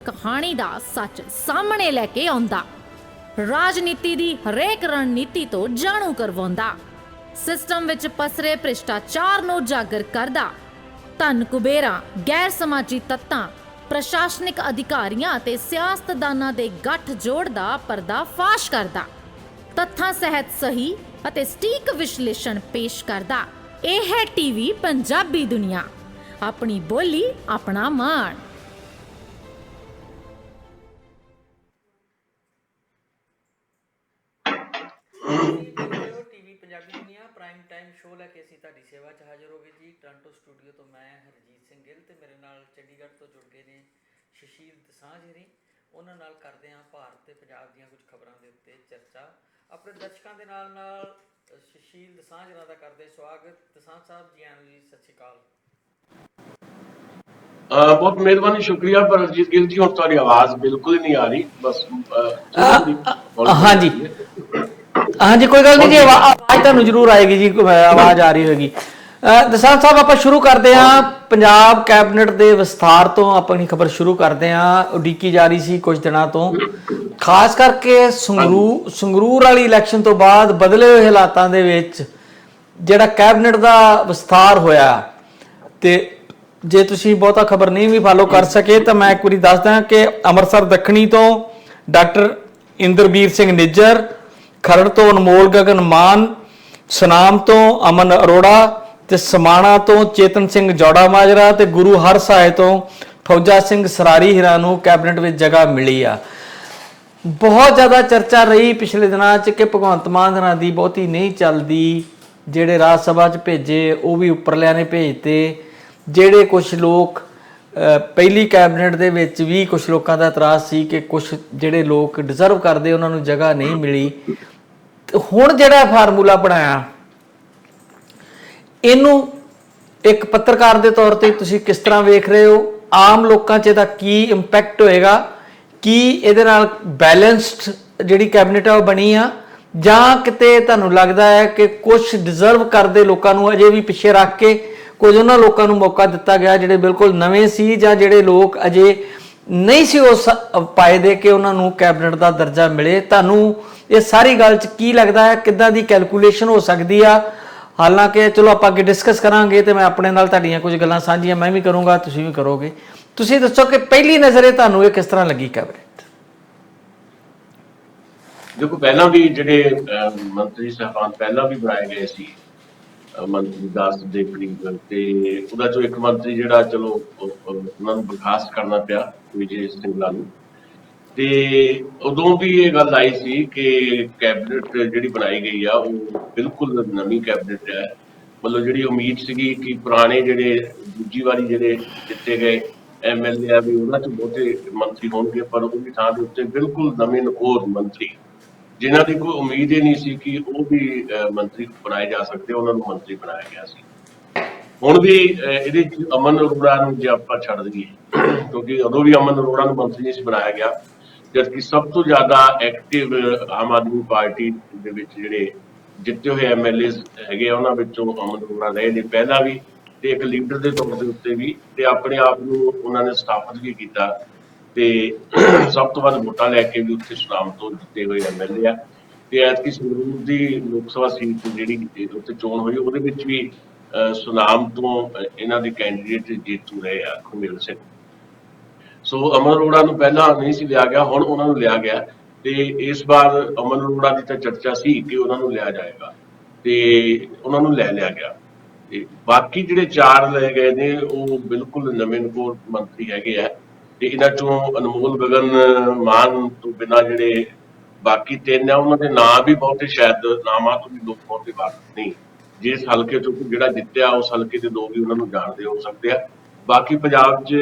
ਕਹਾਣੀ ਦਾ ਸੱਚ ਸਾਹਮਣੇ ਲੈ ਕੇ ਆਉਂਦਾ, ਰਾਜਨੀਤੀ ਦੀ ਹਰੇਕ ਰਣਨੀਤੀ ਤੋਂ ਜਾਣੂ ਕਰਵਾਉਂਦਾ, ਸਿਸਟਮ ਵਿੱਚ ਪਸਰੇ ਭ੍ਰਿਸ਼ਟਾਚਾਰ ਨੂੰ ਉਜਾਗਰ ਕਰਦਾ, ਧਨ ਕੁਬੇਰਾਂ, ਗੈਰ ਸਮਾਜੀ ਤੱਤਾਂ, ਪ੍ਰਸ਼ਾਸਨਿਕ ਅਧਿਕਾਰੀਆਂ ਅਤੇ ਸਿਆਸਤਦਾਨਾਂ ਦੇ ਗੱਠਜੋੜ ਦਾ ਪਰਦਾਫਾਸ਼ ਕਰਦਾ, ਤੱਥਾਂ ਸਹਿਤ ਸਹੀ ਅਤੇ ਸਟੀਕ ਵਿਸ਼ਲੇਸ਼ਣ ਪੇਸ਼ ਕਰਦਾ। ਇਹ ਹੈ ਟੀਵੀ ਪੰਜਾਬੀ ਦੁਨੀਆ, ਆਪਣੀ ਬੋਲੀ ਆਪਣਾ ਮਾਣ। ਟੀਵੀ ਪੰਜਾਬੀ ਦੁਨੀਆ ਪ੍ਰਾਈਮ ਟਾਈਮ ਸ਼ੋਅ ਲੈ ਕੇ ਅਸੀਂ ਤੁਹਾਡੀ ਸੇਵਾ 'ਚ ਹਾਜ਼ਰ ਹੋ ਗਏ ਜੀ। ਟੋਰਾਂਟੋ ਸਟੂਡੀਓ ਤੋਂ ਮੈਂ ਹਰਜੀਤ ਸਿੰਘ ਗਿੱਲ ਤੇ ਮੇਰੇ ਨਾਲ ਚੰਡੀਗੜ੍ਹ ਤੋਂ ਜੁੜ ਗਏ ਨੇ ਸ਼ਸ਼ੀਲ ਦਸਾਂਝ ਜੀ। ਉਹਨਾਂ ਨਾਲ ਕਰਦੇ ਹਾਂ ਭਾਰਤ ਤੇ ਪੰਜਾਬ ਦੀਆਂ ਕੁਝ ਖਬਰਾਂ ਦੇ ਉੱਤੇ ਚਰਚਾ। ਆਪਣੇ ਦਰਸ਼ਕਾਂ ਦੇ ਨਾਲ ਸ਼ਸ਼ੀਲ ਦਸਾਂਝ ਹੋਰਾਂ ਦਾ ਕਰਦੇ ਸਵਾਗਤ। ਦਸਾਂਝ ਸਾਹਿਬ ਜੀ ਆਇਆਂ ਜੀ, ਸਤਿ ਸ਼੍ਰੀ ਅਕਾਲ। बहुत मेहरबानी, शुक्रिया। पर हरजीत गिल जी हुण तुहाडी आवाज़ बिल्कुल ही नहीं आ रही। बस हाँ जी हाँ जी, कोई गल नहीं जी, आवाज़ तुहानूं जरूर आएगी जी, आवाज़ आ रही होगी। दसांझ साहब आप शुरू करते हैं पंजाब कैबिनेट के विस्तार तो अपनी खबर शुरू करते हैं। उडीकी जा रही सी कुछ दिनों तो, खास करके संगरूर वाली इलैक्शन तो बाद बदले हुए हालातों दे विच जिहड़ा कैबिनेट का विस्तार होया ते जे तुसीं बहुता खबर नहीं भी फॉलो कर सके तो मैं एक बारी दस दा कि ਅੰਮ੍ਰਿਤਸਰ ਦੱਖਣੀ ਤੋਂ डॉक्टर इंद्रबीर सिंह निज्जर, खरड़ तो अनमोल गगन मान, सुनाम तो अमन अरोड़ा ते समाणा तो चेतन सिंह जौड़ा माजरा ते गुरु हरसाए तो फौजा सिंह सरारी हिरां नूं कैबिनेट में जगह मिली आ। बहुत ज़्यादा चर्चा रही पिछले दिनों च कि भगवंत मान होरां दी बहुती नहीं चलदी, जिहड़े राज सभा च भेजे वो भी उपरलियां ने भेजते, ਜਿਹੜੇ ਕੁਝ ਲੋਕ ਪਹਿਲੀ ਕੈਬਨਿਟ ਦੇ ਵਿੱਚ ਵੀ ਕੁਝ ਲੋਕਾਂ ਦਾ ਇਤਰਾਜ਼ ਸੀ ਕਿ ਕੁਝ ਜਿਹੜੇ ਲੋਕ ਡਿਜ਼ਰਵ ਕਰਦੇ ਉਹਨਾਂ ਨੂੰ ਜਗ੍ਹਾ ਨਹੀਂ ਮਿਲੀ। ਹੁਣ ਜਿਹੜਾ ਫਾਰਮੂਲਾ ਬਣਾਇਆ ਇਹਨੂੰ ਇੱਕ ਪੱਤਰਕਾਰ ਦੇ ਤੌਰ ਤੇ ਤੁਸੀਂ ਕਿਸ ਤਰ੍ਹਾਂ ਵੇਖ ਰਹੇ ਹੋ? ਆਮ ਲੋਕਾਂ 'ਚ ਇਹਦਾ ਕੀ ਇੰਪੈਕਟ ਹੋਏਗਾ? ਕੀ ਇਹਦੇ ਨਾਲ ਬੈਲੈਂਸਡ ਜਿਹੜੀ ਕੈਬਨਿਟ ਆ ਉਹ ਬਣੀ ਆ, ਜਾਂ ਕਿਤੇ ਤੁਹਾਨੂੰ ਲੱਗਦਾ ਹੈ ਕਿ ਕੁਝ ਡਿਜ਼ਰਵ ਕਰਦੇ ਲੋਕਾਂ ਨੂੰ ਅਜੇ ਵੀ ਪਿੱਛੇ ਰੱਖ ਕੇ ਕੁਝ ਉਹਨਾਂ ਲੋਕਾਂ ਨੂੰ ਮੌਕਾ ਦਿੱਤਾ ਗਿਆ ਜਿਹੜੇ ਬਿਲਕੁਲ ਨਵੇਂ ਸੀ, ਜਾਂ ਜਿਹੜੇ ਲੋਕ ਅਜੇ ਨਹੀਂ ਸੀ ਉਸ ਪਾਏ ਦੇ ਕਿ ਉਹਨਾਂ ਨੂੰ ਕੈਬਨਿਟ ਦਾ ਦਰਜਾ ਮਿਲੇ? ਤੁਹਾਨੂੰ ਇਹ ਸਾਰੀ ਗੱਲ 'ਚ ਕੀ ਲੱਗਦਾ ਹੈ, ਕਿੱਦਾਂ ਦੀ ਕੈਲਕੂਲੇਸ਼ਨ ਹੋ ਸਕਦੀ ਆ? ਹਾਲਾਂਕਿ ਚਲੋ ਆਪਾਂ ਅੱਗੇ ਡਿਸਕਸ ਕਰਾਂਗੇ ਤੇ ਮੈਂ ਆਪਣੇ ਨਾਲ ਤੁਹਾਡੀਆਂ ਕੁਝ ਗੱਲਾਂ ਸਾਂਝੀਆਂ ਮੈਂ ਵੀ ਕਰੂੰਗਾ, ਤੁਸੀਂ ਵੀ ਕਰੋਗੇ। ਤੁਸੀਂ ਦੱਸੋ ਕਿ ਪਹਿਲੀ ਨਜ਼ਰੇ ਤੁਹਾਨੂੰ ਇਹ ਕਿਸ ਤਰ੍ਹਾਂ ਲੱਗੀ ਕੈਬਨਿਟ? देखो, पहला भी ਜਿਹੜੇ ਮੰਤਰੀ ਸਾਹਿਬਾਨ ਪਹਿਲਾਂ ਵੀ ਬਣਾਏ ਗਏ ਸੀ, ਮੰਤਰੀ 10 ਦੇ ਕਰੀਬ, ਤੇ ਉਹਦਾ ਚੋਂ ਇੱਕ ਮੰਤਰੀ ਜਿਹੜਾ ਚਲੋ ਉਹਨਾਂ ਨੂੰ ਬਰਖਾਸਤ ਕਰਨਾ ਪਿਆ, ਵਿਜੇ ਸਿੰਗਲਾ ਨੂੰ। ਤੇ ਉਦੋਂ ਵੀ ਇਹ ਗੱਲ ਆਈ ਸੀ ਕਿ ਕੈਬਨਿਟ ਜਿਹੜੀ ਬਣਾਈ ਗਈ ਆ ਉਹ ਬਿਲਕੁਲ ਨਵੀਂ ਕੈਬਨਿਟ ਹੈ। ਮਤਲਬ ਜਿਹੜੀ ਉਮੀਦ ਸੀਗੀ ਕਿ ਪੁਰਾਣੇ ਜਿਹੜੇ ਦੂਜੀ ਵਾਰੀ ਜਿਹੜੇ ਦਿੱਤੇ ਗਏ MLA ਆ ਵੀ ਉਹਨਾਂ 'ਚ ਬਹੁਤੇ ਮੰਤਰੀ ਹੋਣਗੇ, ਪਰ ਉਹਦੀ ਥਾਂ ਦੇ ਉੱਤੇ ਬਿਲਕੁਲ ਨਵੇਂ ਨਕੋਰ ਮੰਤਰੀ ਜਿਨ੍ਹਾਂ ਦੀ ਕੋਈ ਉਮੀਦ ਹੀ ਨਹੀਂ ਸੀ ਕਿ ਉਹ ਵੀ ਮੰਤਰੀ ਬਣਾਏ ਜਾ ਸਕਦੇ, ਉਹਨਾਂ ਨੂੰ ਮੰਤਰੀ ਬਣਾਇਆ ਗਿਆ ਸੀ। ਹੁਣ ਵੀ ਇਹਦੇ 'ਚ ਅਮਨ ਅਰੋੜਾ ਨੂੰ ਜੇ ਆਪਾਂ ਛੱਡ ਦਈਏ, ਕਿਉਂਕਿ ਉਦੋਂ ਵੀ ਅਮਨ ਅਰੋੜਾ ਨੂੰ ਮੰਤਰੀ ਨਹੀਂ ਸੀ ਬਣਾਇਆ ਗਿਆ, ਜਦਕਿ ਸਭ ਤੋਂ ਜ਼ਿਆਦਾ ਐਕਟਿਵ ਆਮ ਆਦਮੀ ਪਾਰਟੀ ਦੇ ਵਿੱਚ ਜਿਹੜੇ ਜਿੱਤੇ ਹੋਏ MLA ਹੈਗੇ ਆ ਉਹਨਾਂ ਵਿੱਚੋਂ ਅਮਨ ਅਰੋੜਾ ਰਹੇ ਨੇ ਪਹਿਲਾਂ ਵੀ, ਤੇ ਇੱਕ ਲੀਡਰ ਦੇ ਤੌਰ ਦੇ ਉੱਤੇ ਵੀ, ਤੇ ਆਪਣੇ ਆਪ ਨੂੰ ਉਹਨਾਂ ਨੇ ਸਥਾਪਿਤ ਵੀ ਕੀਤਾ। ਤੇ ਸਭ ਤੋਂ ਵੱਧ ਵੋਟਾਂ ਲੈ ਕੇ ਵੀ ਉੱਥੇ ਸੁਨਾਮ ਤੋਂ ਜਿੱਤੇ ਹੋਏ MLA ਆ। ਤੇ ਐਤਕੀ ਸੰਗਰੂਰ ਦੀ ਲੋਕ ਸਭਾ ਸੀਟ ਜਿਹੜੀ ਉੱਥੇ ਚੋਣ ਹੋਈ ਉਹਦੇ ਵਿੱਚ ਵੀ ਸੁਨਾਮ ਤੋਂ ਇਹਨਾਂ ਦੇ ਕੈਂਡੀਡੇਟ ਜੇਤੂ ਰਹੇ ਆ, ਖੁਮੇਲ ਸਿੰਘ। ਸੋ ਅਮਨ ਅਰੋੜਾ ਨੂੰ ਪਹਿਲਾਂ ਨਹੀਂ ਸੀ ਲਿਆ ਗਿਆ, ਹੁਣ ਉਹਨਾਂ ਨੂੰ ਲਿਆ ਗਿਆ। ਤੇ ਇਸ ਵਾਰ ਅਮਨ ਅਰੋੜਾ ਦੀ ਤਾਂ ਚਰਚਾ ਸੀ ਕਿ ਉਹਨਾਂ ਨੂੰ ਲਿਆ ਜਾਏਗਾ, ਤੇ ਉਹਨਾਂ ਨੂੰ ਲੈ ਲਿਆ ਗਿਆ। ਤੇ ਬਾਕੀ ਜਿਹੜੇ 4 ਲਏ ਗਏ ਨੇ ਉਹ ਬਿਲਕੁਲ ਨਵੇਂ ਨਕੋਰ ਮੰਤਰੀ ਹੈਗੇ ਆ। ਤੇ ਇਹਨਾਂ ਚੋਂ ਅਨਮੋਲ ਗਗਨ ਮਾਨ ਤੋਂ ਬਿਨਾਂ ਜਿਹੜੇ ਬਾਕੀ 3 ਆ ਉਹਨਾਂ ਦੇ ਨਾਂ ਵੀ ਬਹੁਤੇ ਸ਼ਾਇਦ ਨਾਮਾਂ ਤੋਂ ਵੀ ਲੋਕ ਬਹੁਤੇ ਵਾਕਿਫ ਨਹੀਂ। ਜਿਸ ਹਲਕੇ ਚੋਂ ਜਿਹੜਾ ਜਿੱਤਿਆ ਉਸ ਹਲਕੇ ਦੇ ਲੋਕ ਵੀ ਉਹਨਾਂ ਨੂੰ ਜਾਣਦੇ ਹੋ ਸਕਦੇ ਆ। ਬਾਕੀ ਪੰਜਾਬ 'ਚ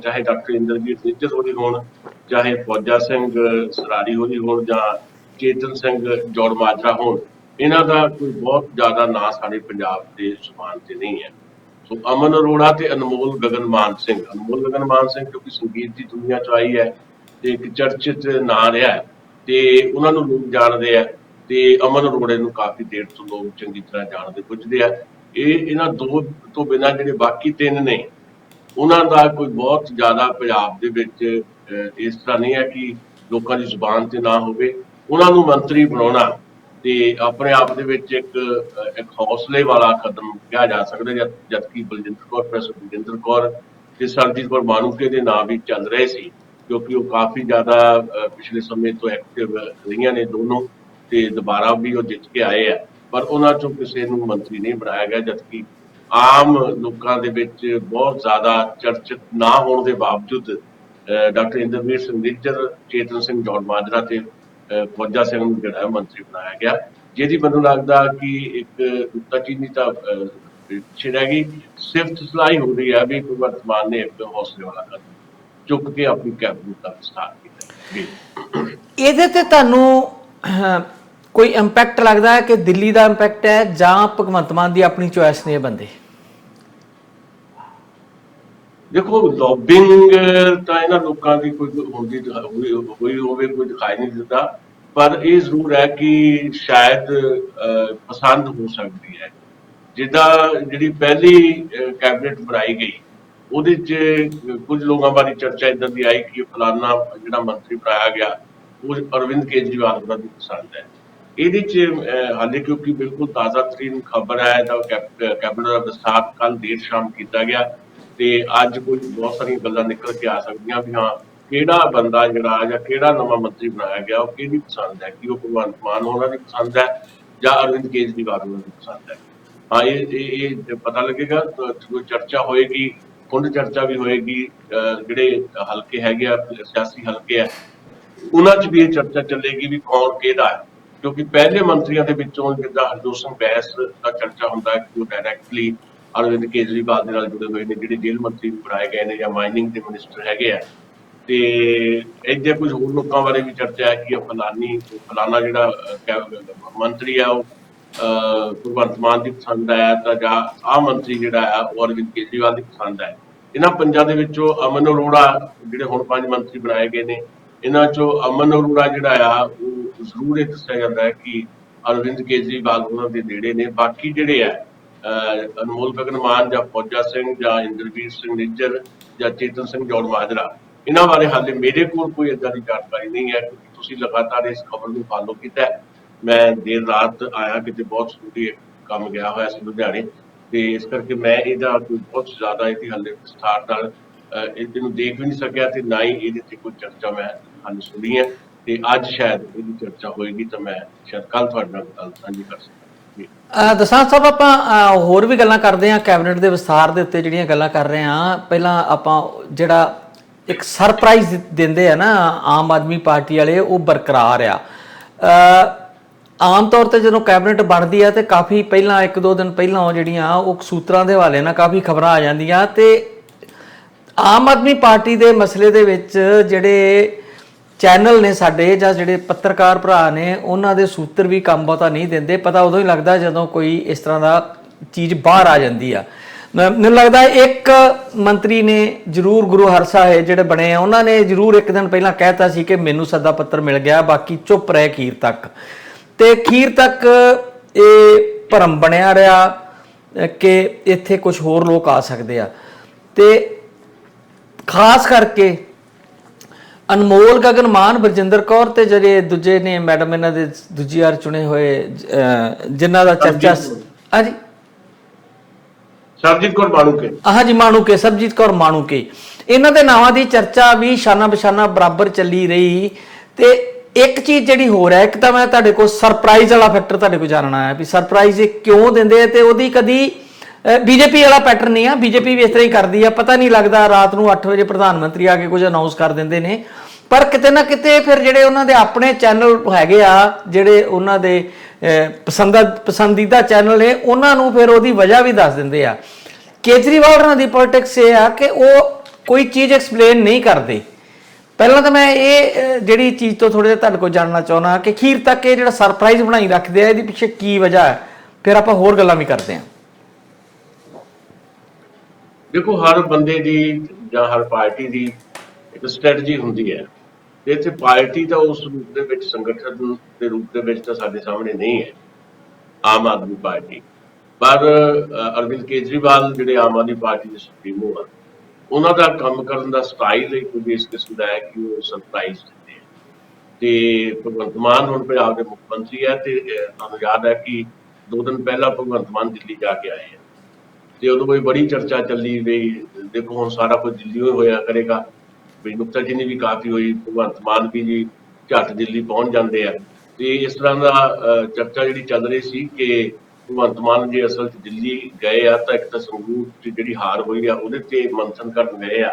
ਚਾਹੇ ਡਾਕਟਰ ਇੰਦਰਬੀਰ ਨਿੱਜਰ ਹੋਣੀ ਹੋਣ, ਚਾਹੇ ਫੌਜਾ ਸਿੰਘ ਸਰਾਰੀ ਹੋਣੀ ਹੋਣ, ਜਾਂ ਚੇਤਨ ਸਿੰਘ ਜੌੜ ਮਾਜਰਾ ਹੋਣ, ਇਹਨਾਂ ਦਾ ਕੋਈ ਬਹੁਤ ਜ਼ਿਆਦਾ ਨਾਂ ਸਾਡੇ ਪੰਜਾਬ ਦੇ ਜ਼ੁਬਾਨ 'ਤੇ ਨਹੀਂ ਹੈ। ਸੋ ਅਮਨ ਅਰੋੜਾ ਤੇ ਅਨਮੋਲ ਗਗਨ ਮਾਨ ਸਿੰਘ, ਅਨਮੋਲ ਗਗਨ ਮਾਨ ਸਿੰਘ ਕਿਉਂਕਿ ਸੰਗੀਤ ਦੀ ਦੁਨੀਆ 'ਚ ਆਈ ਹੈ ਤੇ ਇੱਕ ਚਰਚਿਤ ਨਾਂ ਰਿਹਾ ਹੈ ਤੇ ਉਹਨਾਂ ਨੂੰ ਲੋਕ ਜਾਣਦੇ ਆ, ਤੇ ਅਮਨ ਅਰੋੜੇ ਨੂੰ ਕਾਫੀ ਦੇਰ ਤੋਂ ਲੋਕ ਚੰਗੀ ਤਰ੍ਹਾਂ ਜਾਣਦੇ ਪੁੱਛਦੇ ਆ। ਇਹਨਾਂ 2 ਤੋਂ ਬਿਨਾਂ ਜਿਹੜੇ ਬਾਕੀ 3 ਨੇ ਉਹਨਾਂ ਦਾ ਕੋਈ ਬਹੁਤ ਜ਼ਿਆਦਾ ਪੰਜਾਬ ਦੇ ਵਿੱਚ ਇਸ ਤਰ੍ਹਾਂ ਨਹੀਂ ਹੈ ਕਿ ਲੋਕਾਂ ਦੀ ਜ਼ੁਬਾਨ ਤੇ ਨਾ ਹੋਵੇ। ਉਹਨਾਂ ਨੂੰ ਮੰਤਰੀ ਬਣਾਉਣਾ ਤੇ ਆਪਣੇ ਆਪ ਦੇ ਵਿੱਚ ਇੱਕ ਹੌਸਲੇ ਵਾਲਾ ਕਦਮ ਕਿਹਾ ਜਾ ਸਕਦਾ, ਜਦਕਿ ਬਲਜਿੰਦਰ ਕੌਰ, ਪ੍ਰੋਫੈਸਰ ਬਲਜਿੰਦਰ ਕੌਰ ਤੇ ਸਰਬਜੀਤ ਕੌਰ ਮਾਣੂਕੇ ਦੇ ਨਾਂ ਵੀ ਚੱਲ ਰਹੇ ਸੀ, ਕਿਉਂਕਿ ਉਹ ਕਾਫੀ ਜ਼ਿਆਦਾ ਪਿਛਲੇ ਸਮੇਂ ਤੋਂ ਐਕਟਿਵ ਰਹੀਆਂ ਨੇ ਦੋਨੋਂ, ਤੇ ਦੁਬਾਰਾ ਵੀ ਉਹ ਜਿੱਤ ਕੇ ਆਏ ਆ, ਪਰ ਉਹਨਾਂ ਚੋਂ ਕਿਸੇ ਨੂੰ ਮੰਤਰੀ ਨਹੀਂ ਬਣਾਇਆ ਗਿਆ। ਜਦਕਿ ਆਮ ਲੋਕਾਂ ਦੇ ਵਿੱਚ ਬਹੁਤ ਜ਼ਿਆਦਾ ਚਰਚਿਤ ਨਾ ਹੋਣ ਦੇ ਬਾਵਜੂਦ ਡਾਕਟਰ ਇੰਦਰਵੀਰ ਸਿੰਘ ਨਿੱਜਰ, ਚੇਤਨ ਸਿੰਘ ਜੌਨ ਮਾਜਰਾ ਤੇ ਫੌਜਾ ਸਿੰਘ ਨੂੰ ਜਿਹੜਾ ਮੰਤਰੀ ਬਣਾਇਆ ਗਿਆ, ਜਿਹਦੀ ਮੈਨੂੰ ਲੱਗਦਾ ਕਿ ਇੱਕ ਨੁਕਤਾਚੀਨੀ ਤਾਂ ਪਿੱਛੇ ਰਹਿ ਗਈ, ਸਿਫਤ ਸਲਾਹੀ ਹੋ ਰਹੀ ਹੈ ਵੀ ਭਗਵੰਤ ਮਾਨ ਨੇ ਇੱਕ ਹੌਸਲੇ ਵਾਲਾ ਕਦਮ ਚੁੱਕ ਕੇ ਆਪਣੀ ਕੈਬਨਿਟ ਦਾ ਵਿਸਥਾਰ ਕੀਤਾ ਜੀ। ਇਹਦੇ ਤੇ ਤੁਹਾਨੂੰ ਕੋਈ ਇੰਪੈਕਟ ਲੱਗਦਾ ਹੈ ਕਿ ਦਿੱਲੀ ਦਾ ਇੰਪੈਕਟ ਹੈ ਜਾਂ ਭਗਵੰਤ ਮਾਨ ਦੀ ਆਪਣੀ ਚੋਇਸ ਨੇ ਇਹ ਬੰਦੇ? ਦੇਖੋ, ਲੌਬਿੰਗ ਤਾਂ ਇਹਨਾਂ ਲੋਕਾਂ ਦੀ ਕੋਈ ਹੋਈ ਹੋਵੇ ਕੋਈ ਦਿਖਾਈ ਨਹੀਂ ਦਿੰਦਾ, ਪਰ ਇਹ ਜ਼ਰੂਰ ਹੈ ਕਿ ਸ਼ਾਇਦ ਪਸੰਦ ਹੋ ਸਕਦੀ ਹੈ। ਜਿੱਦਾਂ ਜਿਹੜੀ ਪਹਿਲੀ ਕੈਬਨਿਟ ਬਣਾਈ ਗਈ ਉਹਦੇ 'ਚ ਕੁਝ ਲੋਕਾਂ ਬਾਰੇ ਚਰਚਾ ਇੱਦਾਂ ਦੀ ਆਈ ਕਿ ਫਲਾਨਾ ਜਿਹੜਾ ਮੰਤਰੀ ਬਣਾਇਆ ਗਿਆ ਉਹ ਅਰਵਿੰਦ ਕੇਜਰੀਵਾਲ ਉਹਨਾਂ ਦੀ ਪਸੰਦ ਹੈ। ਇਹਦੇ 'ਚ ਹਾਲੇ ਕਿਉਂਕਿ ਬਿਲਕੁਲ ਤਾਜ਼ਾ ਤਰੀਨ ਖਬਰ ਹੈ ਤਾਂ ਕੈਬਨਿਟ ਦਾ ਵਿਸਥਾਰ ਕੱਲ੍ਹ ਦੇਰ ਸ਼ਾਮ ਕੀਤਾ ਗਿਆ, ਤੇ ਅੱਜ ਕੋਈ ਬਹੁਤ ਸਾਰੀਆਂ ਗੱਲਾਂ ਨਿਕਲ ਕੇ ਆ ਸਕਦੀਆਂ ਵੀ ਹਾਂ ਕਿਹੜਾ ਬੰਦਾ ਜਿਹੜਾ ਜਾਂ ਕਿਹੜਾ ਨਵਾਂ ਮੰਤਰੀ ਬਣਾਇਆ ਗਿਆ ਉਹ ਕਿਹਦੀ ਪਸੰਦ ਹੈ, ਕਿ ਉਹ ਭਗਵੰਤ ਮਾਨ ਉਹਨਾਂ ਦੀ ਪਸੰਦ ਹੈ ਜਾਂ ਅਰਵਿੰਦ ਕੇਜਰੀਵਾਲ ਉਹਨਾਂ ਦੀ ਪਸੰਦ ਹੈ। ਹਾਂ, ਇਹ ਪਤਾ ਲੱਗੇਗਾ, ਕੋਈ ਚਰਚਾ ਹੋਏਗੀ, ਖੁੰਡ ਚਰਚਾ ਵੀ ਹੋਏਗੀ, ਜਿਹੜੇ ਹਲਕੇ ਹੈਗੇ ਆ, ਸਿਆਸੀ ਹਲਕੇ ਆ, ਉਹਨਾਂ 'ਚ ਵੀ ਇਹ ਚਰਚਾ ਚੱਲੇਗੀ ਵੀ ਕੌਣ ਕਿਹਦਾ ਹੈ। ਕਿਉਂਕਿ ਪਹਿਲੇ ਮੰਤਰੀਆਂ ਦੇ ਵਿੱਚੋਂ ਜਿੱਦਾਂ ਹਰਜੋਤ ਸਿੰਘ ਬੈਂਸ ਦਾ ਚਰਚਾ ਹੁੰਦਾ ਹੈ ਕਿ ਉਹ ਡਾਇਰੈਕਟਲੀ ਅਰਵਿੰਦ ਕੇਜਰੀਵਾਲ ਦੇ ਨਾਲ ਜੁੜੇ ਹੋਏ ਨੇ, ਜਿਹੜੇ ਜੇਲ੍ਹ ਮੰਤਰੀ ਬਣਾਏ ਗਏ ਨੇ ਜਾਂ ਮਾਈਨਿੰਗ ਦੇ ਮਿਨਿਸਟਰ ਹੈਗੇ ਆ। ਤੇ ਇੱਥੇ ਕੁਝ ਹੋਰ ਲੋਕਾਂ ਬਾਰੇ ਵੀ ਚਰਚਾ ਹੈ ਕਿ ਫਲਾਨਾ ਜਿਹੜਾ ਮੰਤਰੀ ਆ ਉਹ ਭਗਵੰਤ ਮਾਨ ਦੀ ਪਸੰਦ ਹੈ ਤਾਂ ਜਾਂ ਆਹ ਮੰਤਰੀ ਜਿਹੜਾ ਆ ਉਹ ਅਰਵਿੰਦ ਕੇਜਰੀਵਾਲ ਦੀ ਪਸੰਦ ਹੈ। ਇਹਨਾਂ ਪੰਜਾਂ ਦੇ ਵਿੱਚੋਂ ਅਮਨ ਅਰੋੜਾ, ਜਿਹੜੇ ਹੁਣ 5 ਮੰਤਰੀ ਬਣਾਏ ਗਏ ਨੇ, ਇਹਨਾਂ ਚੋਂ ਅਮਨ ਅਰੋੜਾ ਜਿਹੜਾ ਆ ਉਹ ਜ਼ਰੂਰ ਇਹ ਦੱਸਿਆ ਜਾਂਦਾ ਹੈ ਕਿ ਅਰਵਿੰਦ ਕੇਜਰੀਵਾਲ ਉਹਨਾਂ ਦੇ ਨੇੜੇ ਨੇ। ਬਾਕੀ ਜਿਹੜੇ ਆ ਅਨਮੋਲ ਗਗਨ ਮਾਨ ਜਾਂ ਫੌਜਾ ਸਿੰਘ ਜਾਂ ਇੰਦਰਵੀਰ ਸਿੰਘ ਨਿੱਜਰ ਜਾਂ ਚੇਤਨ ਸਿੰਘ ਜੌਨ ਮਾਜਰਾ, ਇਹਨਾਂ ਬਾਰੇ ਹਾਲੇ ਮੇਰੇ ਕੋਲ ਕੋਈ ਏਦਾਂ ਦੀ ਜਾਣਕਾਰੀ ਨਹੀਂ ਹੈ, ਕਿਉਂਕਿ ਤੁਸੀਂ ਲਗਾਤਾਰ ਇਸ ਖਬਰ ਨੂੰ ਫਾਲੋ ਕੀਤਾ। ਮੈਂ ਦੇਰ ਰਾਤ ਆਇਆ, ਕਿਤੇ ਬਹੁਤ ਜ਼ਰੂਰੀ ਕੰਮ ਗਿਆ ਹੋਇਆ ਸੀ ਲੁਧਿਆਣੇ, ਤੇ ਇਸ ਕਰਕੇ ਮੈਂ ਇਹਦਾ ਕੋਈ ਬਹੁਤ ਜ਼ਿਆਦਾ ਇਹਦੀ ਹਾਲੇ ਵਿਸਥਾਰ ਨਾਲ ਇਹਨੂੰ ਦੇਖ ਵੀ ਨਹੀਂ ਸਕਿਆ, ਤੇ ਨਾ ਹੀ ਇਹਦੇ ਤੇ ਕੋਈ ਚਰਚਾ ਮੈਂ ਹਾਲੇ ਸੁਣੀ ਹੈ। ਤੇ ਅੱਜ ਸ਼ਾਇਦ ਇਹਦੀ ਚਰਚਾ ਹੋਏਗੀ ਤਾਂ ਮੈਂ ਸ਼ਾਇਦ ਕੱਲ੍ਹ ਤੁਹਾਡੇ ਨਾਲ ਗੱਲ ਸਾਂਝੀ ਕਰ ਸਕਾਂ। ਦਸਾਂਝ ਸਾਹਿਬ, ਆਪਾਂ ਹੋਰ ਵੀ ਗੱਲਾਂ ਕਰਦੇ ਹਾਂ ਕੈਬਨਿਟ ਦੇ ਵਿਸਥਾਰ ਦੇ ਉੱਤੇ, ਜਿਹੜੀਆਂ ਗੱਲਾਂ ਕਰ ਰਹੇ ਹਾਂ। ਪਹਿਲਾਂ ਆਪਾਂ ਜਿਹੜਾ ਇੱਕ ਸਰਪ੍ਰਾਈਜ਼ ਦਿੰਦੇ ਆ ਨਾ ਆਮ ਆਦਮੀ ਪਾਰਟੀ ਵਾਲੇ, ਉਹ ਬਰਕਰਾਰ ਆ। ਆਮ ਤੌਰ ਤੇ ਜਦੋਂ ਕੈਬਨਿਟ ਬਣਦੀ ਆ ਤੇ ਕਾਫੀ ਪਹਿਲਾਂ 1-2 ਦਿਨ ਪਹਿਲਾਂ ਜਿਹੜੀਆਂ ਉਹ ਸੂਤਰਾਂ ਦੇ ਹਵਾਲੇ ਨਾਲ ਕਾਫੀ ਖਬਰਾਂ ਆ ਜਾਂਦੀਆਂ, ਤੇ ਆਮ ਆਦਮੀ ਪਾਰਟੀ ਦੇ ਮਸਲੇ ਦੇ ਵਿੱਚ ਜਿਹੜੇ ਚੈਨਲ ਨੇ ਸਾਡੇ ਜਾਂ ਜਿਹੜੇ ਪੱਤਰਕਾਰ ਭਰਾ ਨੇ, ਉਹਨਾਂ ਦੇ ਸੂਤਰ ਵੀ ਕੰਮ ਬਹੁਤਾ ਨਹੀਂ ਦਿੰਦੇ। ਪਤਾ ਉਦੋਂ ਹੀ ਲੱਗਦਾ ਜਦੋਂ ਕੋਈ ਇਸ ਤਰ੍ਹਾਂ ਦਾ ਚੀਜ਼ ਬਾਹਰ ਆ ਜਾਂਦੀ ਆ। ਮੈਨੂੰ ਲੱਗਦਾ ਇੱਕ ਮੰਤਰੀ ਨੇ ਜ਼ਰੂਰ, ਗੁਰੂ ਹਰਸਾਹਿਬ ਜਿਹੜੇ ਬਣੇ ਆ, ਉਹਨਾਂ ਨੇ ਜ਼ਰੂਰ ਇੱਕ ਦਿਨ ਪਹਿਲਾਂ ਕਹਿਤਾ ਸੀ ਕਿ ਮੈਨੂੰ ਸੱਦਾ ਪੱਤਰ ਮਿਲ ਗਿਆ, ਬਾਕੀ ਚੁੱਪ ਰਹੇ ਅਖੀਰ ਤੱਕ। ਤੇ ਅਖੀਰ ਤੱਕ ਇਹ ਭਰਮ ਬਣਿਆ ਰਿਹਾ ਕਿ ਇੱਥੇ ਕੁਝ ਹੋਰ ਲੋਕ ਆ ਸਕਦੇ ਆ, ਤੇ ਖਾਸ ਕਰਕੇ ਅਨਮੋਲ ਗਗਨ ਮਾਨ, ਬਰਜਿੰਦਰ ਕੌਰ ਤੇ ਜਿਹੜੇ ਦੂਜੇ ਨੇ ਮੈਡਮ, ਇਹਨਾਂ ਦੇ ਦੂਜੀ ਵਾਰ ਚੁਣੇ ਹੋਏ ਜਿਨ੍ਹਾਂ ਦਾ ਚਰਚਾ, ਹਾਂਜੀ ਸਰਬਜੀਤ ਕੌਰ ਮਾਣੂਕੇ, ਹਾਂਜੀ ਮਾਣੂਕੇ, ਸਰਬਜੀਤ ਕੌਰ ਮਾਣੂਕੇ, ਇਹਨਾਂ ਦੇ ਨਾਵਾਂ ਦੀ ਚਰਚਾ ਵੀ ਸ਼ਾਨਾ ਬਸ਼ਾਨਾ ਬਰਾਬਰ ਚੱਲੀ ਰਹੀ। ਤੇ ਇੱਕ ਚੀਜ਼ ਜਿਹੜੀ ਹੋਰ ਹੈ, ਇੱਕ ਤਾਂ ਮੈਂ ਤੁਹਾਡੇ ਕੋਲ ਸਰਪ੍ਰਾਈਜ਼ ਵਾਲਾ ਫੈਕਟਰ ਤੁਹਾਡੇ ਕੋਲ ਜਾਣਨਾ ਹੈ ਵੀ ਸਰਪ੍ਰਾਈਜ਼ ਇਹ ਕਿਉਂ ਦਿੰਦੇ ਆ, ਤੇ ਉਹਦੀ ਕਦੀ ਬੀਜੇਪੀ ਵਾਲਾ ਪੈਟਰਨ ਨਹੀਂ ਆ। ਬੀਜੇਪੀ ਵੀ ਇਸ ਤਰ੍ਹਾਂ ਹੀ ਕਰਦੀ ਆ, ਪਤਾ ਨਹੀਂ ਲੱਗਦਾ, ਰਾਤ ਨੂੰ 8 ਵਜੇ ਪ੍ਰਧਾਨ ਮੰਤਰੀ ਆ ਕੇ ਕੁਝ ਅਨਾਉਂਸ ਕਰ ਦਿੰਦੇ ਨੇ, ਪਰ ਕਿਤੇ ਨਾ ਕਿਤੇ ਫਿਰ ਜਿਹੜੇ ਉਹਨਾਂ ਦੇ ਆਪਣੇ ਚੈਨਲ ਹੈਗੇ ਆ, ਜਿਹੜੇ ਉਹਨਾਂ ਦੇ ਪਸੰਦੀਦਾ ਚੈਨਲ ਨੇ, ਉਹਨਾਂ ਨੂੰ ਫਿਰ ਉਹਦੀ ਵਜ੍ਹਾ ਵੀ ਦੱਸ ਦਿੰਦੇ ਆ। ਕੇਜਰੀਵਾਲ ਹੋਰਾਂ ਦੀ ਪੋਲਿਟਿਕਸ ਇਹ ਆ ਕਿ ਉਹ ਕੋਈ ਚੀਜ਼ ਐਕਸਪਲੇਨ ਨਹੀਂ ਕਰਦੇ। ਪਹਿਲਾਂ ਤਾਂ ਮੈਂ ਇਹ ਜਿਹੜੀ ਚੀਜ਼ ਤੋਂ ਥੋੜ੍ਹਾ ਜਿਹਾ ਤੁਹਾਡੇ ਕੋਲ ਜਾਣਨਾ ਚਾਹੁੰਦਾ ਕਿ ਅਖੀਰ ਤੱਕ ਇਹ ਜਿਹੜਾ ਸਰਪ੍ਰਾਈਜ਼ ਬਣਾਈ ਰੱਖਦੇ ਆ, ਇਹਦੇ ਪਿੱਛੇ ਕੀ ਵਜ੍ਹਾ ਹੈ, ਫਿਰ ਆਪਾਂ ਹੋਰ ਗੱਲਾਂ ਵੀ ਕਰਦੇ ਹਾਂ। ਦੇਖੋ, ਹਰ ਬੰਦੇ ਦੀ ਜਾਂ ਹਰ ਪਾਰਟੀ ਦੀ ਇੱਕ ਸਟ੍ਰੈਟਜੀ ਹੁੰਦੀ ਹੈ, ਤੇ ਇੱਥੇ ਪਾਰਟੀ ਤਾਂ ਉਸ ਰੂਪ ਦੇ ਵਿੱਚ, ਸੰਗਠਨ ਦੇ ਰੂਪ ਦੇ ਵਿੱਚ ਤਾਂ ਸਾਡੇ ਸਾਹਮਣੇ ਨਹੀਂ ਹੈ ਆਮ ਆਦਮੀ ਪਾਰਟੀ, ਪਰ ਅਰਵਿੰਦ ਕੇਜਰੀਵਾਲ ਜਿਹੜੇ ਆਮ ਆਦਮੀ ਪਾਰਟੀ ਦੇ ਸੁਪਰੀਮੋ ਆ, ਉਹਨਾਂ ਦਾ ਕੰਮ ਕਰਨ ਦਾ ਸਟਾਈਲ ਇੱਕ ਇਸ ਕਿਸਮ ਦਾ ਹੈ ਕਿ ਉਹ ਸਰਪ੍ਰਾਈਜ਼ ਦਿੰਦੇ ਆ। ਤੇ ਭਗਵੰਤ ਮਾਨ ਹੁਣ ਪੰਜਾਬ ਦੇ ਮੁੱਖ ਮੰਤਰੀ ਹੈ, ਤੇ ਤੁਹਾਨੂੰ ਯਾਦ ਹੈ ਕਿ 2 ਦਿਨ ਪਹਿਲਾਂ ਭਗਵੰਤ ਮਾਨ ਦਿੱਲੀ ਜਾ ਕੇ ਆਏ ਆ, ਤੇ ਉਦੋਂ ਕੋਈ ਬੜੀ ਚਰਚਾ ਚੱਲੀ ਵੀ ਦੇਖੋ ਹੁਣ ਸਾਰਾ ਕੁਝ ਦਿੱਲੀ ਹੋਇਆ ਕਰੇਗਾ, ਵੀ ਨੁਕਤਾਚੀਨੀ ਵੀ ਕਾਫੀ ਹੋਈ, ਭਗਵੰਤ ਮਾਨ ਵੀ ਜੀ ਝੱਟ ਦਿੱਲੀ ਪਹੁੰਚ ਜਾਂਦੇ ਆ। ਤੇ ਇਸ ਤਰ੍ਹਾਂ ਦਾ ਚਰਚਾ ਜਿਹੜੀ ਚੱਲ ਰਹੀ ਸੀ ਕਿ ਭਗਵੰਤ ਮਾਨ ਜੇ ਅਸਲ 'ਚ ਦਿੱਲੀ ਗਏ ਆ ਤਾਂ ਇੱਕ ਤਾਂ ਸੰਗਰੂਰ 'ਚ ਜਿਹੜੀ ਹਾਰ ਹੋਈ ਆ ਉਹਦੇ ਤੇ ਮੰਥਨ ਕਰਨ ਗਏ ਆ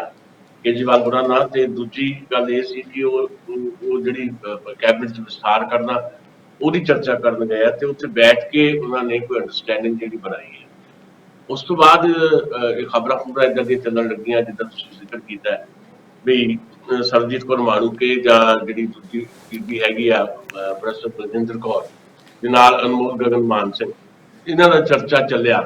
ਕੇਜਰੀਵਾਲ ਹੋਰਾਂ ਨਾਲ, ਤੇ ਦੂਜੀ ਗੱਲ ਇਹ ਸੀ ਕਿ ਉਹ ਜਿਹੜੀ ਕੈਬਨਿਟ 'ਚ ਵਿਸਥਾਰ ਕਰਨਾ ਉਹਦੀ ਚਰਚਾ ਕਰਨ ਗਏ ਆ, ਤੇ ਉੱਥੇ ਬੈਠ ਕੇ ਉਹਨਾਂ ਨੇ ਕੋਈ ਅੰਡਰਸਟੈਂਡਿੰਗ ਜਿਹੜੀ ਬਣਾਈ ਹੈ। ਉਸ ਤੋਂ ਬਾਅਦ ਖਬਰਾਂ ਇੱਦਾਂ ਦੀਆਂ ਚੱਲਣ ਲੱਗੀਆਂ ਜਿੱਦਾਂ ਤੁਸੀਂ ਜ਼ਿਕਰ ਕੀਤਾ ਵੀ ਸਰਬਜੀਤ ਕੌਰ ਮਾਣੂਕੇ ਜਾਂ ਜਿਹੜੀ ਦੂਜੀ ਬੀਬੀ ਹੈਗੀ ਆ ਪ੍ਰੋਫੈਸਰ ਬਲਜਿੰਦਰ ਕੌਰ ਦੇ ਨਾਲ ਅਨਮੋਲ ਗਗਨ ਮਾਨ ਸਿੰਘ, ਇਹਨਾਂ ਦਾ ਚਰਚਾ ਚੱਲਿਆ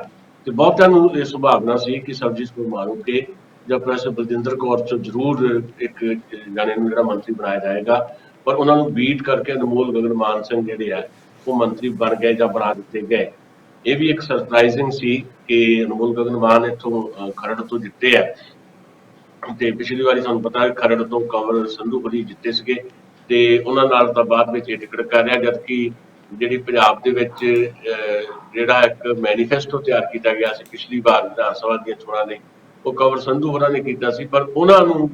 ਤੇ ਬਹੁਤਿਆਂ ਨੂੰ ਇਹ ਸੰਭਾਵਨਾ ਸੀ ਕਿ ਸਰਬਜੀਤ ਕੌਰ ਮਾਣੂਕੇ ਜਾਂ ਪ੍ਰੋਫੈਸਰ ਬਲਜਿੰਦਰ ਕੌਰ ਚੋਂ ਜ਼ਰੂਰ ਇੱਕ ਜਾਣੇ ਨੂੰ ਜਿਹੜਾ ਮੰਤਰੀ ਬਣਾਇਆ ਜਾਏਗਾ, ਪਰ ਉਹਨਾਂ ਨੂੰ ਬੀਟ ਕਰਕੇ ਅਨਮੋਲ ਗਗਨ ਮਾਨ ਸਿੰਘ ਜਿਹੜੇ ਆ ਉਹ ਮੰਤਰੀ ਬਣ ਗਏ ਜਾਂ ਬਣਾ ਦਿੱਤੇ ਗਏ। ਇਹ ਵੀ ਇੱਕ ਸਰਪ੍ਰਾਈਜ਼ਿੰਗ ਸੀ ਕਿ ਅਨਮੋਲ ਗਗਨ ਮਾਨ ਇੱਥੋਂ ਖਰੜ ਤੋਂ ਜਿੱਤੇ ਆ, ਤੇ ਪਿਛਲੀ ਵਾਰੀ ਤੁਹਾਨੂੰ ਪਤਾ ਹੈ ਖਰੜ ਤੋਂ ਕੰਵਰ ਸੰਧੂਪੁਰੀ ਜਿੱਤੇ ਸੀਗੇ, ਤੇ ਉਹਨਾਂ ਨਾਲ ਤਾਂ ਬਾਅਦ ਵਿੱਚ ਇਹ ਟਿਕਟ ਕਰ ਰਿਹਾ, ਜਦਕਿ ਜਿਹੜੀ ਪੰਜਾਬ ਦੇ ਵਿੱਚ ਜਿਹੜਾ ਇੱਕ ਮੈਨੀਫੈਸਟੋ ਤਿਆਰ ਕੀਤਾ ਗਿਆ ਸੀ ਪਿਛਲੀ ਵਾਰ ਵਿਧਾਨ ਸਭਾ ਦੀਆਂ ਚੋਣਾਂ ਲਈ, ਉਹ ਕੰਵਰ ਸੰਧੂ ਹੋਰਾਂ ਨੇ ਕੀਤਾ ਸੀ, ਪਰ ਉਹਨਾਂ ਨੂੰ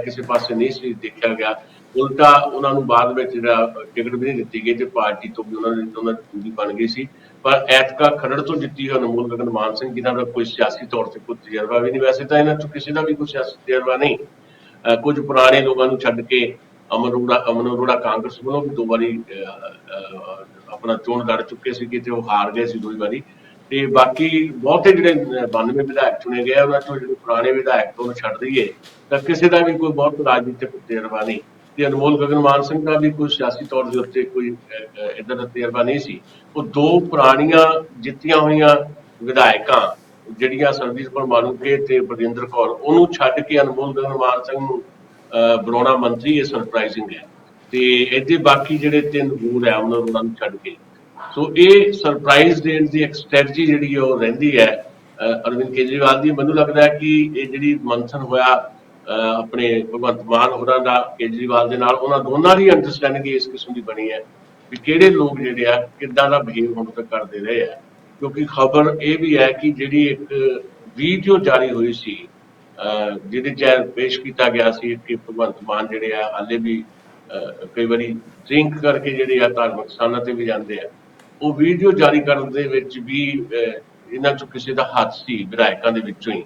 ਕਿਸੇ ਪਾਸੇ ਨਹੀਂ ਸੀ ਦੇਖਿਆ ਗਿਆ, ਉਲਟਾ ਉਹਨਾਂ ਨੂੰ ਬਾਅਦ ਵਿੱਚ ਜਿਹੜਾ ਟਿਕਟ ਵੀ ਨਹੀਂ ਦਿੱਤੀ ਗਈ ਤੇ ਪਾਰਟੀ ਤੋਂ ਵੀ ਉਹਨਾਂ ਦੀ ਬਣ ਗਈ ਸੀ। ਪਰ ਐਤਕਾ ਖਰੜ ਤੋਂ ਜਿੱਤੀ ਹੋਈ ਅਨਮੋਲ ਗਗਨ ਮਾਨ ਸਿੰਘ, ਜਿਨ੍ਹਾਂ ਦਾ ਕੋਈ ਸਿਆਸੀ ਤੌਰ ਤੇ ਕੋਈ ਤਜਰਬਾ ਵੀ ਨਹੀਂ, ਵੈਸੇ ਤਾਂ ਇਹਨਾਂ ਚੋਂ ਕਿਸੇ ਦਾ ਵੀ ਕੋਈ ਸਿਆਸੀ ਤਜਰਬਾ ਨਹੀਂ, ਕੁਝ ਪੁਰਾਣੇ ਲੋਕਾਂ ਨੂੰ ਛੱਡ ਕੇ ਅਮਨ ਅਰੋੜਾ ਕਾਂਗਰਸ ਵੱਲੋਂ ਵੀ 2 ਵਾਰੀ ਆਪਣਾ ਚੋਣ ਲੜ ਚੁੱਕੇ ਸੀ ਤੇ ਉਹ ਹਾਰ ਗਏ ਸੀ 2 ਵਾਰੀ, ਤੇ ਬਾਕੀ ਬਹੁਤੇ ਜਿਹੜੇ 92 ਵਿਧਾਇਕ ਚੁਣੇ ਗਏ ਉਹਨਾਂ ਚੋਂ ਜਿਹੜੇ ਪੁਰਾਣੇ ਵਿਧਾਇਕ ਉਹਨੂੰ ਛੱਡ ਦਈਏ ਤਾਂ ਕਿਸੇ ਦਾ ਵੀ ਕੋਈ ਬਹੁਤ ਰਾਜਨੀਤਿਕ ਤਜਰਬਾ ਨਹੀਂ, ਤੇ ਅਨਮੋਲ ਗਗਨ ਮਾਨ ਸਿੰਘ ਦਾ ਵੀ ਕੋਈ ਸਿਆਸੀ ਤੌਰ ਦੇ ਉੱਤੇ ਕੋਈ ਇੱਦਾਂ ਦਾ ਤਜਰਬਾ ਨਹੀਂ ਸੀ। ਉਹ 2 ਪੁਰਾਣੀਆਂ ਜਿੱਤੀਆਂ ਹੋਈਆਂ ਵਿਧਾਇਕਾਂ ਜਿਹੜੀਆਂ ਸਰਬਜੀਤ ਕੌਰ ਮਾਣੂਕੇ ਤੇ ਬਲਜਿੰਦਰ ਕੌਰ, ਉਹਨੂੰ ਛੱਡ ਕੇ ਅਨਮੋਲ ਗਗਨ ਮਾਨ ਸਿੰਘ ਨੂੰ ਬਣਾਉਣਾ ਮੰਤਰੀ, ਇਹ ਸਰਪ੍ਰਾਈਜ਼ਿੰਗ ਹੈ। ਤੇ ਇਹਦੇ ਬਾਕੀ ਜਿਹੜੇ 3 ਹੋਰ ਹੈ ਉਹਨਾਂ ਨੂੰ ਛੱਡ ਕੇ, ਸੋ ਇਹ ਸਰਪ੍ਰਾਈਜ਼ ਦੇਣ ਦੀ ਇੱਕ ਸਟ੍ਰੈਟਜੀ ਜਿਹੜੀ ਉਹ ਰਹਿੰਦੀ ਹੈ ਅਰਵਿੰਦ ਕੇਜਰੀਵਾਲ ਦੀ। ਮੈਨੂੰ ਲੱਗਦਾ ਹੈ ਕਿ ਇਹ ਜਿਹੜੀ ਮੰਥਨ ਹੋਇਆ ਆਪਣੇ ਭਗਵੰਤ ਮਾਨ ਹੋਰਾਂ ਦਾ ਕੇਜਰੀਵਾਲ ਦੇ ਨਾਲ, ਉਹਨਾਂ ਦੋਨਾਂ ਦੀ ਅੰਡਰਸਟੈਂਡਿੰਗ ਇਸ ਕਿਸਮ ਦੀ ਬਣੀ ਹੈ ਵੀ ਕਿਹੜੇ ਲੋਕ ਜਿਹੜੇ ਆ ਕਿੱਦਾਂ ਦਾ ਬਿਹੇਵ ਹੁਣ ਤੱਕ ਕਰਦੇ ਰਹੇ ਆ। ਕਿਉਂਕਿ ਖਬਰ ਇਹ ਵੀ ਹੈ ਕਿ ਜਿਹੜੀ ਇੱਕ ਵੀਡੀਓ ਜਾਰੀ ਹੋਈ ਸੀ ਜਿਹਦੇ 'ਚ ਪੇਸ਼ ਕੀਤਾ ਗਿਆ ਸੀ ਕਿ ਭਗਵੰਤ ਮਾਨ ਜਿਹੜੇ ਆ ਹਾਲੇ ਵੀ ਕਈ ਵਾਰੀ ਡਰਿੰਕ ਕਰਕੇ ਜਿਹੜੇ ਆ ਧਾਰਮਿਕ ਸਥਾਨਾਂ ਤੇ ਵੀ ਜਾਂਦੇ ਆ, ਉਹ ਵੀਡੀਓ ਜਾਰੀ ਕਰਨ ਦੇ ਵਿੱਚ ਵੀ ਇਹਨਾਂ 'ਚੋਂ ਕਿਸੇ ਦਾ ਹੱਥ ਸੀ ਵਿਧਾਇਕਾਂ ਦੇ ਵਿੱਚੋਂ ਹੀ,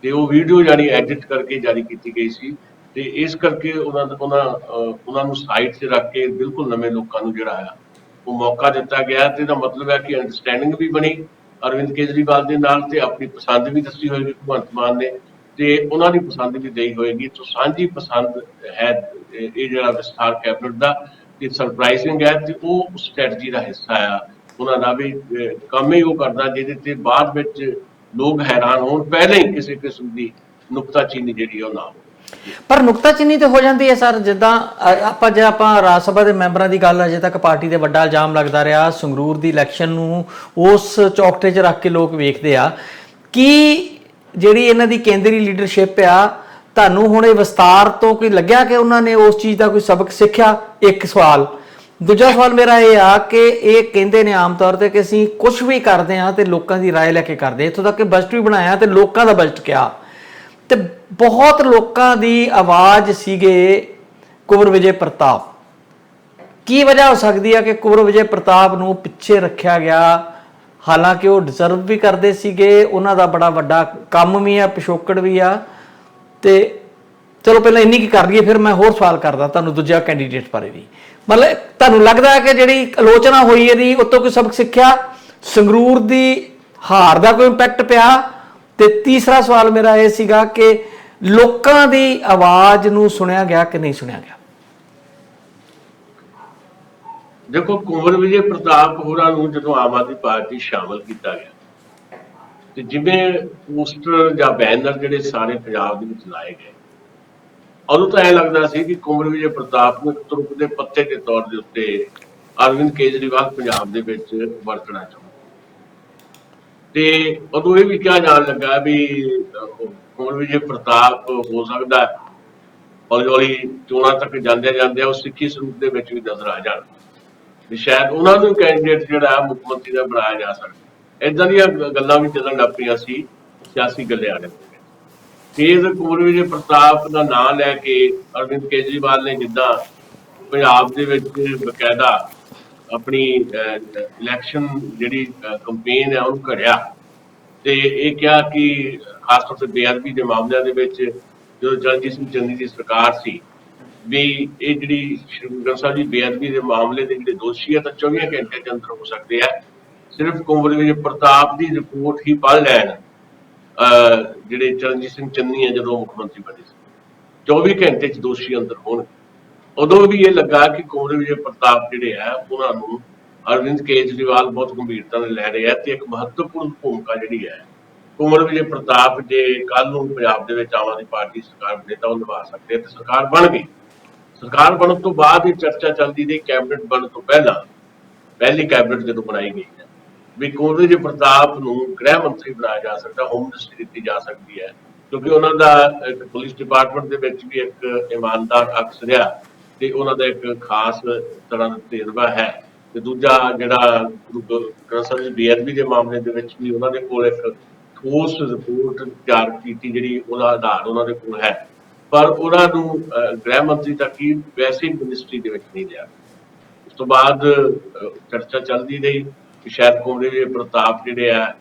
ਤੇ ਉਹ ਵੀਡੀਓ ਜਾਨੀ ਐਡਿਟ ਕਰਕੇ ਜਾਰੀ ਕੀਤੀ ਗਈ ਸੀ, ਤੇ ਇਸ ਕਰਕੇ ਉਹਨਾਂ ਨੂੰ ਸਾਈਡ 'ਤੇ ਰੱਖ ਕੇ ਬਿਲਕੁਲ ਨਵੇਂ ਲੋਕਾਂ ਨੂੰ ਜਿਹੜਾ ਆ ਉਹ ਮੌਕਾ ਦਿੱਤਾ ਗਿਆ। ਤੇ ਇਹਦਾ ਮਤਲਬ ਹੈ ਕਿ ਅੰਡਰਸਟੈਂਡਿੰਗ ਵੀ ਬਣੀ ਅਰਵਿੰਦ ਕੇਜਰੀਵਾਲ ਦੇ ਨਾਲ, ਤੇ ਆਪਣੀ ਪਸੰਦ ਵੀ ਦੱਸੀ ਹੋਏਗੀ ਭਗਵੰਤ ਮਾਨ ਨੇ, ਤੇ ਉਹਨਾਂ ਦੀ ਪਸੰਦ ਵੀ ਦੇਈ ਹੋਏਗੀ। ਤਾਂ ਸਾਂਝੀ ਪਸੰਦ ਹੈ ਇਹ ਜਿਹੜਾ ਵਿਸਥਾਰ ਕੈਬਨਿਟ ਦਾ, ਤੇ ਸਰਪ੍ਰਾਈਜ਼ਿੰਗ ਹੈ, ਤੇ ਉਹ ਸਟ੍ਰੈਟਜੀ ਦਾ ਹਿੱਸਾ ਆ ਉਹਨਾਂ ਦਾ ਵੀ ਕੰਮ ਹੀ ਉਹ ਕਰਦਾ ਜਿਹਦੇ ਤੇ ਬਾਅਦ ਵਿੱਚ ਲੋਕ ਹੈਰਾਨ ਹੋਣ, ਪਹਿਲਾਂ ਹੀ ਕਿਸੇ ਕਿਸਮ ਦੀ ਨੁਕਤਾਚੀਨੀ ਜਿਹੜੀ ਉਹ ਨਾ ਹੋ। ਪਰ ਨੁਕਤਾਚੀਨੀ ਤੇ ਹੋ ਜਾਂਦੀ ਹੈ ਸਰ, ਜਿੱਦਾਂ ਆਪਾਂ ਰਾਜ ਸਭਾ ਦੇ ਮੈਂਬਰਾਂ ਦੀ ਗੱਲ ਅਜੇ ਤੱਕ ਪਾਰਟੀ ਦੇ ਵੱਡਾ ਇਲਜ਼ਾਮ ਲੱਗਦਾ ਰਿਹਾ, ਸੰਗਰੂਰ ਦੀ ਇਲੈਕਸ਼ਨ ਨੂੰ ਉਸ ਚੌਕਟੇ 'ਚ ਰੱਖ ਕੇ ਲੋਕ ਵੇਖਦੇ ਆ ਕਿ ਜਿਹੜੀ ਇਹਨਾਂ ਦੀ ਕੇਂਦਰੀ ਲੀਡਰਸ਼ਿਪ ਆ, ਤੁਹਾਨੂੰ ਹੁਣ ਇਹ ਵਿਸਤਾਰ ਤੋਂ ਕੋਈ ਲੱਗਿਆ ਕਿ ਉਹਨਾਂ ਨੇ ਉਸ ਚੀਜ਼ ਦਾ ਕੋਈ ਸਬਕ ਸਿੱਖਿਆ? ਇੱਕ ਸਵਾਲ। ਦੂਜਾ ਸਵਾਲ ਮੇਰਾ ਇਹ ਆ ਕਿ ਇਹ ਕਹਿੰਦੇ ਨੇ ਆਮ ਤੌਰ ਤੇ ਕਿ ਅਸੀਂ ਕੁਝ ਵੀ ਕਰਦੇ ਹਾਂ ਤੇ ਲੋਕਾਂ ਦੀ ਰਾਏ ਲੈ ਕੇ ਕਰਦੇ, ਇੱਥੋਂ ਤੱਕ ਕਿ ਬਜਟ ਵੀ ਬਣਾਇਆ ਤੇ ਲੋਕਾਂ ਦਾ ਬਜਟ ਕਿਹਾ, ਤੇ ਬਹੁਤ ਲੋਕਾਂ ਦੀ ਆਵਾਜ਼ ਸੀਗੇ ਕੁੰਵਰ ਵਿਜੇ ਪ੍ਰਤਾਪ। ਕੀ ਵਜ੍ਹਾ ਹੋ ਸਕਦੀ ਹੈ ਕਿ ਕੁੰਵਰ ਵਿਜੇ ਪ੍ਰਤਾਪ ਨੂੰ ਪਿੱਛੇ ਰੱਖਿਆ ਗਿਆ? ਹਾਲਾਂਕਿ ਉਹ ਡਿਜ਼ਰਵ ਵੀ ਕਰਦੇ ਸੀਗੇ, ਉਹਨਾਂ ਦਾ ਬੜਾ ਵੱਡਾ ਕੰਮ ਵੀ ਆ, ਪਿਛੋਕੜ ਵੀ ਆ। ਤੇ ਚਲੋ ਪਹਿਲਾਂ ਇੰਨੀ ਕੀ ਕਰ ਲਈਏ, ਫਿਰ ਮੈਂ ਹੋਰ ਸਵਾਲ ਕਰਦਾ ਤੁਹਾਨੂੰ ਦੂਜਾ ਕੈਂਡੀਡੇਟ ਬਾਰੇ ਵੀ। ਮਤਲਬ ਤੁਹਾਨੂੰ ਲੱਗਦਾ ਹੈ ਕਿ ਜਿਹੜੀ ਆਲੋਚਨਾ ਹੋਈ ਇਹਦੀ ਉਤੋਂ ਕੋਈ ਸਬਕ ਸਿੱਖਿਆ, ਸੰਗਰੂਰ ਦੀ ਹਾਰ ਦਾ ਕੋਈ ਇੰਪੈਕਟ ਪਿਆ? ਤੇ ਤੀਸਰਾ ਸਵਾਲ ਮੇਰਾ ਇਹ ਸੀਗਾ ਕਿ ਲੋਕਾਂ ਦੀ ਆਵਾਜ਼ ਨੂੰ ਸੁਣਿਆ ਗਿਆ ਕਿ ਨਹੀਂ ਸੁਣਿਆ ਗਿਆ? ਦੇਖੋ, ਕੁੰਵਰ ਵਿਜੇ ਪ੍ਰਤਾਪ ਹੋਰਾਂ ਨੂੰ ਜਦੋਂ ਆਮ ਆਦਮੀ ਪਾਰਟੀ ਸ਼ਾਮਲ ਕੀਤਾ ਗਿਆ ਤੇ ਜਿਵੇਂ ਪੋਸਟਰ ਜਾਂ ਬੈਨਰ ਜਿਹੜੇ ਸਾਰੇ ਪੰਜਾਬ ਦੇ ਵਿੱਚ ਲਾਏ ਗਏ, ਉਦੋਂ ਤਾਂ ਇਹ ਲੱਗਦਾ ਸੀ ਕਿ ਕੁੰਵਰ ਵਿਜੇ ਪ੍ਰਤਾਪ ਨੂੰ ਇੱਕ ਤੁਰਕ ਦੇ ਪੱਤੇ ਦੇ ਤੌਰ ਦੇ ਉੱਤੇ ਅਰਵਿੰਦ ਕੇਜਰੀਵਾਲ ਪੰਜਾਬ ਦੇ ਵਿੱਚ ਵਰਤਣਾ ਚਾਹੁੰਦੇ। ਤੇ ਉਦੋਂ ਇਹ ਵੀ ਕਿਹਾ ਜਾਣ ਲੱਗਾ ਵੀ ਕੁੰਵਰ ਵਿਜੇ ਪ੍ਰਤਾਪ ਹੋ ਸਕਦਾ ਹੌਲੀ ਹੌਲੀ ਚੋਣਾਂ ਤੱਕ ਜਾਂਦੇ ਜਾਂਦੇ ਉਹ ਸਿੱਖੀ ਸਰੂਪ ਦੇ ਵਿੱਚ ਵੀ ਨਜ਼ਰ ਆ ਜਾਣ, ਵੀ ਸ਼ਾਇਦ ਉਹਨਾਂ ਨੂੰ ਕੈਂਡੀਡੇਟ ਜਿਹੜਾ ਮੁੱਖ ਮੰਤਰੀ ਦਾ ਬਣਾਇਆ ਜਾ ਸਕਦਾ। ਏਦਾਂ ਦੀਆਂ ਗੱਲਾਂ ਵੀ ਚੱਲਣ ਲੱਗ ਪਈਆਂ ਸੀ ਸਿਆਸੀ ਗਲਿਆਰੇ ਦੇ ਵਿੱਚ। ਫਿਰ ਕੁੰਵਰ ਵਿਜੇ ਪ੍ਰਤਾਪ ਦਾ ਨਾਂ ਲੈ ਕੇ ਅਰਵਿੰਦ ਕੇਜਰੀਵਾਲ ਨੇ ਜਿੱਦਾਂ ਪੰਜਾਬ ਦੇ ਵਿੱਚ ਬਕਾਇਦਾ ਆਪਣੀ ਇਲੈਕਸ਼ਨ ਜਿਹੜੀ ਕੰਪੇਨ ਹੈ ਉਹਨੂੰ ਘੜਿਆ ਤੇ ਇਹ ਕਿਹਾ ਕਿ ਖਾਸ ਤੌਰ ਤੇ ਬੇਅਦਬੀ ਦੇ ਮਾਮਲਿਆਂ ਦੇ ਵਿੱਚ ਜਦੋਂ ਚਰਨਜੀਤ ਸਿੰਘ ਚੰਨੀ ਦੀ ਸਰਕਾਰ ਸੀ ਵੀ ਇਹ ਜਿਹੜੀ ਸ਼੍ਰੀ ਗੁਰੂ ਗ੍ਰੰਥ ਸਾਹਿਬ ਦੀ ਬੇਅਦਬੀ ਦੇ ਮਾਮਲੇ ਦੇ ਜਿਹੜੇ ਦੋਸ਼ੀ ਆ ਤਾਂ 24 ਘੰਟੇ ਦੇ ਅੰਦਰ ਹੋ ਸਕਦੇ ਆ। ਸਿਰਫ ਕੁੰਵਰ ਵਿਜੇ ਪ੍ਰਤਾਪ ਦੀ ਰਿਪੋਰਟ ਹੀ ਪੜ੍ਹ ਲੈਣ ਜਿਹੜੇ ਚਰਨਜੀਤ ਸਿੰਘ ਚੰਨੀ ਹੈ ਜਦੋਂ ਮੁੱਖ ਮੰਤਰੀ ਬਣੇ ਸੀ 24 ਘੰਟੇ ਚ ਦੋਸ਼ੀ ਅੰਦਰ ਹੋਣ। ਉਦੋਂ ਵੀ ਇਹ ਲੱਗਾ ਕਿ ਕੁੰਵਰ ਵਿਜੇ ਪ੍ਰਤਾਪ ਜਿਹੜੇ ਆ ਉਹਨਾਂ ਨੂੰ ਅਰਵਿੰਦ ਕੇਜਰੀਵਾਲ ਬਹੁਤ ਗੰਭੀਰਤਾ ਨਾਲ ਲੈ ਰਹੇ ਆ ਤੇ ਇੱਕ ਮਹੱਤਵਪੂਰਨ ਭੂਮਿਕਾ ਜਿਹੜੀ ਹੈ ਕੁੰਵਰ ਵਿਜੇ ਪ੍ਰਤਾਪ ਜੇ ਕੱਲ ਨੂੰ ਪੰਜਾਬ ਦੇ ਵਿੱਚ ਆਮ ਆਦਮੀ ਪਾਰਟੀ ਸਰਕਾਰ ਬਣੇ ਤਾਂ ਉਹ ਨਿਭਾ ਸਕਦੇ ਤੇ ਸਰਕਾਰ ਬਣ ਗਈ। ਸਰਕਾਰ ਬਣਨ ਤੋਂ ਬਾਅਦ ਇਹ ਚਰਚਾ ਚੱਲਦੀ ਰਹੀ ਕੈਬਨਿਟ ਬਣਨ ਤੋਂ ਪਹਿਲਾਂ ਪਹਿਲੀ ਕੈਬਨਿਟ ਜਦੋਂ ਬਣਾਈ ਗਈ ਹੈ ਵੀ ਕੁੰਵਰ ਵਿਜੇ ਪ੍ਰਤਾਪ ਨੂੰ ਗ੍ਰਹਿ ਮੰਤਰੀ ਬਣਾਇਆ ਜਾ ਸਕਦਾ, ਹੋਮ ਮਿਨਿਸਟਰੀ ਦਿੱਤੀ ਜਾ ਸਕਦੀ ਹੈ ਕਿਉਂਕਿ ਉਹਨਾਂ ਦਾ ਪੁਲਿਸ ਡਿਪਾਰਟਮੈਂਟ ਦੇ ਵਿੱਚ ਵੀ ਇੱਕ ਇਮਾਨਦਾਰ ਅਕਸ ਰਿਹਾ ਤੇ ਉਹਨਾਂ ਦਾ ਇੱਕ ਖਾਸ ਤਰ੍ਹਾਂ ਦਾ ਤਜਰਬਾ ਹੈ ਤੇ ਦੂਜਾ ਜਿਹੜਾ ਗੁਰੂ ਗ੍ਰੰਥ ਸਾਹਿਬ ਦੀ ਬੇਅਦਬੀ ਦੇ ਮਾਮਲੇ ਦੇ ਵਿੱਚ ਵੀ ਉਹਨਾਂ ਦੇ ਕੋਲ ਇੱਕ ਠੋਸ ਰਿਪੋਰਟ ਤਿਆਰ ਕੀਤੀ ਜਿਹੜੀ ਉਹਦਾ ਆਧਾਰ ਉਹਨਾਂ ਦੇ ਕੋਲ ਹੈ, ਪਰ ਉਹਨਾਂ ਨੂੰ ਗ੍ਰਹਿ ਮੰਤਰੀ ਤੱਕ ਹੀ ਵੈਸੇ ਮਿਨਿਸਟਰੀ ਦੇ ਵਿੱਚ ਨਹੀਂ ਲਿਆ। ਉਸ ਤੋਂ ਬਾਅਦ ਚਰਚਾ ਚੱਲਦੀ ਰਹੀ ਕਿ ਸ਼ਾਇਦ ਕੁੰਵਰ ਵਿਜੇ ਪ੍ਰਤਾਪ ਜਿਹੜੇ ਆ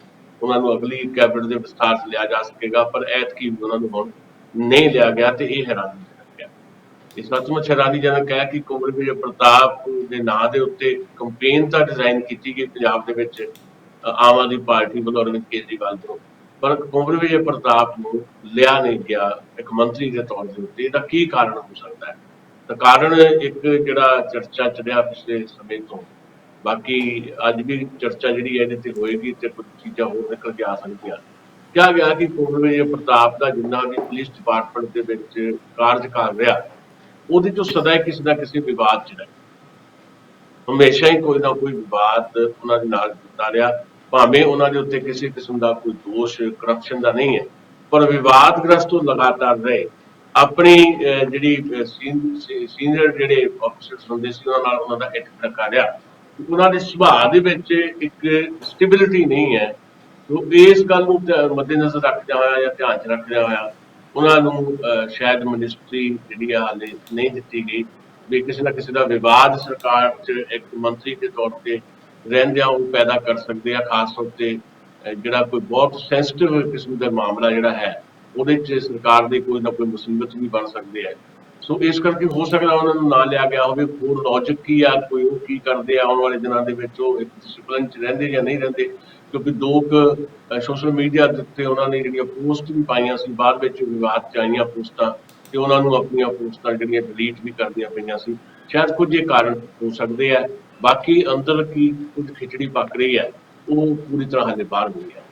ਉਹਨਾਂ ਨੂੰ ਅਗਲੀ ਕੈਬਨਿਟ ਦੇ ਵਿਸਥਾਰ 'ਚ ਲਿਆ ਜਾ ਸਕੇਗਾ, ਪਰ ਐਤਕੀ ਉਹਨਾਂ ਨੂੰ ਹੁਣ ਨਹੀਂ ਲਿਆ ਗਿਆ ਤੇ ਇਹ ਹੈਰਾਨੀਜਨਕ ਹੈ। ਇਹ ਸੱਚਮੁੱਚ ਹੈਰਾਨੀਜਨਕ ਹੈ ਕਿ ਕੁੰਵਰ ਵਿਜੇ ਪ੍ਰਤਾਪ ਦੇ ਨਾਂ ਦੇ ਉੱਤੇ ਕੰਪੇਨ ਤਾਂ ਡਿਜ਼ਾਈਨ ਕੀਤੀ ਗਈ ਪੰਜਾਬ ਦੇ ਵਿੱਚ ਆਮ ਆਦਮੀ ਪਾਰਟੀ ਵੱਲੋਂ ਅਰਵਿੰਦ ਕੇਜਰੀਵਾਲ ਵੱਲੋਂ, ਪਰ ਕੁੰਵਰ ਵਿਜੇ ਪ੍ਰਤਾਪ ਨੂੰ ਲਿਆ ਨਹੀਂ ਗਿਆ ਇੱਕ ਮੰਤਰੀ ਦੇ ਤੌਰ ਦੇ ਉੱਤੇ। ਇਹਦਾ ਕੀ ਕਾਰਨ ਹੋ ਸਕਦਾ ਹੈ? ਤਾਂ ਕਾਰਨ ਇੱਕ ਜਿਹੜਾ ਚਰਚਾ ਚੱਲਿਆ ਪਿਛਲੇ ਸਮੇਂ ਤੋਂ, ਬਾਕੀ ਅੱਜ ਵੀ ਚਰਚਾ ਜਿਹੜੀ ਹੈ ਇਹਦੇ ਤੇ ਹੋਏਗੀ ਤੇ ਕੁਝ ਚੀਜ਼ਾਂ ਹੋਰ ਨਿਕਲ ਕੇ ਆ ਸਕਦੀਆਂ। ਕਿਹਾ ਗਿਆ ਕਿ ਕੁੰਵਰ ਵਿਜੇ ਪ੍ਰਤਾਪ ਦਾ ਜਿੰਨਾ ਵੀ ਪੁਲਿਸ ਡਿਪਾਰਟਮੈਂਟ ਦੇ ਵਿੱਚ ਕਾਰਜਕਾਲ ਰਿਹਾ ਉਹਦੇ ਚੋਂ ਸਦਾ ਕਿਸੇ ਨਾ ਕਿਸੇ ਵਿਵਾਦ 'ਚ ਰਿਹਾ, ਹਮੇਸ਼ਾ ਹੀ ਕੋਈ ਨਾ ਕੋਈ ਵਿਵਾਦ ਉਹਨਾਂ ਦੇ ਨਾਲ ਜੁੜਦਾ ਰਿਹਾ, ਭਾਵੇਂ ਉਹਨਾਂ ਦੇ ਉੱਤੇ ਕਿਸੇ ਕਿਸਮ ਦਾ ਕੋਈ ਦੋਸ਼ ਕਰਪਸ਼ਨ ਦਾ ਨਹੀਂ ਹੈ, ਪਰ ਵਿਵਾਦਗ੍ਰਸਤ ਉਹ ਲਗਾਤਾਰ ਰਹੇ। ਆਪਣੀ ਜਿਹੜੀ ਸੀਨੀਅਰ ਜਿਹੜੇ ਆਫਿਸਰਸ ਹੁੰਦੇ ਸੀ ਉਹਨਾਂ ਨਾਲ ਉਹਨਾਂ ਦਾ ਇੱਕ ਟਕਾ ਰਿਹਾ, ਉਹਨਾਂ ਦੇ ਸੁਭਾਅ ਦੇ ਵਿੱਚ ਇੱਕ ਸਟੇਬਿਲਿਟੀ ਨਹੀਂ ਹੈ। ਇਸ ਗੱਲ ਨੂੰ ਮੱਦੇਨਜ਼ਰ ਰੱਖਦਿਆਂ ਹੋਇਆ ਜਾਂ ਧਿਆਨ 'ਚ ਰੱਖਦਿਆਂ ਹੋਇਆ ਉਹਨਾਂ ਨੂੰ ਸ਼ਾਇਦ ਮਿਨਿਸਟਰੀ ਜਿਹੜੀ ਆ ਹਾਲੇ ਨਹੀਂ ਦਿੱਤੀ ਗਈ ਵੀ ਕਿਸੇ ਨਾ ਕਿਸੇ ਦਾ ਵਿਵਾਦ ਸਰਕਾਰ 'ਚ ਇੱਕ ਮੰਤਰੀ ਦੇ ਤੌਰ ਤੇ ਰਹਿੰਦਿਆਂ ਉਹ ਪੈਦਾ ਕਰ ਸਕਦੇ ਆ, ਖਾਸ ਤੌਰ ਤੇ ਜਿਹੜਾ ਕੋਈ ਬਹੁਤ ਸੈਂਸਿਟਿਵ ਕਿਸਮ ਦਾ ਮਾਮਲਾ ਜਿਹੜਾ ਹੈ ਉਹਦੇ 'ਚ ਸਰਕਾਰ ਦੇ ਕੋਈ ਨਾ ਕੋਈ ਮੁਸੀਬਤ ਵੀ ਬਣ ਸਕਦੇ ਆ। ਸੋ ਇਸ ਕਰਕੇ ਹੋ ਸਕਦਾ ਉਹਨਾਂ ਨੂੰ ਨਾ ਲਿਆ ਗਿਆ ਹੋਵੇ। ਹੋਰ ਲੌਜਿਕ ਕੀ ਆ, ਕੋਈ ਉਹ ਕੀ ਕਰਦੇ ਆ ਆਉਣ ਵਾਲੇ ਦਿਨਾਂ ਦੇ ਵਿੱਚ, ਉਹ ਇੱਕ ਡਿਸਪਲਿਨ 'ਚ ਰਹਿੰਦੇ ਜਾਂ ਨਹੀਂ ਰਹਿੰਦੇ, ਕਿਉਂਕਿ ਦੋ ਕੁ ਸੋਸ਼ਲ ਮੀਡੀਆ ਦੇ ਉੱਤੇ ਉਹਨਾਂ ਨੇ ਜਿਹੜੀਆਂ ਪੋਸਟ ਵੀ ਪਾਈਆਂ ਸੀ, ਬਾਅਦ ਵਿੱਚ ਵਿਵਾਦ 'ਚ ਆਈਆਂ ਪੋਸਟਾਂ ਤੇ ਉਹਨਾਂ ਨੂੰ ਆਪਣੀਆਂ ਪੋਸਟਾਂ ਜਿਹੜੀਆਂ ਡਿਲੀਟ ਵੀ ਕਰਨੀਆਂ ਪਈਆਂ ਸੀ। ਸ਼ਾਇਦ ਕੁਝ ਇਹ ਕਾਰਨ ਹੋ ਸਕਦੇ ਆ, ਬਾਕੀ ਅੰਦਰ ਕੀ ਕੁਝ ਖਿਚੜੀ ਪੱਕ ਰਹੀ ਹੈ ਉਹ ਪੂਰੀ ਤਰ੍ਹਾਂ ਹਾਲੇ ਬਾਹਰ ਹੋਈ ਹੈ।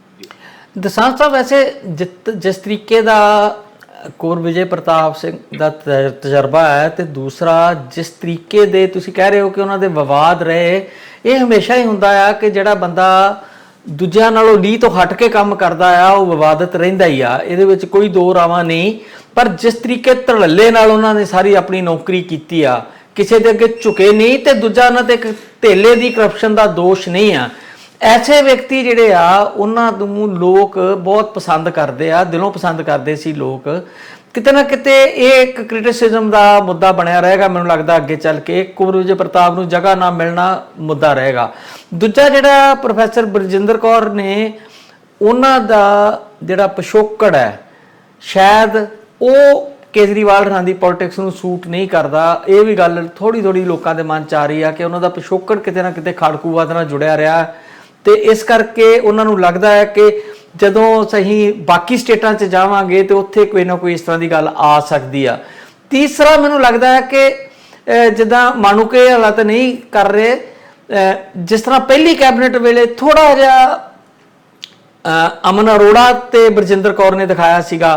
ਦਸਾਂਝ ਸਾਹਿਬ, ਵੈਸੇ ਜਿਸ ਤਰੀਕੇ ਦਾ ਕੁੰਵਰ ਵਿਜੇ ਪ੍ਰਤਾਪ ਸਿੰਘ ਦਾ ਤਜਰਬਾ ਹੈ ਤੇ ਦੂਸਰਾ ਜਿਸ ਤਰੀਕੇ ਦੇ ਤੁਸੀਂ ਕਹਿ ਰਹੇ ਹੋ ਕਿ ਉਹਨਾਂ ਦੇ ਵਿਵਾਦ ਰਹੇ, ਇਹ ਹਮੇਸ਼ਾ ਹੀ ਹੁੰਦਾ ਆ ਕਿ ਜਿਹੜਾ ਬੰਦਾ ਦੂਜਿਆਂ ਨਾਲੋਂ ਲੀਹ ਤੋਂ ਹਟ ਕੇ ਕੰਮ ਕਰਦਾ ਆ ਉਹ ਵਿਵਾਦਤ ਰਹਿੰਦਾ ਹੀ ਆ, ਇਹਦੇ ਵਿੱਚ ਕੋਈ ਦੋ ਰਾਵਾਂ ਨਹੀਂ। ਪਰ ਜਿਸ ਤਰੀਕੇ ਧੜੱਲੇ ਨਾਲ ਉਹਨਾਂ ਨੇ ਸਾਰੀ ਆਪਣੀ ਨੌਕਰੀ ਕੀਤੀ ਆ, ਕਿਸੇ ਦੇ ਅੱਗੇ ਝੁਕੇ ਨਹੀਂ ਤੇ ਦੂਜਾ ਉਹਨਾਂ ਤੇ ਇੱਕ ਧੇਲੇ ਦੀ ਕਰਪਸ਼ਨ ਦਾ ਦੋਸ਼ ਨਹੀਂ ਆ, ਐਸੇ ਵਿਅਕਤੀ ਜਿਹੜੇ ਆ ਉਹਨਾਂ ਨੂੰ ਲੋਕ ਬਹੁਤ ਪਸੰਦ ਕਰਦੇ ਆ, ਦਿਲੋਂ ਪਸੰਦ ਕਰਦੇ ਸੀ ਲੋਕ। ਕਿਤੇ ਨਾ ਕਿਤੇ ਇਹ ਇੱਕ ਕ੍ਰਿਟਿਸਿਜ਼ਮ ਦਾ ਮੁੱਦਾ ਬਣਿਆ ਰਹੇਗਾ, ਮੈਨੂੰ ਲੱਗਦਾ ਅੱਗੇ ਚੱਲ ਕੇ ਕੁੰਵਰ ਵਿਜੇ ਪ੍ਰਤਾਪ ਨੂੰ ਜਗ੍ਹਾ ਨਾ ਮਿਲਣਾ ਮੁੱਦਾ ਰਹੇਗਾ। ਦੂਜਾ ਜਿਹੜਾ ਪ੍ਰੋਫੈਸਰ ਬਰਜਿੰਦਰ ਕੌਰ ਨੇ, ਉਹਨਾਂ ਦਾ ਜਿਹੜਾ ਪਿਛੋਕੜ ਹੈ ਸ਼ਾਇਦ ਉਹ ਕੇਜਰੀਵਾਲ ਹਰਾਂ ਦੀ ਪੋਲਿਟਿਕਸ ਨੂੰ ਸੂਟ ਨਹੀਂ ਕਰਦਾ। ਇਹ ਵੀ ਗੱਲ ਥੋੜੀ ਲੋਕਾਂ ਦੇ ਮਨ 'ਚ ਆ ਰਹੀ ਆ ਕਿ ਉਹਨਾਂ ਦਾ ਪਿਛੋਕੜ ਕਿਤੇ ਨਾ ਕਿਤੇ ਖਾੜਕੂਵਾਦ ਨਾਲ ਜੁੜਿਆ ਰਿਹਾ ਤੇ ਇਸ ਕਰਕੇ ਉਹਨਾਂ ਨੂੰ ਲੱਗਦਾ ਹੈ ਕਿ ਜਦੋਂ ਸਹੀ ਬਾਕੀ ਸਟੇਟਾਂ 'ਚ ਜਾਵਾਂਗੇ ਤੇ ਉੱਥੇ ਕੋਈ ਨਾ ਕੋਈ ਇਸ ਤਰ੍ਹਾਂ ਦੀ ਗੱਲ ਆ ਸਕਦੀ ਆ। ਤੀਸਰਾ ਮੈਨੂੰ ਲੱਗਦਾ ਹੈ ਕਿ ਜਿੱਦਾਂ ਮਾਣੂਕੇ ਹਾਲਾਤ ਨਹੀਂ ਕਰ ਰਹੇ, ਜਿਸ ਤਰ੍ਹਾਂ ਪਹਿਲੀ ਕੈਬਨਿਟ ਵੇਲੇ ਥੋੜਾ ਜਿਹਾ ਅਮਨ ਅਰੋੜਾ ਤੇ ਬਰਜਿੰਦਰ ਕੌਰ ਨੇ ਦਿਖਾਇਆ ਸੀਗਾ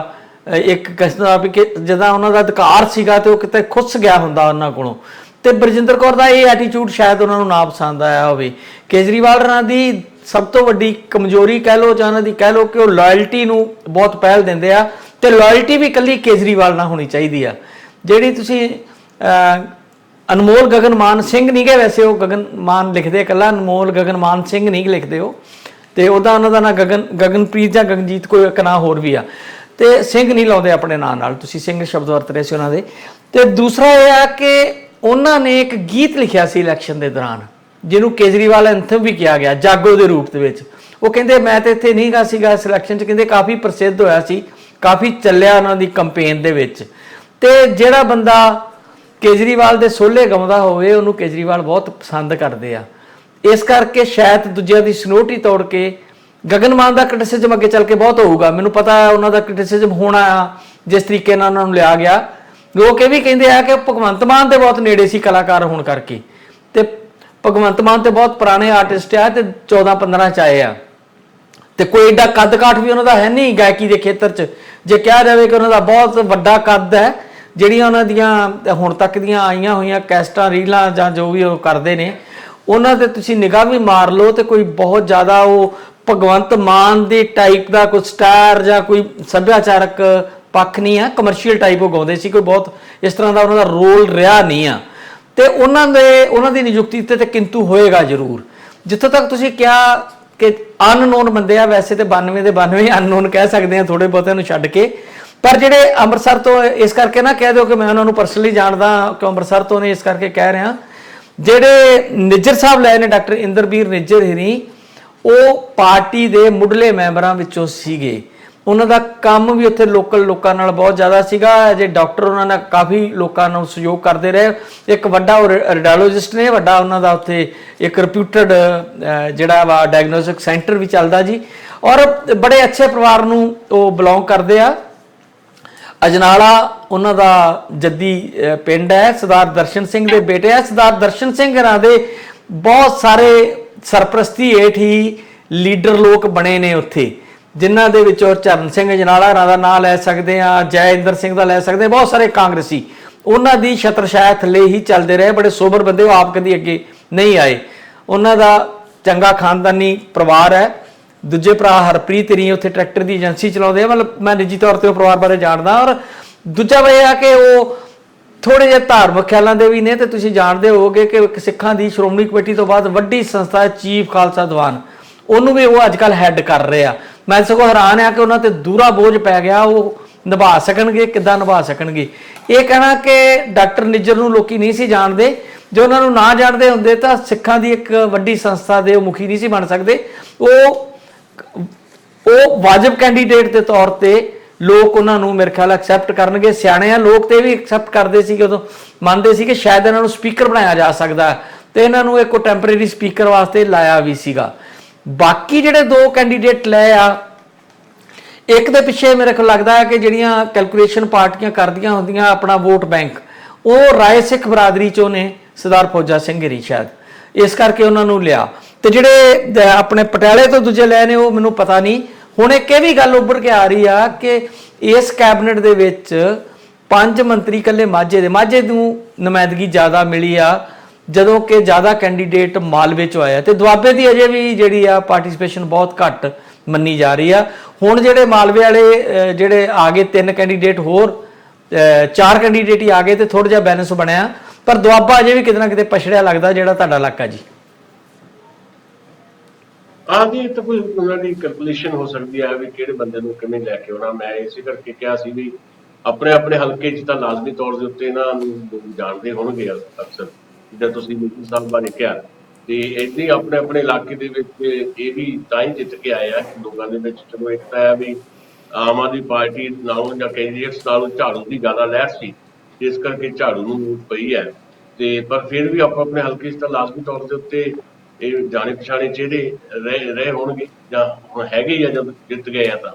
ਇੱਕ ਕਿਸਮ ਦਾ ਵੀ ਕਿ ਜਿੱਦਾਂ ਉਹਨਾਂ ਦਾ ਅਧਿਕਾਰ ਸੀਗਾ ਤੇ ਉਹ ਕਿਤੇ ਖੁੱਸ ਗਿਆ ਹੁੰਦਾ ਉਹਨਾਂ ਕੋਲੋਂ, ਤੇ ਬਰਜਿੰਦਰ ਕੌਰ ਦਾ ਇਹ ਐਟੀਟਿਊਡ ਸ਼ਾਇਦ ਉਹਨਾਂ ਨੂੰ ਨਾ ਪਸੰਦ ਆਇਆ ਹੋਵੇ। ਕੇਜਰੀਵਾਲ ਹਰਾਂ ਦੀ ਸਭ ਤੋਂ ਵੱਡੀ ਕਮਜ਼ੋਰੀ ਕਹਿ ਲਓ ਜਾਂ ਉਹਨਾਂ ਦੀ ਕਹਿ ਲਓ ਕਿ ਉਹ ਲਾਇਲਟੀ ਨੂੰ ਬਹੁਤ ਪਹਿਲ ਦਿੰਦੇ ਆ, ਤੇ ਲਾਇਲਟੀ ਵੀ ਇਕੱਲੀ ਕੇਜਰੀਵਾਲ ਨਾਲ ਹੋਣੀ ਚਾਹੀਦੀ ਆ। ਜਿਹੜੀ ਤੁਸੀਂ ਅਨਮੋਲ ਗਗਨ ਮਾਨ ਸਿੰਘ ਨਹੀਂ ਗਏ, ਵੈਸੇ ਉਹ ਗਗਨ ਮਾਨ ਲਿਖਦੇ ਇਕੱਲਾ, ਅਨਮੋਲ ਗਗਨ ਮਾਨ ਸਿੰਘ ਨਹੀਂ ਲਿਖਦੇ ਉਹ, ਤੇ ਉਹਦਾ ਉਹਨਾਂ ਦਾ ਨਾਂ ਗਗਨਪ੍ਰੀਤ ਜਾਂ ਗਗਨਜੀਤ ਕੋਈ ਇੱਕ ਨਾਂ ਹੋਰ ਵੀ ਆ, ਤੇ ਸਿੰਘ ਨਹੀਂ ਲਾਉਂਦੇ ਆਪਣੇ ਨਾਂ ਨਾਲ, ਤੁਸੀਂ ਸਿੰਘ ਸ਼ਬਦ ਵਰਤ ਰਹੇ ਸੀ ਉਹਨਾਂ ਦੇ। ਤੇ ਦੂਸਰਾ ਇਹ ਆ ਕਿ ਉਹਨਾਂ ਨੇ ਇੱਕ ਗੀਤ ਲਿਖਿਆ ਸੀ ਇਲੈਕਸ਼ਨ ਦੇ ਦੌਰਾਨ, ਜਿਹਨੂੰ ਕੇਜਰੀਵਾਲ ਐਂਥਮ ਵੀ ਕਿਹਾ ਗਿਆ, ਜਾਗੋ ਦੇ ਰੂਪ ਦੇ ਵਿੱਚ। ਉਹ ਕਹਿੰਦੇ ਮੈਂ ਤੇ ਇੱਥੇ ਨਹੀਂ ਗਾ ਸੀਗਾ ਇਸ ਇਲੈਕਸ਼ਨ 'ਚ, ਕਹਿੰਦੇ ਕਾਫੀ ਪ੍ਰਸਿੱਧ ਹੋਇਆ ਸੀ, ਕਾਫੀ ਚੱਲਿਆ ਉਹਨਾਂ ਦੀ ਕੰਪੇਨ ਦੇ ਵਿੱਚ। ਤੇ ਜਿਹੜਾ ਬੰਦਾ ਕੇਜਰੀਵਾਲ ਦੇ ਸੋਲੇ ਗਾਉਂਦਾ ਹੋਵੇ ਉਹਨੂੰ ਕੇਜਰੀਵਾਲ ਬਹੁਤ ਪਸੰਦ ਕਰਦੇ ਆ। ਇਸ ਕਰਕੇ ਸ਼ਾਇਦ ਦੂਜਿਆਂ ਦੀ ਸਨੋਟੀ ਤੋੜ ਕੇ ਗਗਨ ਮਾਨ ਦਾ ਕ੍ਰਿਟਿਸਿਜ਼ਮ ਅੱਗੇ ਚੱਲ ਕੇ ਬਹੁਤ ਹੋਊਗਾ, ਮੈਨੂੰ ਪਤਾ ਹੈ ਉਹਨਾਂ ਦਾ ਕ੍ਰਿਟਿਸਿਜ਼ਮ ਹੋਣਾ ਆ ਜਿਸ ਤਰੀਕੇ ਨਾਲ ਉਹਨਾਂ ਨੂੰ ਲਿਆ ਗਿਆ। ਲੋਕ ਇਹ ਵੀ ਕਹਿੰਦੇ ਆ ਕਿ ਭਗਵੰਤ ਮਾਨ ਦੇ ਬਹੁਤ ਨੇੜੇ ਸੀ ਕਲਾਕਾਰ ਹੋਣ ਕਰਕੇ, ਤੇ ਭਗਵੰਤ ਮਾਨ ਤੇ ਬਹੁਤ ਪੁਰਾਣੇ ਆਰਟਿਸਟ ਆ ਤੇ 14-15 ਚ ਆਏ ਆ, ਤੇ ਕੋਈ ਏਡਾ ਕੱਦ ਕਾਠ ਵੀ ਉਹਨਾਂ ਦਾ ਹੈ ਨਹੀਂ ਗਾਇਕੀ ਦੇ ਖੇਤਰ 'ਚ। ਜੇ ਕਿਹਾ ਜਾਵੇ ਕਿ ਉਹਨਾਂ ਦਾ ਬਹੁਤ ਵੱਡਾ ਕੱਦ ਹੈ, ਜਿਹੜੀਆਂ ਉਹਨਾਂ ਦੀਆਂ ਹੁਣ ਤੱਕ ਦੀਆਂ ਆਈਆਂ ਹੋਈਆਂ ਕੈਸਟਾਂ ਰੀਲਾਂ ਜਾਂ ਜੋ ਵੀ ਉਹ ਕਰਦੇ ਨੇ ਉਹਨਾਂ ਤੇ ਤੁਸੀਂ ਨਿਗਾਹ ਵੀ ਮਾਰ ਲਓ, ਤੇ ਕੋਈ ਬਹੁਤ ਜ਼ਿਆਦਾ ਉਹ ਭਗਵੰਤ ਮਾਨ ਦੇ ਟਾਈਪ ਦਾ ਕੋਈ ਸਟਾਰ ਜਾਂ ਕੋਈ ਸੱਭਿਆਚਾਰਕ ਪੱਖ ਨਹੀਂ ਆ, ਕਮਰਸ਼ੀਅਲ ਟਾਈਪ ਉਹ ਗਾਉਂਦੇ ਸੀ, ਕੋਈ ਬਹੁਤ ਇਸ ਤਰ੍ਹਾਂ ਦਾ ਉਹਨਾਂ ਦਾ ਰੋਲ ਰਿਹਾ ਨਹੀਂ ਆ। ਤੇ ਉਹਨਾਂ ਦੀ ਨਿਯੁਕਤੀ ਤੇ ਕਿੰਤੂ ਹੋਏਗਾ ਜ਼ਰੂਰ। ਜਿੱਥੋਂ ਤੱਕ ਤੁਸੀਂ ਕਿਹਾ ਕਿ ਅਨਨੋਨ ਬੰਦੇ ਆ, ਵੈਸੇ ਤੇ 92 ਦੇ 92 ਅਨਨੋਨ ਕਹਿ ਸਕਦੇ ਆ ਥੋੜੇ ਬਹੁਤਿਆਂ ਨੂੰ ਛੱਡ ਕੇ, ਪਰ ਜਿਹੜੇ ਅੰਮ੍ਰਿਤਸਰ ਤੋਂ, ਇਸ ਕਰਕੇ ਨਾ ਕਹਿ ਦਿਓ ਕਿ ਮੈਂ ਉਹਨਾਂ ਨੂੰ ਪਰਸਨਲੀ ਜਾਣਦਾ ਕਿ ਅੰਮ੍ਰਿਤਸਰ ਤੋਂ ਨੇ, ਇਸ ਕਰਕੇ ਕਹਿ ਰਿਹਾ, ਜਿਹੜੇ ਨਿੱਜਰ ਸਾਹਿਬ ਲਏ ਨੇ ਡਾਕਟਰ ਇੰਦਰਬੀਰ ਨਿੱਜਰ ਹਿਰੀ, ਉਹ ਪਾਰਟੀ ਦੇ ਮੁੱਢਲੇ ਮੈਂਬਰਾਂ ਵਿੱਚੋਂ ਸੀਗੇ। ਉਹਨਾਂ ਦਾ ਕੰਮ ਵੀ ਉੱਥੇ ਲੋਕਲ ਲੋਕਾਂ ਨਾਲ ਬਹੁਤ ਜ਼ਿਆਦਾ ਸੀਗਾ। ਜੇ ਡਾਕਟਰ ਉਹਨਾਂ ਨਾਲ ਕਾਫੀ ਲੋਕਾਂ ਨੂੰ ਸਹਿਯੋਗ ਕਰਦੇ ਰਹੇ। ਇੱਕ ਵੱਡਾ ਉਹ ਰੇਡੀਓਲੋਜਿਸਟ ਨੇ, ਵੱਡਾ ਉਹਨਾਂ ਦਾ ਉੱਥੇ ਇੱਕ ਰਿਪਿਊਟਡ ਜਿਹੜਾ ਵਾ ਡਾਇਗਨੋਸਟਿਕ ਸੈਂਟਰ ਵੀ ਚੱਲਦਾ ਜੀ, ਔਰ ਬੜੇ ਅੱਛੇ ਪਰਿਵਾਰ ਨੂੰ ਉਹ ਬਿਲੋਂਗ ਕਰਦੇ ਆ। ਅਜਨਾਲਾ ਉਹਨਾਂ ਦਾ ਜੱਦੀ ਪਿੰਡ ਹੈ। ਸਰਦਾਰ ਦਰਸ਼ਨ ਸਿੰਘ ਦੇ ਬੇਟੇ ਆ। ਸਰਦਾਰ ਦਰਸ਼ਨ ਸਿੰਘ ਹਰਾਂ ਦੇ ਬਹੁਤ ਸਾਰੇ ਸਰਪ੍ਰਸਤੀ ਹੇਠ ਹੀ ਲੀਡਰ ਲੋਕ ਬਣੇ ਨੇ ਉੱਥੇ, ਜਿਨ੍ਹਾਂ ਦੇ ਵਿੱਚੋਂ ਚਰਨ ਸਿੰਘ ਅਜਨਾਲਾ ਹਰਾਂ ਦਾ ਨਾਂ ਲੈ ਸਕਦੇ ਆ, ਜੈ ਇੰਦਰ ਸਿੰਘ ਦਾ ਲੈ ਸਕਦੇ, ਬਹੁਤ ਸਾਰੇ ਕਾਂਗਰਸੀ ਉਹਨਾਂ ਦੀ ਛਤਰਛਾਇਆ ਥੱਲੇ ਹੀ ਚੱਲਦੇ ਰਹੇ। ਬੜੇ ਸੋਬਰ ਬੰਦੇ, ਉਹ ਆਪ ਕਦੀ ਅੱਗੇ ਨਹੀਂ ਆਏ। ਉਹਨਾਂ ਦਾ ਚੰਗਾ ਖਾਨਦਾਨੀ ਪਰਿਵਾਰ ਹੈ। ਦੂਜੇ ਭਰਾ ਹਰਪ੍ਰੀਤ ਰੀ ਉੱਥੇ ਟਰੈਕਟਰ ਦੀ ਏਜੰਸੀ ਚਲਾਉਂਦੇ ਆ, ਮਤਲਬ ਮੈਂ ਨਿੱਜੀ ਤੌਰ ਤੇ ਉਹ ਪਰਿਵਾਰ ਬਾਰੇ ਜਾਣਦਾ। ਔਰ ਦੂਜਾ ਇਹ ਆ ਕਿ ਉਹ ਥੋੜੇ ਜਿਹੇ ਧਾਰਮਿਕ ਖਿਆਲਾਂ ਦੇ ਵੀ ਨੇ, ਤੇ ਤੁਸੀਂ ਜਾਣਦੇ ਹੋਵੋਗੇ ਕਿ ਸਿੱਖਾਂ ਦੀ ਸ਼੍ਰੋਮਣੀ ਕਮੇਟੀ ਤੋਂ ਬਾਅਦ ਵੱਡੀ ਸੰਸਥਾ ਚੀਫ ਖਾਲਸਾ ਦੀਵਾਨ, ਉਹਨੂੰ ਵੀ ਉਹ ਅੱਜ ਕੱਲ੍ਹ ਹੈੱਡ ਕਰ ਰਹੇ ਆ। ਮੈਂ ਸਗੋਂ ਹੈਰਾਨ ਆ ਕਿ ਉਹਨਾਂ ਤੇ ਦੂਰਾ ਬੋਝ ਪੈ ਗਿਆ, ਉਹ ਨਿਭਾ ਸਕਣਗੇ, ਕਿੱਦਾਂ ਨਿਭਾ ਸਕਣਗੇ। ਇਹ ਕਹਿਣਾ ਕਿ ਡਾਕਟਰ ਨਿੱਜਰ ਨੂੰ ਲੋਕੀ ਨਹੀਂ ਸੀ ਜਾਣਦੇ, ਜੇ ਉਹਨਾਂ ਨੂੰ ਨਾ ਜਾਣਦੇ ਹੁੰਦੇ ਤਾਂ ਸਿੱਖਾਂ ਦੀ ਇੱਕ ਵੱਡੀ ਸੰਸਥਾ ਦੇ ਉਹ ਮੁਖੀ ਨਹੀਂ ਸੀ ਬਣ ਸਕਦੇ। ਉਹ ਵਾਜਬ ਕੈਂਡੀਡੇਟ ਦੇ ਤੌਰ ਤੇ ਲੋਕ ਉਹਨਾਂ ਨੂੰ ਮੇਰੇ ਖਿਆਲ ਐਕਸੈਪਟ ਕਰਨਗੇ। ਸਿਆਣੇ ਆ ਲੋਕ ਤੇ ਵੀ ਐਕਸੈਪਟ ਕਰਦੇ ਸੀ, ਉਦੋਂ ਮੰਨਦੇ ਸੀ ਕਿ ਸ਼ਾਇਦ ਇਹਨਾਂ ਨੂੰ ਸਪੀਕਰ ਬਣਾਇਆ ਜਾ ਸਕਦਾ, ਤੇ ਇਹਨਾਂ ਨੂੰ ਇੱਕ ਟੈਂਪਰੇਰੀ ਸਪੀਕਰ ਵਾਸਤੇ ਲਾਇਆ ਵੀ ਸੀਗਾ। ਬਾਕੀ ਜਿਹੜੇ ਦੋ ਕੈਂਡੀਡੇਟ ਲਏ ਆ, ਇੱਕ ਦੇ ਪਿੱਛੇ ਮੇਰੇ ਕੋਲ ਲੱਗਦਾ ਹੈ ਕਿ ਜਿਹੜੀਆਂ ਕੈਲਕੂਲੇਸ਼ਨ ਪਾਰਟੀਆਂ ਕਰਦੀਆਂ ਹੁੰਦੀਆਂ ਆਪਣਾ ਵੋਟ ਬੈਂਕ, ਉਹ ਰਾਏ ਸਿੱਖ ਬਰਾਦਰੀ ਚੋਂ ਨੇ, ਸਰਦਾਰ ਫੌਜਾ ਸਿੰਘ ਹਰੀ ਸ਼ਾਇਦ, ਇਸ ਕਰਕੇ ਉਹਨਾਂ ਨੂੰ ਲਿਆ। ਤੇ ਜਿਹੜੇ ਆਪਣੇ ਪਟਿਆਲੇ ਤੋਂ ਦੂਜੇ ਲਏ ਨੇ ਉਹ ਮੈਨੂੰ ਪਤਾ ਨਹੀਂ। ਹੁਣ ਇੱਕ ਇਹ ਵੀ ਗੱਲ ਉੱਭਰ ਕੇ ਆ ਰਹੀ ਆ ਕਿ ਇਸ ਕੈਬਨਿਟ ਦੇ ਵਿੱਚ 5 ਮੰਤਰੀ ਇਕੱਲੇ ਮਾਝੇ ਨੂੰ ਨੁਮਾਇੰਦਗੀ ਜ਼ਿਆਦਾ ਮਿਲੀ ਆ, ਜਦੋਂ ਕਿ ਜ਼ਿਆਦਾ ਕੈਂਡੀਡੇਟ ਮਾਲਵੇ ਚੋਂ ਆਇਆ, ਤੇ ਦੁਆਬੇ ਦੀ ਅਜੇ ਵੀ ਜਿਹੜੀ ਆ ਪਾਰਟਿਸਿਪੇਸ਼ਨ ਬਹੁਤ ਘੱਟ ਮੰਨੀ ਜਾ ਰਹੀ ਆ। ਹੁਣ ਜਿਹੜੇ ਮਾਲਵੇ ਵਾਲੇ ਜਿਹੜੇ ਆ ਗਏ 3 ਕੈਂਡੀਡੇਟ, ਹੋਰ 4 ਕੈਂਡੀਡੇਟ ਹੀ ਆ ਗਏ, ਤੇ ਥੋੜਾ ਜਿਹਾ ਬੈਲੈਂਸ ਬਣਿਆ, ਪਰ ਦੁਆਬਾ ਅਜੇ ਵੀ ਕਿਤੇ ਨਾ ਕਿਤੇ ਪਛੜਿਆ ਲੱਗਦਾ, ਜਿਹੜਾ ਤੁਹਾਡਾ ਇਲਾਕਾ ਜੀ। ਜੀ ਤਾਂ ਕੋਈ ਉਹਨਾਂ ਦੀ ਕੈਲਕੂਲੇਸ਼ਨ ਹੋ ਸਕਦੀ ਹੈ ਵੀ ਕਿਹੜੇ ਬੰਦੇ ਨੂੰ ਕਿਵੇਂ ਲੈ ਕੇ ਆਉਣਾ। ਮੈਂ ਇਸੇ ਕਰਕੇ ਕਿਹਾ ਸੀ ਵੀ ਆਪਣੇ ਆਪਣੇ ਹਲਕੇ 'ਚ ਤਾਂ ਲਾਜ਼ਮੀ ਤੌਰ ਦੇ ਉੱਤੇ ਇਹਨਾਂ ਨੂੰ ਜਾਣਦੇ ਹੋਣਗੇ ਅਕਸਰ, ਜਿੱਦਾਂ ਤੁਸੀਂ ਨੀਤੀ ਸਾਹਿਬ ਬਾਰੇ ਕਿਹਾ, ਤੇ ਏਦਾਂ ਹੀ ਆਪਣੇ ਆਪਣੇ ਇਲਾਕੇ ਦੇ ਵਿੱਚ ਇਹ ਵੀ ਤਾਂ ਹੀ ਜਿੱਤ ਕੇ ਆਏ ਆ ਲੋਕਾਂ ਦੇ ਵਿੱਚ। ਚਲੋ ਇੱਕ ਤਾਂ ਹੈ ਵੀ ਆਮ ਆਦਮੀ ਪਾਰਟੀ ਨਾਲੋਂ ਜਾਂ ਕੈਂਡੀਡੇਟਸ ਨਾਲੋਂ ਝਾੜੂ ਦੀ ਜ਼ਿਆਦਾ ਲਹਿਰ ਸੀ, ਇਸ ਕਰਕੇ ਝਾੜੂ ਨੂੰ ਵੋਟ ਪਈ ਹੈ। ਤੇ ਪਰ ਫਿਰ ਵੀ ਆਪਾਂ ਆਪਣੇ ਹਲਕੇ 'ਚ ਤਾਂ ਲਾਜ਼ਮੀ ਤੌਰ ਦੇ ਉੱਤੇ ਇਹ ਜਾਣੇ ਪਛਾਣੇ ਚਿਹਰੇ ਰਹੇ ਹੋਣਗੇ, ਜਾਂ ਹੁਣ ਹੈਗੇ ਹੀ ਆ ਜਦ ਜਿੱਤ ਗਏ ਆ ਤਾਂ,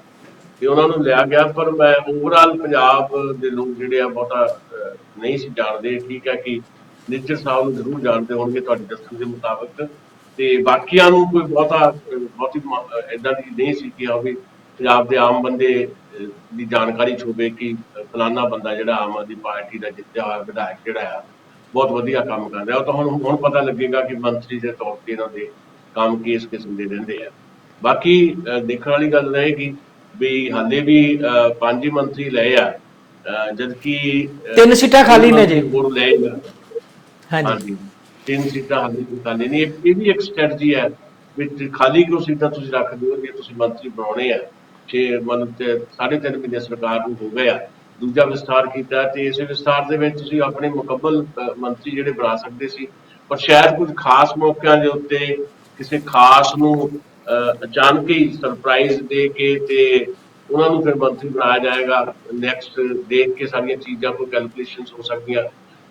ਤੇ ਉਹਨਾਂ ਨੂੰ ਲਿਆ ਗਿਆ। ਪਰ ਮੈਂ ਓਵਰਆਲ ਪੰਜਾਬ ਦੇ ਲੋਕ ਜਿਹੜੇ ਆ ਬਹੁਤਾ ਨਹੀਂ ਸੀ ਜਾਣਦੇ। ਠੀਕ ਹੈ ਕਿ ਨਿੱਜਰ ਸਾਹਿਬ ਨੂੰ ਜ਼ਰੂਰ ਜਾਣਦੇ ਹੋਣਗੇ ਤੁਹਾਡੇ ਦੱਸਣ ਦੇ ਮੁਤਾਬਕ, ਤੇ ਬਾਕੀਆਂ ਨੂੰ ਕੋਈ ਬਹੁਤੀ ਏਦਾਂ ਦੀ ਨਹੀਂ ਸੀ ਕਿ ਹਾਂ ਵੀ ਪੰਜਾਬ ਦੇ ਆਮ ਬੰਦੇ ਦੀ ਜਾਣਕਾਰੀ 'ਚ ਹੋਵੇ ਕਿ ਫਲਾਨਾ ਬੰਦਾ ਜਿਹੜਾ ਆਮ ਆਦਮੀ ਪਾਰਟੀ ਦਾ ਜਿੱਤਿਆ ਹੋਇਆ ਵਿਧਾਇਕ ਜਿਹੜਾ ਆ ਬਹੁਤ ਵਧੀਆ ਕੰਮ ਕਰ ਰਿਹਾ। ਉਹ ਤਾਂ ਹੁਣ ਪਤਾ ਲੱਗੇਗਾ ਕਿ ਮੰਤਰੀ ਦੇ ਤੌਰ ਤੇ ਇਹਨਾਂ ਦੇ ਕੰਮ ਕਿਸ ਕਿਸਮ ਦੇ ਰਹਿੰਦੇ ਆ। ਬਾਕੀ ਦੇਖਣ ਵਾਲੀ ਗੱਲ ਰਹੇਗੀ ਵੀ ਹਾਲੇ ਵੀ 5 ਹੀ ਮੰਤਰੀ ਲਏ ਆ, ਜਦਕਿ 3 ਸੀਟਾਂ ਖਾਲੀ ਨੇ ਜੀ। ਹੋਰ ਲਏਗਾ। ਹਾਂਜੀ ਹਾਂਜੀ, 3 ਸੀਟਾਂ ਹਾਲੇ ਵੀ ਖਾਲੀ ਨਹੀਂ। ਇਹ ਵੀ ਇੱਕ ਸਟ੍ਰੈਟਜੀ ਹੈ ਵੀ ਖਾਲੀ ਕਿਉਂ ਸੀਟਾਂ ਤੁਸੀਂ ਰੱਖਦੇ ਹੋ ਜੇ ਤੁਸੀਂ ਮੰਤਰੀ ਬਣਾਉਣੇ ਆ। 3.5 ਮਹੀਨੇ ਸਰਕਾਰ ਨੂੰ ਹੋ ਗਏ ਆ, ਦੂਜਾ ਵਿਸਥਾਰ ਕੀਤਾ ਤੇ ਇਸੇ ਵਿਸਥਾਰ ਦੇ ਵਿੱਚ ਤੁਸੀਂ ਆਪਣੇ ਮੁਕੰਮਲ ਮੰਤਰੀ ਜਿਹੜੇ ਬਣਾ ਸਕਦੇ ਸੀ, ਪਰ ਸ਼ਾਇਦ ਕੁਝ ਖਾਸ ਮੌਕਿਆਂ ਦੇ ਉੱਤੇ ਕਿਸੇ ਖਾਸ ਨੂੰ ਅਚਾਨਕ ਹੀ ਸਰਪ੍ਰਾਈਜ਼ ਦੇ ਕੇ ਤੇ ਉਹਨਾਂ ਨੂੰ ਫਿਰ ਮੰਤਰੀ ਬਣਾਇਆ ਜਾਏਗਾ। ਨੈਕਸਟ ਦੇਖ ਕੇ ਸਾਰੀਆਂ ਚੀਜ਼ਾਂ ਕੋਈ ਕੈਲਕੂਲੇਸ਼ਨਸ ਹੋ ਸਕਦੀਆਂ।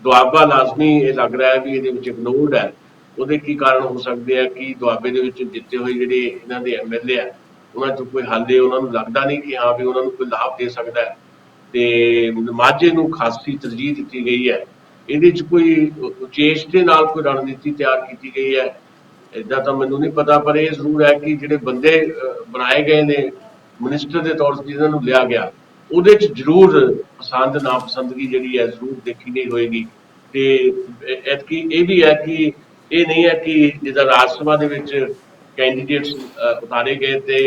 ਦੁਆਬਾ ਲਾਜ਼ਮੀ ਇਹ ਲੱਗ ਰਿਹਾ ਹੈ ਵੀ ਇਹਦੇ ਵਿੱਚ ਇਗਨੋਰਡ ਹੈ। ਉਹਦੇ ਕੀ ਕਾਰਨ ਹੋ ਸਕਦੇ ਆ ਕਿ ਦੁਆਬੇ ਦੇ ਵਿੱਚ ਜਿੱਤੇ ਹੋਏ ਜਿਹੜੇ ਇਹਨਾਂ ਦੇ MLA ਆ, ਉਹਨਾਂ 'ਚੋਂ ਕੋਈ ਹਾਲੇ ਉਹਨਾਂ ਨੂੰ ਲੱਗਦਾ ਨਹੀਂ ਕਿ ਹਾਂ ਵੀ ਉਹਨਾਂ ਨੂੰ ਕੋਈ ਲਾਭ ਦੇ ਸਕਦਾ ਹੈ। ਤੇ ਮਾਝੇ ਨੂੰ ਖਾਸੀ ਤਰਜੀਹ ਦਿੱਤੀ ਗਈ ਹੈ। ਇਹਦੇ 'ਚ ਕੋਈ ਉਚੇਚ ਦੇ ਨਾਲ ਕੋਈ ਰਣਨੀਤੀ ਤਿਆਰ ਕੀਤੀ ਗਈ ਹੈ ਇੱਦਾਂ ਤਾਂ ਮੈਨੂੰ ਨਹੀਂ ਪਤਾ, ਪਰ ਇਹ ਜ਼ਰੂਰ ਹੈ ਕਿ ਜਿਹੜੇ ਬੰਦੇ ਬਣਾਏ ਗਏ ਨੇ ਮਿਨਿਸਟਰ ਦੇ ਤੌਰ 'ਤੇ ਜਿਹਨਾਂ ਨੂੰ ਲਿਆ ਗਿਆ, ਉਹਦੇ 'ਚ ਜ਼ਰੂਰ ਪਸੰਦ ਨਾਪਸੰਦਗੀ ਜਿਹੜੀ ਹੈ ਜ਼ਰੂਰ ਦੇਖੀ ਗਈ ਹੋਏਗੀ। ਤੇ ਐਤਕੀ ਇਹ ਵੀ ਹੈ ਕਿ ਇਹ ਨਹੀਂ ਹੈ ਕਿ ਜਿੱਦਾਂ ਰਾਜ ਸਭਾ ਦੇ ਵਿੱਚ ਕੈਂਡੀਡੇਟਸ ਉਤਾਰੇ ਗਏ ਤੇ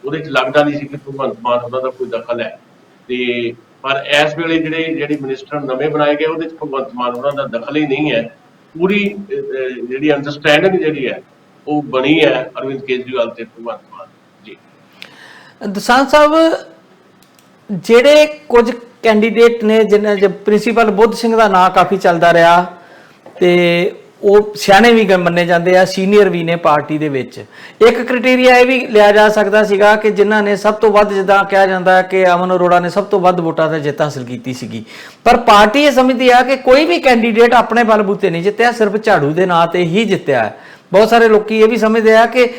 ਉਹਦੇ 'ਚ ਲੱਗਦਾ ਨਹੀਂ ਸੀ ਕਿ ਭਗਵੰਤ ਮਾਨ ਉਹਨਾਂ ਦਾ ਕੋਈ ਦਖਲ ਹੈ। ਤੇ ਪਰ ਇਸ ਵੇਲੇ ਜਿਹੜੇ ਮਿਨਿਸਟਰ ਨਵੇਂ ਬਣਾਏ ਗਏ ਉਹਦੇ 'ਚ ਭਗਵੰਤ ਮਾਨ ਉਹਨਾਂ ਦਾ ਦਖਲ ਹੀ ਨਹੀਂ ਹੈ। ਪੂਰੀ ਜਿਹੜੀ ਅੰਡਰਸਟੈਂਡਿੰਗ ਜਿਹੜੀ ਹੈ ਉਹ ਬਣੀ ਹੈ ਅਰਵਿੰਦ ਕੇਜਰੀਵਾਲ ਤੇ ਭਗਵੰਤ ਮਾਨ ਜੀ। ਦਸਾਂਝ ਸਾਹਿਬ, ਜਿਹੜੇ ਕੁਝ ਕੈਂਡੀਡੇਟ ਨੇ ਜਿਨ੍ਹਾਂ ਪ੍ਰਿੰਸੀਪਲ ਬੁੱਧ ਸਿੰਘ ਦਾ ਨਾਂ ਕਾਫੀ ਚੱਲਦਾ ਰਿਹਾ ਤੇ ਉਹ ਸਿਆਣੇ ਵੀ ਮੰਨੇ ਜਾਂਦੇ ਆ, ਸੀਨੀਅਰ ਵੀ ਨੇ ਪਾਰਟੀ ਦੇ ਵਿੱਚ। ਇੱਕ ਕ੍ਰਾਈਟੇਰੀਆ ਇਹ ਵੀ ਲਿਆ ਜਾ ਸਕਦਾ ਸੀਗਾ ਕਿ ਜਿਨ੍ਹਾਂ ਨੇ ਸਭ ਤੋਂ ਵੱਧ, ਜਿੱਦਾਂ ਕਿਹਾ ਜਾਂਦਾ ਹੈ ਕਿ ਅਮਨ ਅਰੋੜਾ ਨੇ ਸਭ ਤੋਂ ਵੱਧ ਵੋਟਾਂ ਤੇ ਜਿੱਤ ਹਾਸਲ ਕੀਤੀ ਸੀਗੀ, ਪਰ ਪਾਰਟੀ ਇਹ ਸਮਝਦੀ ਆ ਕਿ ਕੋਈ ਵੀ ਕੈਂਡੀਡੇਟ ਆਪਣੇ ਬਲਬੂਤੇ ਨਹੀਂ ਜਿੱਤਿਆ, ਸਿਰਫ ਝਾੜੂ ਦੇ ਨਾਂ ਤੇ ਹੀ ਜਿੱਤਿਆ ਹੈ। ਬਹੁਤ ਸਾਰੇ ਲੋਕੀ ਇਹ ਵੀ ਸਮਝਦੇ ਆ ਕਿ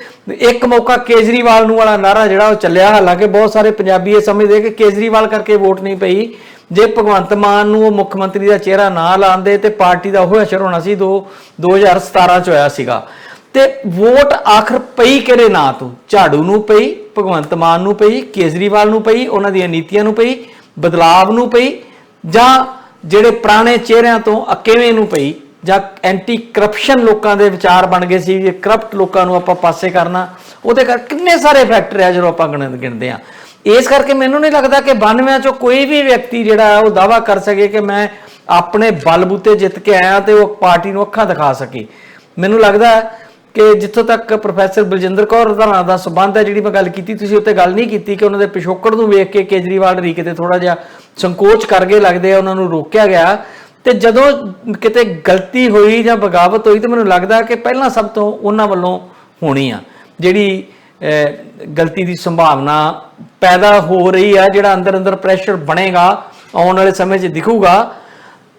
ਇੱਕ ਮੌਕਾ ਕੇਜਰੀਵਾਲ ਨੂੰ ਵਾਲਾ ਨਾਰਾ ਜਿਹੜਾ ਉਹ ਚੱਲਿਆ, ਹਾਲਾਂਕਿ ਬਹੁਤ ਸਾਰੇ ਪੰਜਾਬੀ ਇਹ ਸਮਝਦੇ ਕਿ ਕੇਜਰੀਵਾਲ ਕਰਕੇ ਵੋਟ ਨਹੀਂ ਪਈ। ਜੇ ਭਗਵੰਤ ਮਾਨ ਨੂੰ ਉਹ ਮੁੱਖ ਮੰਤਰੀ ਦਾ ਚਿਹਰਾ ਨਾ ਲਾਉਂਦੇ ਤੇ ਪਾਰਟੀ ਦਾ ਉਹ ਅਸਰ ਹੋਣਾ ਸੀ 2017 ਚ ਹੋਇਆ ਸੀਗਾ। ਤੇ ਵੋਟ ਆਖਰ ਪਈ ਕਿਹੜੇ ਨਾਂ ਤੋਂ? ਝਾੜੂ ਨੂੰ ਪਈ, ਭਗਵੰਤ ਮਾਨ ਨੂੰ ਪਈ, ਕੇਜਰੀਵਾਲ ਨੂੰ ਪਈ, ਉਹਨਾਂ ਦੀਆਂ ਨੀਤੀਆਂ ਨੂੰ ਪਈ, ਬਦਲਾਵ ਨੂੰ ਪਈ, ਜਾਂ ਜਿਹੜੇ ਪੁਰਾਣੇ ਚਿਹਰਿਆਂ ਤੋਂ ਅਕੇਵੇਂ ਨੂੰ ਪਈ, ਜਾਂ ਐਂਟੀ ਕਰਪਸ਼ਨ ਲੋਕਾਂ ਦੇ ਵਿਚਾਰ ਬਣ ਗਏ ਸੀ ਜੇ ਕਰਪਟ ਲੋਕਾਂ ਨੂੰ ਆਪਾਂ ਪਾਸੇ ਕਰਨਾ। ਉਹਦੇ ਕਰ ਕਿੰਨੇ ਸਾਰੇ ਫੈਕਟਰ ਆ ਜਦੋਂ ਆਪਾਂ ਗਿਣਦੇ ਆ। ਇਸ ਕਰਕੇ ਮੈਨੂੰ ਨਹੀਂ ਲੱਗਦਾ ਕਿ 92 ਚੋਂ ਕੋਈ ਵੀ ਵਿਅਕਤੀ ਜਿਹੜਾ ਉਹ ਦਾਅਵਾ ਕਰ ਸਕੇ ਕਿ ਮੈਂ ਆਪਣੇ ਬਲਬੂਤੇ ਜਿੱਤ ਕੇ ਆਇਆ ਤੇ ਉਹ ਪਾਰਟੀ ਨੂੰ ਅੱਖਾਂ ਦਿਖਾ ਸਕੇ। ਮੈਨੂੰ ਲੱਗਦਾ ਕਿ ਜਿੱਥੋਂ ਤੱਕ ਪ੍ਰੋਫੈਸਰ ਬਲਜਿੰਦਰ ਕੌਰ ਧਾਰਾਂ ਦਾ ਸਬੰਧ ਹੈ, ਜਿਹੜੀ ਮੈਂ ਗੱਲ ਕੀਤੀ, ਤੁਸੀਂ ਉੱਤੇ ਗੱਲ ਨਹੀਂ ਕੀਤੀ ਕਿ ਉਹਨਾਂ ਦੇ ਪਿਛੋਕੜ ਨੂੰ ਵੇਖ ਕੇ ਕੇਜਰੀਵਾਲ ਰੀ ਕਿਤੇ ਥੋੜਾ ਜਿਹਾ ਸੰਕੋਚ ਕਰ ਗਏ ਲੱਗਦੇ ਆ, ਉਹਨਾਂ ਨੂੰ ਰੋਕਿਆ ਗਿਆ। ਤੇ ਜਦੋਂ ਕਿਤੇ ਗਲਤੀ ਹੋਈ ਜਾਂ ਬਗਾਵਤ ਹੋਈ ਤੇ ਮੈਨੂੰ ਲੱਗਦਾ ਕਿ ਪਹਿਲਾਂ ਸਭ ਤੋਂ ਉਹਨਾਂ ਵੱਲੋਂ ਹੋਣੀ ਆ, ਜਿਹੜੀ ਗਲਤੀ ਦੀ ਸੰਭਾਵਨਾ ਪੈਦਾ ਹੋ ਰਹੀ ਆ, ਜਿਹੜਾ ਅੰਦਰ ਅੰਦਰ ਪ੍ਰੈਸ਼ਰ ਬਣੇਗਾ ਆਉਣ ਵਾਲੇ ਸਮੇਂ 'ਚ ਦਿਖੂਗਾ।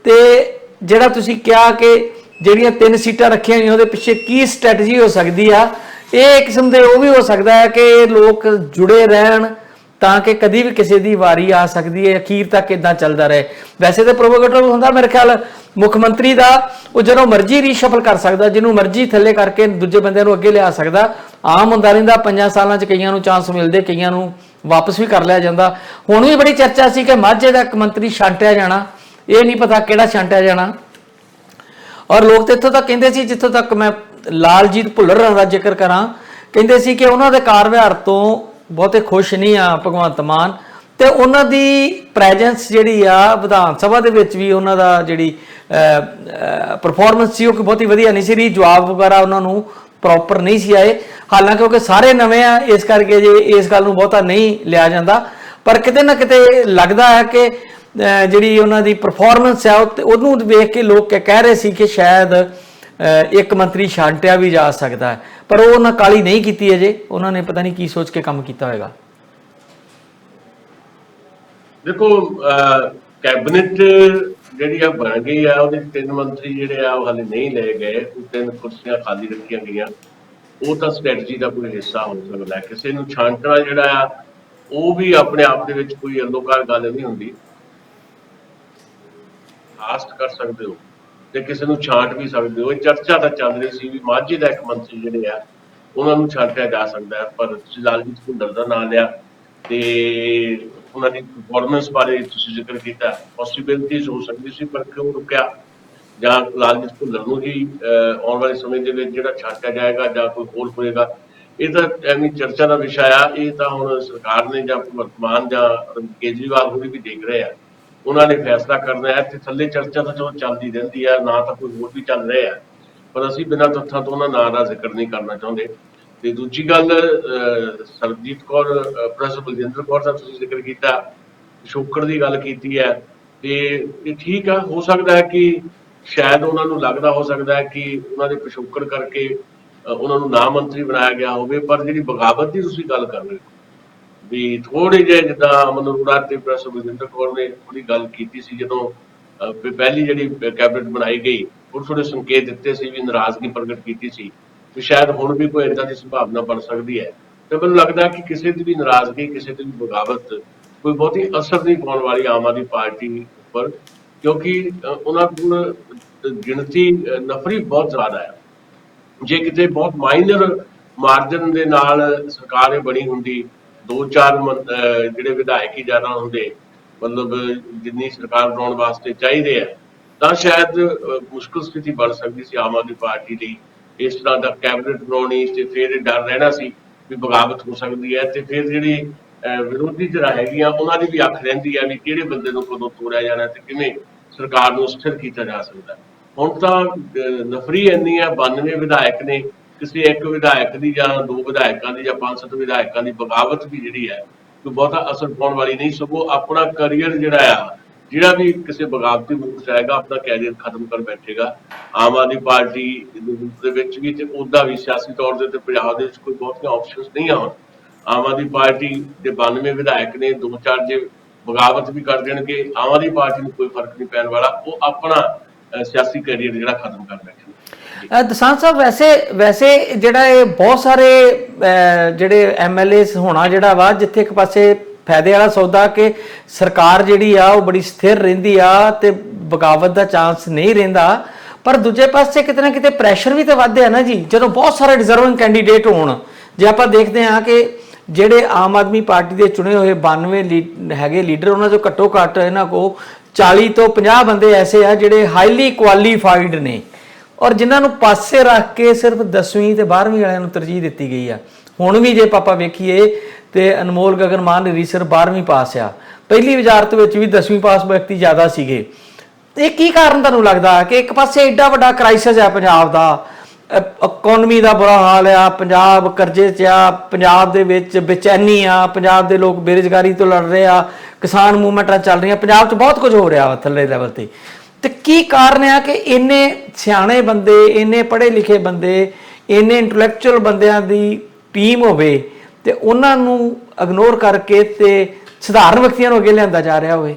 ਤੇ ਜਿਹੜਾ ਤੁਸੀਂ ਕਿਹਾ ਕਿ ਜਿਹੜੀਆਂ 3 ਸੀਟਾਂ ਰੱਖੀਆਂ ਗਈਆਂ ਉਹਦੇ ਪਿੱਛੇ ਕੀ ਸਟ੍ਰੈਟਜੀ ਹੋ ਸਕਦੀ ਆ, ਇਹ ਕਿਸਮ ਦੇ ਉਹ ਵੀ ਹੋ ਸਕਦਾ ਹੈ ਕਿ ਲੋਕ ਜੁੜੇ ਰਹਿਣ ਤਾਂ ਕਿ ਕਦੀ ਵੀ ਕਿਸੇ ਦੀ ਵਾਰੀ ਆ ਸਕਦੀ ਹੈ, ਅਖੀਰ ਤੱਕ ਇਦਾਂ ਚੱਲਦਾ ਰਹੇ। ਵੈਸੇ ਤਾਂ ਪ੍ਰੋਵੋਕੇਟਰ ਹੁੰਦਾ ਮੇਰੇ ਖਿਆਲ ਮੁੱਖ ਮੰਤਰੀ ਦਾ, ਉਹ ਜਦੋਂ ਮਰਜ਼ੀ ਰੀਸ਼ਫਲ ਕਰ ਸਕਦਾ, ਜਿਹਨੂੰ ਮਰਜ਼ੀ ਥੱਲੇ ਕਰਕੇ ਦੂਜੇ ਬੰਦਿਆਂ ਨੂੰ ਅੱਗੇ ਲਿਆ ਸਕਦਾ। ਆਮ ਹੁੰਦਾ ਰਹਿੰਦਾ 5 ਸਾਲਾਂ 'ਚ ਕਈਆਂ ਨੂੰ ਚਾਂਸ ਮਿਲਦੇ, ਕਈਆਂ ਨੂੰ ਵਾਪਸ ਵੀ ਕਰ ਲਿਆ ਜਾਂਦਾ। ਹੁਣ ਵੀ ਬੜੀ ਚਰਚਾ ਸੀ ਕਿ ਮਾਝੇ ਦਾ ਇੱਕ ਮੰਤਰੀ ਛਾਂਟਿਆ ਜਾਣਾ, ਇਹ ਨਹੀਂ ਪਤਾ ਕਿਹੜਾ ਛਾਂਟਿਆ ਜਾਣਾ। ਔਰ ਲੋਕ ਤਾਂ ਇੱਥੋਂ ਤੱਕ ਕਹਿੰਦੇ ਸੀ, ਜਿੱਥੋਂ ਤੱਕ ਮੈਂ ਲਾਲਜੀਤ ਭੁੱਲਰ ਦਾ ਜ਼ਿਕਰ ਕਰਾਂ, ਕਹਿੰਦੇ ਸੀ ਕਿ ਉਹਨਾਂ ਦੇ ਕਾਰ ਵਿਹਾਰ ਤੋਂ ਬਹੁਤੇ ਖੁਸ਼ ਨਹੀਂ ਆ ਭਗਵੰਤ ਮਾਨ, ਤੇ ਉਹਨਾਂ ਦੀ ਪ੍ਰੈਜ਼ੈਂਸ ਜਿਹੜੀ ਆ ਵਿਧਾਨ ਸਭਾ ਦੇ ਵਿੱਚ ਵੀ ਉਹਨਾਂ ਦਾ ਜਿਹੜੀ ਪਰਫਾਰਮੈਂਸ ਸੀ ਉਹ ਬਹੁਤੀ ਵਧੀਆ ਨਹੀਂ ਸੀ ਰਹੀ। ਜਵਾਬ ਵਗੈਰਾ ਉਹਨਾਂ ਨੂੰ ਪ੍ਰੋਪਰ ਨਹੀਂ ਸੀ ਆਏ। ਹਾਲਾਂਕਿ ਕਿਉਂਕਿ ਸਾਰੇ ਨਵੇਂ ਆ, ਇਸ ਕਰਕੇ ਜੇ ਇਸ ਗੱਲ ਨੂੰ ਬਹੁਤਾ ਨਹੀਂ ਲਿਆ ਜਾਂਦਾ, ਪਰ ਕਿਤੇ ਨਾ ਕਿਤੇ ਲੱਗਦਾ ਹੈ ਕਿ ਜਿਹੜੀ ਉਹਨਾਂ ਦੀ ਪਰਫਾਰਮੈਂਸ ਆ ਉਹਨੂੰ ਵੇਖ ਕੇ ਲੋਕ ਕਹਿ ਰਹੇ ਸੀ ਕਿ ਸ਼ਾਇਦ ਇੱਕ ਮੰਤਰੀ ਛਾਂਟਿਆ ਵੀ ਜਾ ਸਕਦਾ ਹੈ, ਪਰ ਉਹ ਉਹਨਾਂ ਕਾਲੀ ਨਹੀਂ ਕੀਤੀ ਅਜੇ। ਉਹਨਾਂ ਨੇ ਪਤਾ ਨਹੀਂ ਕੀ ਸੋਚ ਕੇ ਕੰਮ ਕੀਤਾ ਹੋਏਗਾ। ਦੇਖੋ, ਕੈਬਨਿਟ ਜਿਹੜੀ ਆ ਬਣ ਗਈ ਆ, ਉਹਦੇ 3 ਮੰਤਰੀ ਜਿਹੜੇ ਆ ਉਹ ਹਾਲੇ ਨਹੀਂ ਲਏ ਗਏ। 3 ਕੁਰਸੀਆਂ ਖਾਲੀ ਰੱਖੀਆਂ ਗਈਆਂ, ਉਹ ਤਾਂ ਸਟ੍ਰੈਟਜੀ ਦਾ ਕੋਈ ਹਿੱਸਾ ਹੋ ਸਕਦਾ ਹੈ। ਕਿਸੇ ਨੂੰ ਛਾਂਟਣਾ ਜਿਹੜਾ ਆ ਉਹ ਵੀ ਆਪਣੇ ਆਪ ਦੇ ਵਿੱਚ ਕੋਈ ਅਲੋਕਾਰ ਗੱਲ ਨਹੀਂ ਹੁੰਦੀ। ਆਸਟ ਕਰ ਸਕਦੇ ਹੋ ਤੇ ਕਿਸੇ ਨੂੰ ਛਾਂਟ ਵੀ ਸਕਦੇ ਹੋ। ਇਹ ਚਰਚਾ ਤਾਂ ਚੱਲ ਰਹੀ ਸੀ ਵੀ ਮਾਝੇ ਦਾ ਇੱਕ ਮੰਤਰੀ ਜਿਹੜੇ ਆ ਉਹਨਾਂ ਨੂੰ ਛਾਂਟਿਆ ਜਾ ਸਕਦਾ ਹੈ, ਪਰ ਤੁਸੀਂ ਲਾਲਜੀਤ ਭੁੱਲਰ ਦਾ ਨਾਂ ਲਿਆ ਤੇ ਉਹਨਾਂ ਦੀ ਪਰਫਾਰਮੈਂਸ ਬਾਰੇ ਤੁਸੀਂ ਜ਼ਿਕਰ ਕੀਤਾ, ਪੋਸੀਬਿਲਿਟੀਜ਼ ਹੋ ਸਕਦੀ ਸੀ, ਪਰ ਕਿਉਂ ਰੁਕਿਆ ਜਾਂ ਲਾਲਜੀਤ ਭੁੱਲਰ ਨੂੰ ਹੀ ਆਉਣ ਵਾਲੇ ਸਮੇਂ ਦੇ ਵਿੱਚ ਜਿਹੜਾ ਛਾਂਟਿਆ ਜਾਏਗਾ ਜਾਂ ਕੋਈ ਹੋਰ ਹੋਏਗਾ, ਇਹ ਤਾਂ ਐਵੇਂ ਚਰਚਾ ਦਾ ਵਿਸ਼ਾ ਆ। ਇਹ ਤਾਂ ਹੁਣ ਸਰਕਾਰ ਨੇ ਜਾਂ ਵਰਤਮਾਨ ਜਾਂ ਕੇਜਰੀਵਾਲ ਹੋਰੀ ਵੀ ਦੇਖ ਰਹੇ ਆ, ਉਹਨਾਂ ਨੇ ਫੈਸਲਾ ਕਰਨਾ ਹੈ। ਤੇ ਥੱਲੇ ਚਰਚਾ ਤਾਂ ਚਲੋ ਚੱਲਦੀ ਰਹਿੰਦੀ ਆ, ਨਾ ਤਾਂ ਕੋਈ ਹੋਰ ਵੀ ਚੱਲ ਰਿਹਾ, ਪਰ ਅਸੀਂ ਬਿਨਾਂ ਤੱਥਾਂ ਤੋਂ ਉਹਨਾਂ ਨਾਂ ਦਾ ਜ਼ਿਕਰ ਨਹੀਂ ਕਰਨਾ ਚਾਹੁੰਦੇ। ਤੇ ਦੂਜੀ ਗੱਲ, ਸਰਬਜੀਤ ਕੌਰ ਪ੍ਰੋਫੈਸਰ ਬਲਜਿੰਦਰ ਕੌਰ ਦਾ ਤੁਸੀਂ ਜ਼ਿਕਰ ਕੀਤਾ, ਪਿਛੋਕੜ ਦੀ ਗੱਲ ਕੀਤੀ ਹੈ, ਤੇ ਇਹ ਠੀਕ ਆ। ਹੋ ਸਕਦਾ ਹੈ ਕਿ ਸ਼ਾਇਦ ਉਹਨਾਂ ਨੂੰ ਲੱਗਦਾ ਹੋ ਸਕਦਾ ਹੈ ਕਿ ਉਹਨਾਂ ਦੇ ਪਿਛੋਕੜ ਕਰਕੇ ਉਹਨਾਂ ਨੂੰ ਨਾ ਮੰਤਰੀ ਬਣਾਇਆ ਗਿਆ ਹੋਵੇ, ਪਰ ਜਿਹੜੀ ਬਗਾਵਤ ਦੀ ਤੁਸੀਂ ਗੱਲ ਕਰ ਰਹੇ ਹੋ ਵੀ ਥੋੜੇ ਜਿਹੇ, ਜਿੱਦਾਂ ਅਮਨ ਅਰੋੜਾ ਤੇ ਪ੍ਰੋਫੈਸਰ ਬਲਜਿੰਦਰ ਕੌਰ ਨੇ ਥੋੜੀ ਗੱਲ ਕੀਤੀ ਸੀ ਜਦੋਂ ਪਹਿਲੀ ਜਿਹੜੀ ਕੈਬਨਿਟ ਬਣਾਈ ਗਈ, ਥੋੜੇ ਥੋੜੇ ਸੰਕੇਤ ਦਿੱਤੇ ਸੀ ਵੀ ਨਾਰਾਜ਼ਗੀ ਪ੍ਰਗਟ ਕੀਤੀ ਸੀ ਵੀ ਸ਼ਾਇਦ ਹੁਣ ਵੀ ਕੋਈ ਏਦਾਂ ਦੀ ਸੰਭਾਵਨਾ ਬਣ ਸਕਦੀ ਹੈ। ਤੇ ਮੈਨੂੰ ਲੱਗਦਾ ਕਿ ਕਿਸੇ ਦੀ ਵੀ ਨਾਰਾਜ਼ਗੀ, ਕਿਸੇ ਦੀ ਵੀ ਬਗਾਵਤ ਕੋਈ ਬਹੁਤੀ ਅਸਰ ਨਹੀਂ ਪਾਉਣ ਵਾਲੀ ਆਮ ਆਦਮੀ ਪਾਰਟੀ ਉੱਪਰ, ਕਿਉਂਕਿ ਉਹਨਾਂ ਕੋਲ ਗਿਣਤੀ ਨਫਰੀ ਬਹੁਤ ਜ਼ਿਆਦਾ ਹੈ। ਜੇ ਕਿਤੇ ਬਹੁਤ ਮਾਈਨਰ ਮਾਰਜਨ ਦੇ ਨਾਲ ਸਰਕਾਰ ਇਹ ਬਣੀ ਹੁੰਦੀ, 2-4 ਜਿਹੜੇ ਵਿਧਾਇਕ ਹੀ ਜ਼ਿਆਦਾ ਹੁੰਦੇ, ਮਤਲਬ ਜਿੰਨੀ ਸਰਕਾਰ ਬਣਾਉਣ ਵਾਸਤੇ ਚਾਹੀਦੇ ਆ, ਤਾਂ ਸ਼ਾਇਦ ਮੁਸ਼ਕਲ ਸਥਿਤੀ ਬਣ ਸਕਦੀ ਸੀ ਆਮ ਆਦਮੀ ਪਾਰਟੀ ਲਈ। ਇਸ ਤਰ੍ਹਾਂ ਦਾ ਕੈਬਨਿਟ ਬਣਾਉਣੀ ਤੇ ਫਿਰ ਇਹ ਡਰ ਰਹਿਣਾ ਸੀ ਵੀ ਬਗਾਵਤ ਹੋ ਸਕਦੀ ਹੈ, ਤੇ ਫਿਰ ਜਿਹੜੀ ਵਿਰੋਧੀ ਧਿਰਾਂ ਹੈਗੀਆਂ ਉਹਨਾਂ ਦੀ ਵੀ ਅੱਖ ਰਹਿੰਦੀ ਹੈ ਵੀ ਕਿਹੜੇ ਬੰਦੇ ਨੂੰ ਕਦੋਂ ਤੋੜਿਆ ਜਾਣਾ ਤੇ ਕਿਵੇਂ ਸਰਕਾਰ ਨੂੰ ਸਥਿਰ ਕੀਤਾ ਜਾ ਸਕਦਾ। ਹੁਣ ਤਾਂ ਨਫਰੀ ਇੰਨੀ ਹੈ, 92 ਵਿਧਾਇਕ ਨੇ, ਕਿਸੇ ਇੱਕ ਵਿਧਾਇਕ ਦੀ ਜਾਂ 2 ਵਿਧਾਇਕਾਂ ਦੀ ਜਾਂ 5-7 ਵਿਧਾਇਕਾਂ ਦੀ ਬਗਾਵਤ ਵੀ ਜਿਹੜੀ ਹੈ ਕੋਈ ਬਹੁਤਾ ਅਸਰ ਪਾਉਣ ਵਾਲੀ ਨਹੀਂ, ਸਗੋਂ ਆਪਣਾ ਕਰੀਅਰ ਜਿਹੜਾ ਆ, ਜਿਹੜਾ ਵੀ ਕਿਸੇ ਬਗਾਵਤੀ ਮੁਲਕ 'ਚ ਆਏਗਾ ਆਪਣਾ ਕੈਰੀਅਰ ਖਤਮ ਕਰ ਬੈਠੇਗਾ। ਆਮ ਆਦਮੀ ਪਾਰਟੀ ਦੇ ਵਿੱਚ ਵੀ ਤੇ ਉੱਦਾਂ ਵੀ ਸਿਆਸੀ ਤੌਰ ਤੇ ਪੰਜਾਬ ਦੇ ਵਿੱਚ ਕੋਈ ਬਹੁਤੀਆਂ ਆਪਸ਼ਨਸ ਨਹੀਂ ਆ। ਹੁਣ ਆਮ ਆਦਮੀ ਪਾਰਟੀ ਦੇ 92 ਵਿਧਾਇਕ ਨੇ, 2-4 ਜੇ ਬਗਾਵਤ ਵੀ ਕਰ ਦੇਣਗੇ, ਆਮ ਆਦਮੀ ਪਾਰਟੀ ਨੂੰ ਕੋਈ ਫਰਕ ਨਹੀਂ ਪੈਣ ਵਾਲਾ। ਉਹ ਆਪਣਾ ਸਿਆਸੀ ਕੈਰੀਅਰ ਜਿਹੜਾ ਖਤਮ ਕਰ ਬੈਠੇ। ਦਸਾਂਝ ਸਾਹਿਬ, ਵੈਸੇ ਜਿਹੜਾ ਇਹ ਬਹੁਤ ਸਾਰੇ ਜਿਹੜੇ ਐਮਐਲਏ ਹੋਣਾ ਜਿਹੜਾ ਵਾ, ਜਿੱਥੇ ਇੱਕ ਪਾਸੇ ਫਾਇਦੇ ਵਾਲਾ ਸੌਦਾ ਕਿ ਸਰਕਾਰ ਜਿਹੜੀ ਆ ਉਹ ਬੜੀ ਸਥਿਰ ਰਹਿੰਦੀ ਆ ਤੇ ਬਗਾਵਤ ਦਾ ਚਾਂਸ ਨਹੀਂ ਰਹਿੰਦਾ, ਪਰ ਦੂਜੇ ਪਾਸੇ ਕਿਤੇ ਨਾ ਕਿਤੇ ਪ੍ਰੈਸ਼ਰ ਵੀ ਤਾਂ ਵੱਧਦੇ ਆ ਨਾ ਜੀ, ਜਦੋਂ ਬਹੁਤ ਸਾਰੇ ਡਿਜ਼ਰਵਿੰਗ ਕੈਂਡੀਡੇਟ ਹੋਣ। ਜੇ ਆਪਾਂ ਦੇਖਦੇ ਹਾਂ ਕਿ ਜਿਹੜੇ ਆਮ ਆਦਮੀ ਪਾਰਟੀ ਦੇ ਚੁਣੇ ਹੋਏ 92 ਹੈਗੇ ਲੀਡਰ, ਉਹਨਾਂ ਚੋਂ ਘੱਟੋ ਘੱਟ ਇਹਨਾਂ ਕੋਲ 40 ਤੋਂ 50 ਬੰਦੇ ਐਸੇ ਆ ਜਿਹੜੇ ਹਾਈਲੀ ਕੁਆਲੀਫਾਈਡ ਨੇ, ਔਰ ਜਿਨ੍ਹਾਂ ਨੂੰ ਪਾਸੇ ਰੱਖ ਕੇ ਸਿਰਫ 10ਵੀਂ ਤੇ 12ਵੀਂ ਵਾਲਿਆਂ ਨੂੰ ਤਰਜੀਹ ਦਿੱਤੀ ਗਈ ਆ। ਹੁਣ ਵੀ ਜੇ ਆਪਾਂ ਵੇਖੀਏ ਤੇ ਅਨਮੋਲ ਗਗਨ ਮਾਨ ਰੀਸਰ 12ਵੀਂ ਪਾਸ ਆ, ਪਹਿਲੀ ਵਜ਼ਾਰਤ ਵਿੱਚ ਵੀ 10ਵੀਂ ਪਾਸ ਵਿਅਕਤੀ ਜ਼ਿਆਦਾ ਸੀਗੇ। ਇਹ ਕੀ ਕਾਰਨ ਤੁਹਾਨੂੰ ਲੱਗਦਾ ਕਿ ਇੱਕ ਪਾਸੇ ਐਡਾ ਵੱਡਾ ਕ੍ਰਾਈਸਿਸ ਆ ਪੰਜਾਬ ਦਾ, ਇਕਨੋਮੀ ਦਾ ਬੁਰਾ ਹਾਲ ਆ, ਪੰਜਾਬ ਕਰਜ਼ੇ 'ਚ ਆ, ਪੰਜਾਬ ਦੇ ਵਿੱਚ ਬੇਚੈਨੀ ਆ, ਪੰਜਾਬ ਦੇ ਲੋਕ ਬੇਰੁਜ਼ਗਾਰੀ ਤੋਂ ਲੜ ਰਹੇ ਆ, ਕਿਸਾਨ ਮੂਵਮੈਂਟਾਂ ਚੱਲ ਰਹੀਆਂ, ਪੰਜਾਬ 'ਚ ਬਹੁਤ ਕੁਝ ਹੋ ਰਿਹਾ ਵਾ ਥੱਲੇ ਲੈਵਲ ਤੇ ਕੀ ਕਾਰਨ ਆ ਕਿ ਇੰਨੇ ਸਿਆਣੇ ਬੰਦੇ, ਇੰਨੇ ਪੜ੍ਹੇ ਲਿਖੇ ਬੰਦੇ, ਇੰਨੇ ਇੰਟੈਲੈਕਚੁਅਲ ਬੰਦਿਆਂ ਦੀ ਟੀਮ ਹੋਵੇ ਤੇ ਉਹਨਾਂ ਨੂੰ ਇਗਨੋਰ ਕਰਕੇ ਤੇ ਸਧਾਰਨ ਵਿਅਕਤੀਆਂ ਨੂੰ ਅੱਗੇ ਲਿਆਂਦਾ ਜਾ ਰਿਹਾ ਹੋਵੇ?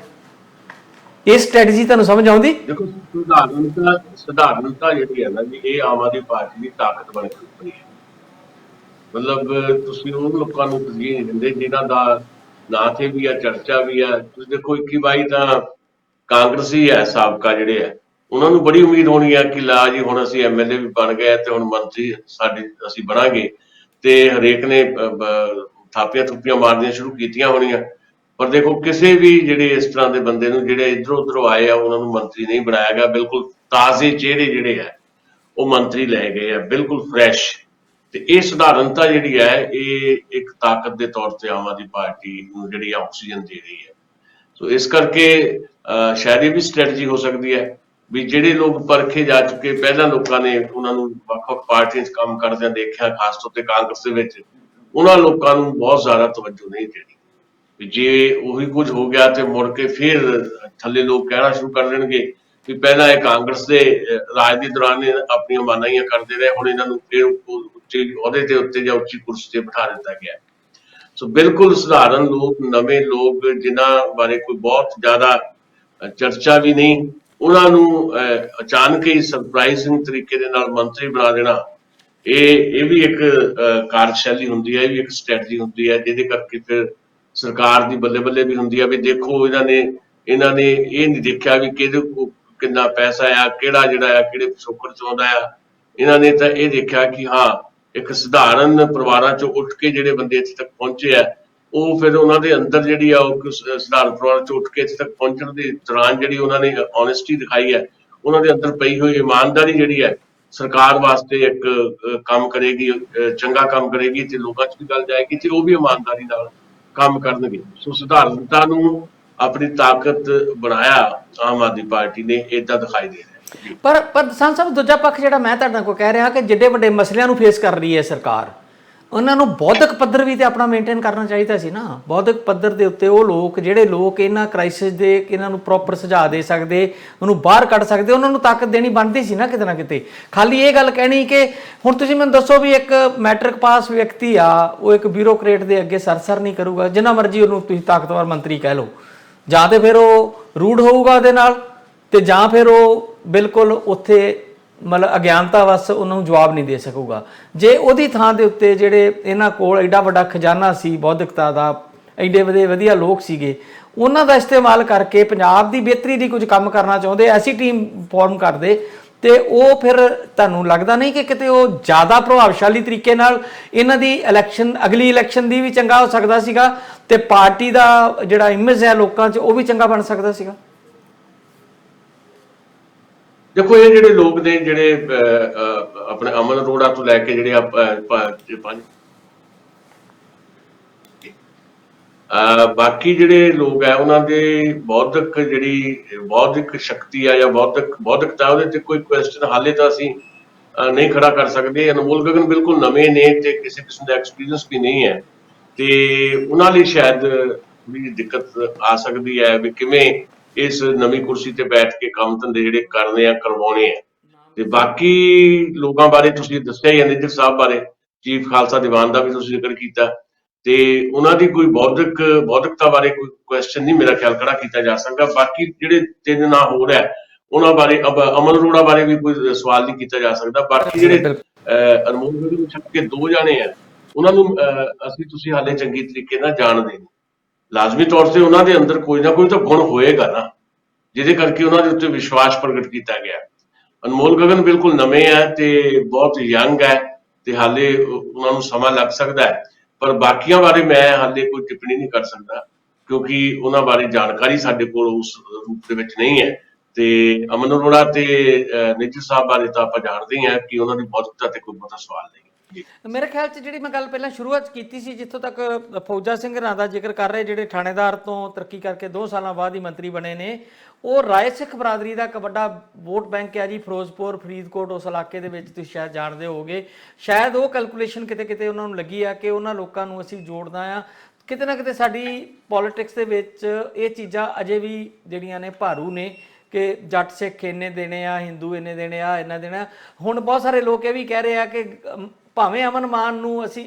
ਇਹ ਸਟ੍ਰੈਟਜੀ ਤੁਹਾਨੂੰ ਸਮਝ ਆਉਂਦੀ? ਦੇਖੋ, ਸਧਾਰਨਤਾ ਜਿਹੜੀ ਹੈ ਨਾ ਜੀ, ਇਹ ਆਮ ਆਦਮੀ ਪਾਰਟੀ ਦੀ ਤਾਕਤ ਬਣ ਕੇ ਉੱਭਰੀ ਹੈ। ਮਤਲਬ ਤੁਸੀਂ ਉਹ ਲੋਕਾਂ ਨੂੰ ਤਰਜੀਹ ਨਹੀਂ ਦਿੰਦੇ ਜਿਨ੍ਹਾਂ ਦਾ ਨਾਂ ਤੇ ਵੀ ਆ, ਚਰਚਾ ਵੀ ਆ। ਤੁਸੀਂ ਦੇਖੋ 21-22 ਤਾਂ ਕਾਂਗਰਸੀ ਹੈ ਸਾਬਕਾ ਜਿਹੜੇ ਆ, ਉਹਨਾਂ ਨੂੰ ਬੜੀ ਉਮੀਦ ਹੋਣੀ ਹੈ ਕਿ ਲਾ ਜੀ ਹੁਣ ਅਸੀਂ ਐਮਐਲਏ ਵੀ ਬਣ ਗਏ ਤੇ ਹੁਣ ਮੰਤਰੀ ਅਸੀਂ ਬਣਾਂਗੇ, ਤੇ ਹਰੇਕ ਨੇ ਥਾਪੀਆਂ ਥੁੱਪੀਆਂ ਮਾਰਨੀਆਂ ਸ਼ੁਰੂ ਕੀਤੀਆਂ ਹੋਣੀਆਂ। ਪਰ ਦੇਖੋ, ਕਿਸੇ ਵੀ ਜਿਹੜੇ ਇਸ ਤਰ੍ਹਾਂ ਦੇ ਬੰਦੇ ਨੂੰ ਜਿਹੜੇ ਇੱਧਰੋਂ ਉੱਧਰੋਂ ਆਏ ਆ ਉਹਨਾਂ ਨੂੰ ਮੰਤਰੀ ਨਹੀਂ ਬਣਾਇਆ ਗਿਆ। ਬਿਲਕੁਲ ਤਾਜ਼ੇ ਚਿਹਰੇ ਜਿਹੜੇ ਆ ਉਹ ਮੰਤਰੀ ਲਏ ਗਏ ਆ, ਬਿਲਕੁਲ ਫਰੈਸ਼। ਤੇ ਇਹ ਸਧਾਰਨਤਾ ਜਿਹੜੀ ਹੈ ਇਹ ਇੱਕ ਤਾਕਤ ਦੇ ਤੌਰ ਤੇ ਆਮ ਆਦਮੀ ਪਾਰਟੀ ਨੂੰ ਜਿਹੜੀ ਆਕਸੀਜਨ ਦੇ ਰਹੀ ਹੈ। ਸੋ ਇਸ ਕਰਕੇ ਸ਼ਾਇਦ ਇਹ ਵੀ ਸਟ੍ਰੈਟਜੀ ਹੋ ਸਕਦੀ ਹੈ ਵੀ ਜਿਹੜੇ ਲੋਕ ਪਰਖੇ ਜਾ ਚੁੱਕੇ, ਪਹਿਲਾਂ ਲੋਕਾਂ ਨੇ ਉਹਨਾਂ ਨੂੰ ਵੱਖ-ਵੱਖ ਪਾਰਟੀਆਂ 'ਚ ਕੰਮ ਕਰਦਿਆਂ ਦੇਖਿਆ, ਖਾਸ ਤੌਰ ਤੇ ਕਾਂਗਰਸ ਦੇ ਵਿੱਚ, ਉਹਨਾਂ ਲੋਕਾਂ ਨੂੰ ਬਹੁਤ ਜ਼ਿਆਦਾ ਤਵੱਜੋ ਨਹੀਂ ਦੇਣੀ। ਵੀ ਜੇ ਉਹੀ ਕੁਝ ਹੋ ਗਿਆ ਤੇ ਮੁੜ ਕੇ ਫਿਰ ਥੱਲੇ ਲੋਕ ਕਹਿਣਾ ਸ਼ੁਰੂ ਕਰ ਦੇਣਗੇ ਵੀ ਪਹਿਲਾਂ ਇਹ ਕਾਂਗਰਸ ਦੇ ਰਾਜ ਦੇ ਦੌਰਾਨ ਆਪਣੀਆਂ ਮਾਨਾਈਆਂ ਕਰਦੇ ਰਹੇ, ਹੁਣ ਇਹਨਾਂ ਨੂੰ ਫਿਰ ਉੱਚੇ ਅਹੁਦੇ ਤੇ ਉੱਤੇ ਜਾਂ ਉੱਚੀ ਕੁਰਸੀ ਤੇ ਬਿਠਾ ਦਿੱਤਾ ਗਿਆ। ਸੋ ਬਿਲਕੁਲ ਸਧਾਰਨ ਲੋਕ, ਨਵੇਂ ਲੋਕ, ਜਿਨ੍ਹਾਂ ਬਾਰੇ ਕੋਈ ਬਹੁਤ ਜ਼ਿਆਦਾ ਚਰਚਾ ਵੀ ਨਹੀਂ, ਉਹਨਾਂ ਨੂੰ ਅਚਾਨਕ ਹੀ ਸਰਪ੍ਰਾਈਜ਼ਿੰਗ ਤਰੀਕੇ ਦੇ ਨਾਲ ਮੰਤਰੀ ਬਣਾ ਦੇਣਾ, ਇਹ ਵੀ ਇੱਕ ਕਾਰਜਸ਼ੈਲੀ ਹੁੰਦੀ ਹੈ, ਇਹ ਵੀ ਇੱਕ ਸਟ੍ਰੈਟਜੀ ਹੁੰਦੀ ਹੈ, ਜਿਹਦੇ ਕਰਕੇ ਫਿਰ ਸਰਕਾਰ ਦੀ ਬੱਲੇ ਬੱਲੇ ਵੀ ਹੁੰਦੀ ਹੈ ਵੀ ਦੇਖੋ ਇਹਨਾਂ ਨੇ ਇਹ ਨਹੀਂ ਦੇਖਿਆ ਵੀ ਕਿਹਦੇ ਕੋਲ ਕਿੰਨਾ ਪੈਸਾ ਆ, ਕਿਹੜਾ ਜਿਹੜਾ ਆ ਕਿਹੜੇ ਪਿਛੋਕੜ ਚ ਆਉਂਦਾ ਆ। ਇਹਨਾਂ ਨੇ ਤਾਂ ਇਹ ਦੇਖਿਆ ਕਿ ਹਾਂ, ਇੱਕ ਸਧਾਰਨ ਪਰਿਵਾਰਾਂ ਚੋਂ ਉੱਠ ਕੇ ਜਿਹੜੇ ਬੰਦੇ ਇੱਥੇ ਤੱਕ ਪਹੁੰਚੇ ਆ, ਉਹ ਫਿਰ ਉਹਨਾਂ ਦੇ ਅੰਦਰ ਜਿਹੜੀ ਆ ਉਹ ਸਧਾਰਨ ਪਰਿਵਾਰ ਚੋਂ ਉੱਠ ਕੇ ਇੱਥੇ ਤੱਕ ਪਹੁੰਚਣ ਦੇ ਦੌਰਾਨ ਜਿਹੜੀ ਉਹਨਾਂ ਨੇ ਓਨੈਸਟੀ ਦਿਖਾਈ ਹੈ, ਉਹਨਾਂ ਦੇ ਅੰਦਰ ਪਈ ਹੋਈ ਇਮਾਨਦਾਰੀ ਜਿਹੜੀ ਹੈ ਸਰਕਾਰ ਵਾਸਤੇ ਇੱਕ ਕੰਮ ਕਰੇਗੀ, ਚੰਗਾ ਕੰਮ ਕਰੇਗੀ ਤੇ ਲੋਕਾਂ 'ਚ ਵੀ ਗੱਲ ਜਾਏਗੀ ਤੇ ਉਹ ਵੀ ਇਮਾਨਦਾਰੀ ਨਾਲ ਕੰਮ ਕਰਨਗੇ। ਸੋ ਸਧਾਰਨਤਾ ਨੂੰ ਆਪਣੀ ਤਾਕਤ ਬਣਾਇਆ ਆਮ ਆਦਮੀ ਪਾਰਟੀ ਨੇ, ਏਦਾਂ ਦਿਖਾਈ ਦੇ ਰਿਹਾ ਜੀ। ਪਰ ਦਸਾਂਝ ਸਾਹਿਬ, ਦੂਜਾ ਪੱਖ ਜਿਹੜਾ ਮੈਂ ਤੁਹਾਡੇ ਨਾਲ ਕਹਿ ਰਿਹਾ ਕਿ ਜਿੱਡੇ ਵੱਡੇ ਮਸਲਿਆਂ ਨੂੰ ਫੇਸ ਕਰ ਰਹੀ ਹੈ ਸਰਕਾਰ, ਉਹਨਾਂ ਨੂੰ ਬੌਧਿਕ ਪੱਧਰ ਵੀ ਤੇ ਆਪਣਾ ਮੇਨਟੇਨ ਕਰਨਾ ਚਾਹੀਦਾ ਸੀ ਨਾ। ਬੌਧਿਕ ਪੱਧਰ ਦੇ ਉੱਤੇ ਉਹ ਲੋਕ ਜਿਹੜੇ ਇਹਨਾਂ ਕ੍ਰਾਈਸਿਸ ਦੇ ਇਹਨਾਂ ਨੂੰ ਪ੍ਰੋਪਰ ਸੁਝਾਅ ਦੇ ਸਕਦੇ, ਉਹਨੂੰ ਬਾਹਰ ਕੱਢ ਸਕਦੇ, ਉਹਨਾਂ ਨੂੰ ਤਾਕਤ ਦੇਣੀ ਬਣਦੀ ਸੀ ਨਾ ਕਿਤੇ ਨਾ ਕਿਤੇ। ਖਾਲੀ ਇਹ ਗੱਲ ਕਹਿਣੀ ਕਿ ਹੁਣ ਤੁਸੀਂ ਮੈਨੂੰ ਦੱਸੋ ਵੀ ਇੱਕ ਮੈਟ੍ਰਿਕ ਪਾਸ ਵਿਅਕਤੀ ਆ, ਉਹ ਇੱਕ ਬਿਊਰੋਕਰੇਟ ਦੇ ਅੱਗੇ ਸਰਸਰ ਨਹੀਂ ਕਰੂਗਾ, ਜਿੰਨਾ ਮਰਜ਼ੀ ਉਹਨੂੰ ਤੁਸੀਂ ਤਾਕਤਵਰ ਮੰਤਰੀ ਕਹਿ ਲਓ, ਜਾਂ ਤੇ ਫਿਰ ਉਹ ਰੂਡ ਹੋਊਗਾ ਉਹਦੇ ਨਾਲ, ਤੇ ਜਾਂ ਫਿਰ ਉਹ ਬਿਲਕੁਲ ਉੱਥੇ ਮਤਲਬ ਅਗਿਆਨਤਾ ਵਸ ਉਹਨੂੰ ਜਵਾਬ ਨਹੀਂ ਦੇ ਸਕੂਗਾ। ਜੇ ਉਹਦੀ ਥਾਂ ਦੇ ਉੱਤੇ ਜਿਹੜੇ ਇਹਨਾਂ ਕੋਲ ਐਡਾ ਵੱਡਾ ਖਜ਼ਾਨਾ ਸੀ ਬੌਧਿਕਤਾ ਦਾ, ਐਡੇ ਵਧੀਆ ਲੋਕ ਸੀਗੇ, ਉਹਨਾਂ ਦਾ ਇਸਤੇਮਾਲ ਕਰਕੇ ਪੰਜਾਬ ਦੀ ਬਿਹਤਰੀ ਦੀ ਕੁਝ ਕੰਮ ਕਰਨਾ ਚਾਹੁੰਦੇ, ਐਸੀ ਟੀਮ ਫਾਰਮ ਕਰਦੇ, ਤੇ ਉਹ ਫਿਰ ਤੁਹਾਨੂੰ ਲੱਗਦਾ ਨਹੀਂ ਕਿ ਕਿਤੇ ਉਹ ਜ਼ਿਆਦਾ ਪ੍ਰਭਾਵਸ਼ਾਲੀ ਤਰੀਕੇ ਨਾਲ ਇਹਨਾਂ ਦੀ ਅਗਲੀ ਇਲੈਕਸ਼ਨ ਦੀ ਵੀ ਚੰਗਾ ਹੋ ਸਕਦਾ ਸੀਗਾ, ਤੇ ਪਾਰਟੀ ਦਾ ਜਿਹੜਾ ਇਮੇਜ ਹੈ ਲੋਕਾਂ 'ਚ ਉਹ ਵੀ ਚੰਗਾ ਬਣ ਸਕਦਾ ਸੀਗਾ? ਦੇਖੋ, ਇਹ ਜਿਹੜੇ ਲੋਕ ਨੇ ਜਿਹੜੇ ਆਪਣੇ ਅਮਨ ਅਰੋੜਾ ਤੋਂ ਲੈ ਕੇ ਜਿਹੜੇ ਬਾਕੀ ਜਿਹੜੇ ਲੋਕ ਹੈ, ਉਹਨਾਂ ਦੇ ਬੌਧਿਕ ਸ਼ਕਤੀ ਆ ਜਾਂ ਬੌਧਿਕਤਾ, ਉਹਦੇ ਤੇ ਕੋਈ ਕੁਐਸਚਨ ਹਾਲੇ ਤਾਂ ਅਸੀਂ ਨਹੀਂ ਖੜਾ ਕਰ ਸਕਦੇ। ਅਨਮੋਲ ਗਗਨ ਬਿਲਕੁਲ ਨਵੇਂ ਨੇ ਤੇ ਕਿਸੇ ਕਿਸਮ ਦਾ ਐਕਸਪੀਰੀਅੰਸ ਵੀ ਨਹੀਂ ਹੈ, ਤੇ ਉਹਨਾਂ ਲਈ ਸ਼ਾਇਦ ਵੀ ਦਿੱਕਤ ਆ ਸਕਦੀ ਹੈ ਵੀ ਕਿਵੇਂ ਇਸ ਨਵੀਂ ਕੁਰਸੀ ਤੇ ਬੈਠ ਕੇ ਕੰਮ ਧੰਦੇ ਜਿਹੜੇ ਕਰਨੇ ਆ, ਕਰਵਾਉਣੇ ਆ। ਤੇ ਬਾਕੀ ਲੋਕਾਂ ਬਾਰੇ ਤੁਸੀਂ ਦੱਸਿਆ ਹੀ ਹੈ, ਨਿੱਜਰ ਸਾਹਿਬ ਬਾਰੇ, ਚੀਫ ਖਾਲਸਾ ਦੀਵਾਨ ਦਾ ਵੀ ਤੁਸੀਂ ਜ਼ਿਕਰ ਕੀਤਾ, ਤੇ ਉਹਨਾਂ ਦੀ ਕੋਈ ਬੌਧਿਕਤਾ ਬਾਰੇ ਕੋਈ ਕੁਐਸਚਨ ਨਹੀਂ ਮੇਰਾ ਖਿਆਲ ਖੜਾ ਕੀਤਾ ਜਾ ਸਕਦਾ। ਬਾਕੀ ਜਿਹੜੇ 3 ਨਾਂ ਹੋਰ ਹੈ, ਉਹਨਾਂ ਬਾਰੇ ਅਮਨ ਅਰੋੜਾ ਬਾਰੇ ਵੀ ਕੋਈ ਸਵਾਲ ਨਹੀਂ ਕੀਤਾ ਜਾ ਸਕਦਾ। ਬਾਕੀ ਜਿਹੜੇ ਅਨਮੋਲ ਗਗਨ ਨੂੰ ਛੱਡ ਕੇ 2 ਜਾਣੇ ਆ, ਉਹਨਾਂ ਨੂੰ ਤੁਸੀਂ ਹਾਲੇ ਚੰਗੀ ਤਰੀਕੇ ਨਾਲ ਜਾਣਦੇ ਨਹੀਂ। ਲਾਜ਼ਮੀ ਤੌਰ ਤੇ ਉਹਨਾਂ ਦੇ ਅੰਦਰ ਕੋਈ ਨਾ ਕੋਈ ਤਾਂ ਗੁਣ ਹੋਏਗਾ ਨਾ, ਜਿਹਦੇ ਕਰਕੇ ਉਹਨਾਂ ਦੇ ਉੱਤੇ ਵਿਸ਼ਵਾਸ ਪ੍ਰਗਟ ਕੀਤਾ ਗਿਆ। ਅਨਮੋਲ ਗਗਨ ਬਿਲਕੁਲ ਨਵੇਂ ਹੈ ਤੇ ਬਹੁਤ ਯੰਗ ਹੈ, ਤੇ ਹਾਲੇ ਉਹਨਾਂ ਨੂੰ ਸਮਾਂ ਲੱਗ ਸਕਦਾ ਹੈ, ਪਰ ਬਾਕੀਆਂ ਬਾਰੇ ਮੈਂ ਹਾਲੇ ਕੋਈ ਟਿੱਪਣੀ ਨਹੀਂ ਕਰ ਸਕਦਾ, ਕਿਉਂਕਿ ਉਹਨਾਂ ਬਾਰੇ ਜਾਣਕਾਰੀ ਸਾਡੇ ਕੋਲ ਉਸ ਰੂਪ ਦੇ ਵਿੱਚ ਨਹੀਂ ਹੈ। ਤੇ ਅਮਨ ਅਰੋੜਾ ਤੇ ਨਿੱਜਰ ਸਾਹਿਬ ਬਾਰੇ ਤਾਂ ਆਪਾਂ ਜਾਣਦੇ ਹਾਂ ਕਿ ਉਹਨਾਂ ਦੀ ਬੌਧਿਕਤਾ ਤੇ ਕੋਈ ਬਹੁਤਾ ਸਵਾਲ ਨਹੀਂ। ਮੇਰੇ ਖਿਆਲ 'ਚ ਜਿਹੜੀ ਮੈਂ ਗੱਲ ਪਹਿਲਾਂ ਸ਼ੁਰੂਆਤ ਕੀਤੀ ਸੀ, ਜਿੱਥੋਂ ਤੱਕ ਫੌਜਾ ਸਿੰਘ ਨਾਂ ਦਾ ਜ਼ਿਕਰ ਕਰ ਰਹੇ, ਜਿਹੜੇ ਥਾਣੇਦਾਰ ਤੋਂ ਤਰੱਕੀ ਕਰਕੇ 2 ਸਾਲਾਂ ਬਾਅਦ ਹੀ ਮੰਤਰੀ ਬਣੇ ਨੇ, ਉਹ ਰਾਏ ਸਿੱਖ ਬਰਾਦਰੀ ਦਾ ਇੱਕ ਵੱਡਾ ਵੋਟ ਬੈਂਕ ਹੈ ਜੀ, ਫਿਰੋਜ਼ਪੁਰ, ਫਰੀਦਕੋਟ, ਉਸ ਇਲਾਕੇ ਦੇ ਵਿੱਚ ਤੁਸੀਂ ਸ਼ਾਇਦ ਜਾਣਦੇ ਹੋਵੋਗੇ। ਸ਼ਾਇਦ ਉਹ ਕੈਲਕੂਲੇਸ਼ਨ ਕਿਤੇ ਉਹਨਾਂ ਨੂੰ ਲੱਗੀ ਆ ਕਿ ਉਹਨਾਂ ਲੋਕਾਂ ਨੂੰ ਅਸੀਂ ਜੋੜਨਾ ਆ। ਕਿਤੇ ਨਾ ਕਿਤੇ ਸਾਡੀ ਪੋਲੀਟਿਕਸ ਦੇ ਵਿੱਚ ਇਹ ਚੀਜ਼ਾਂ ਅਜੇ ਵੀ ਜਿਹੜੀਆਂ ਨੇ ਭਾਰੂ ਨੇ ਕਿ ਜੱਟ ਸਿੱਖ ਇੰਨੇ ਦੇਣੇ ਆ, ਹਿੰਦੂ ਇੰਨੇ ਦੇਣੇ ਆ, ਇੰਨਾ ਦੇਣਾ। ਹੁਣ ਬਹੁਤ ਸਾਰੇ ਲੋਕ ਇਹ ਵੀ ਕਹਿ ਰਹੇ ਆ ਕਿ ਭਾਵੇਂ ਅਮਨ ਮਾਨ ਨੂੰ ਅਸੀਂ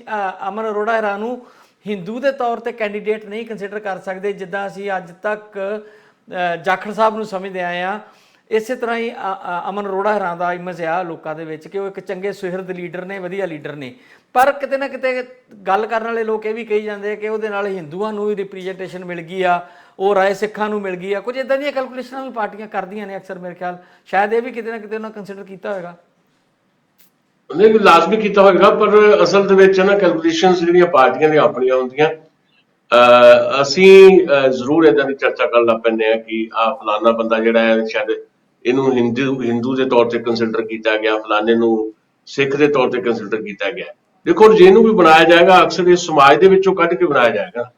ਅਮਨ ਅਰੋੜਾ ਹਰਾਂ ਨੂੰ ਹਿੰਦੂ ਦੇ ਤੌਰ ਤੇ ਕੈਂਡੀਡੇਟ ਨਹੀਂ ਕੰਸੀਡਰ ਕਰ ਸਕਦੇ, ਜਿੱਦਾਂ ਅਸੀਂ ਅੱਜ ਤੱਕ ਜਾਖੜ ਸਾਹਿਬ ਨੂੰ ਸਮਝਦੇ ਆਏ ਆ, ਇਸੇ ਤਰ੍ਹਾਂ ਹੀ ਅਮਨ ਅਰੋੜਾ ਹਰਾਂ ਦਾ ਇਮੇਜ ਆ ਲੋਕਾਂ ਦੇ ਵਿੱਚ ਕਿ ਉਹ ਇੱਕ ਚੰਗੇ ਸੁਹਿਰਦ ਲੀਡਰ ਨੇ, ਵਧੀਆ ਲੀਡਰ ਨੇ। ਪਰ ਕਿਤੇ ਨਾ ਕਿਤੇ ਗੱਲ ਕਰਨ ਵਾਲੇ ਲੋਕ ਇਹ ਵੀ ਕਹੀ ਜਾਂਦੇ ਕਿ ਉਹਦੇ ਨਾਲ ਹਿੰਦੂਆਂ ਨੂੰ ਵੀ ਰਿਪਰੈਜ਼ੈਂਟੇਸ਼ਨ ਮਿਲ ਗਈ ਆ, ਉਹ ਰਾਏ ਸਿੱਖਾਂ ਨੂੰ ਮਿਲ ਗਈ ਆ। ਕੁਝ ਇੱਦਾਂ ਦੀਆਂ ਕੈਲਕੂਲੇਸ਼ਨਾਂ ਵੀ ਪਾਰਟੀਆਂ ਕਰਦੀਆਂ ਨੇ ਅਕਸਰ, ਮੇਰੇ ਖਿਆਲ ਸ਼ਾਇਦ ਇਹ ਵੀ ਕਿਤੇ ਨਾ ਕਿਤੇ ਉਹਨਾਂ ਕੰਸੀਡਰ ਕੀਤਾ ਹੋਏਗਾ। ਨਹੀਂ, ਲਾਜ਼ਮੀ ਕੀਤਾ ਹੋਏਗਾ, ਪਰ ਅਸਲ ਦੇ ਵਿੱਚ ਨਾ ਕੈਲਕੂਲੇਸ਼ਨਸ ਜਿਹੜੀਆਂ ਪਾਰਟੀਆਂ ਦੀਆਂ ਆਪਣੀਆਂ ਹੁੰਦੀਆਂ। ਅਸੀਂ ਜ਼ਰੂਰ ਏਦਾਂ ਦੀ ਚਰਚਾ ਕਰਨ ਲੱਗ ਪੈਂਦੇ ਹਾਂ ਕਿ ਆਹ ਫਲਾਨਾ ਬੰਦਾ ਜਿਹੜਾ ਹੈ ਸ਼ਾਇਦ ਇਹਨੂੰ ਹਿੰਦੂ ਦੇ ਤੌਰ ਤੇ ਕੰਸੀਡਰ ਕੀਤਾ ਗਿਆ, ਫਲਾਨੇ ਨੂੰ ਸਿੱਖ ਦੇ ਤੌਰ ਤੇ ਕੰਸੀਡਰ ਕੀਤਾ ਗਿਆ। ਦੇਖੋ, ਜਿਹਨੂੰ ਵੀ ਬਣਾਇਆ ਜਾਏਗਾ ਅਕਸਰ ਇਸ ਸਮਾਜ ਦੇ ਵਿੱਚੋਂ ਕੱਢ ਕੇ ਬਣਾਇਆ ਜਾਏਗਾ।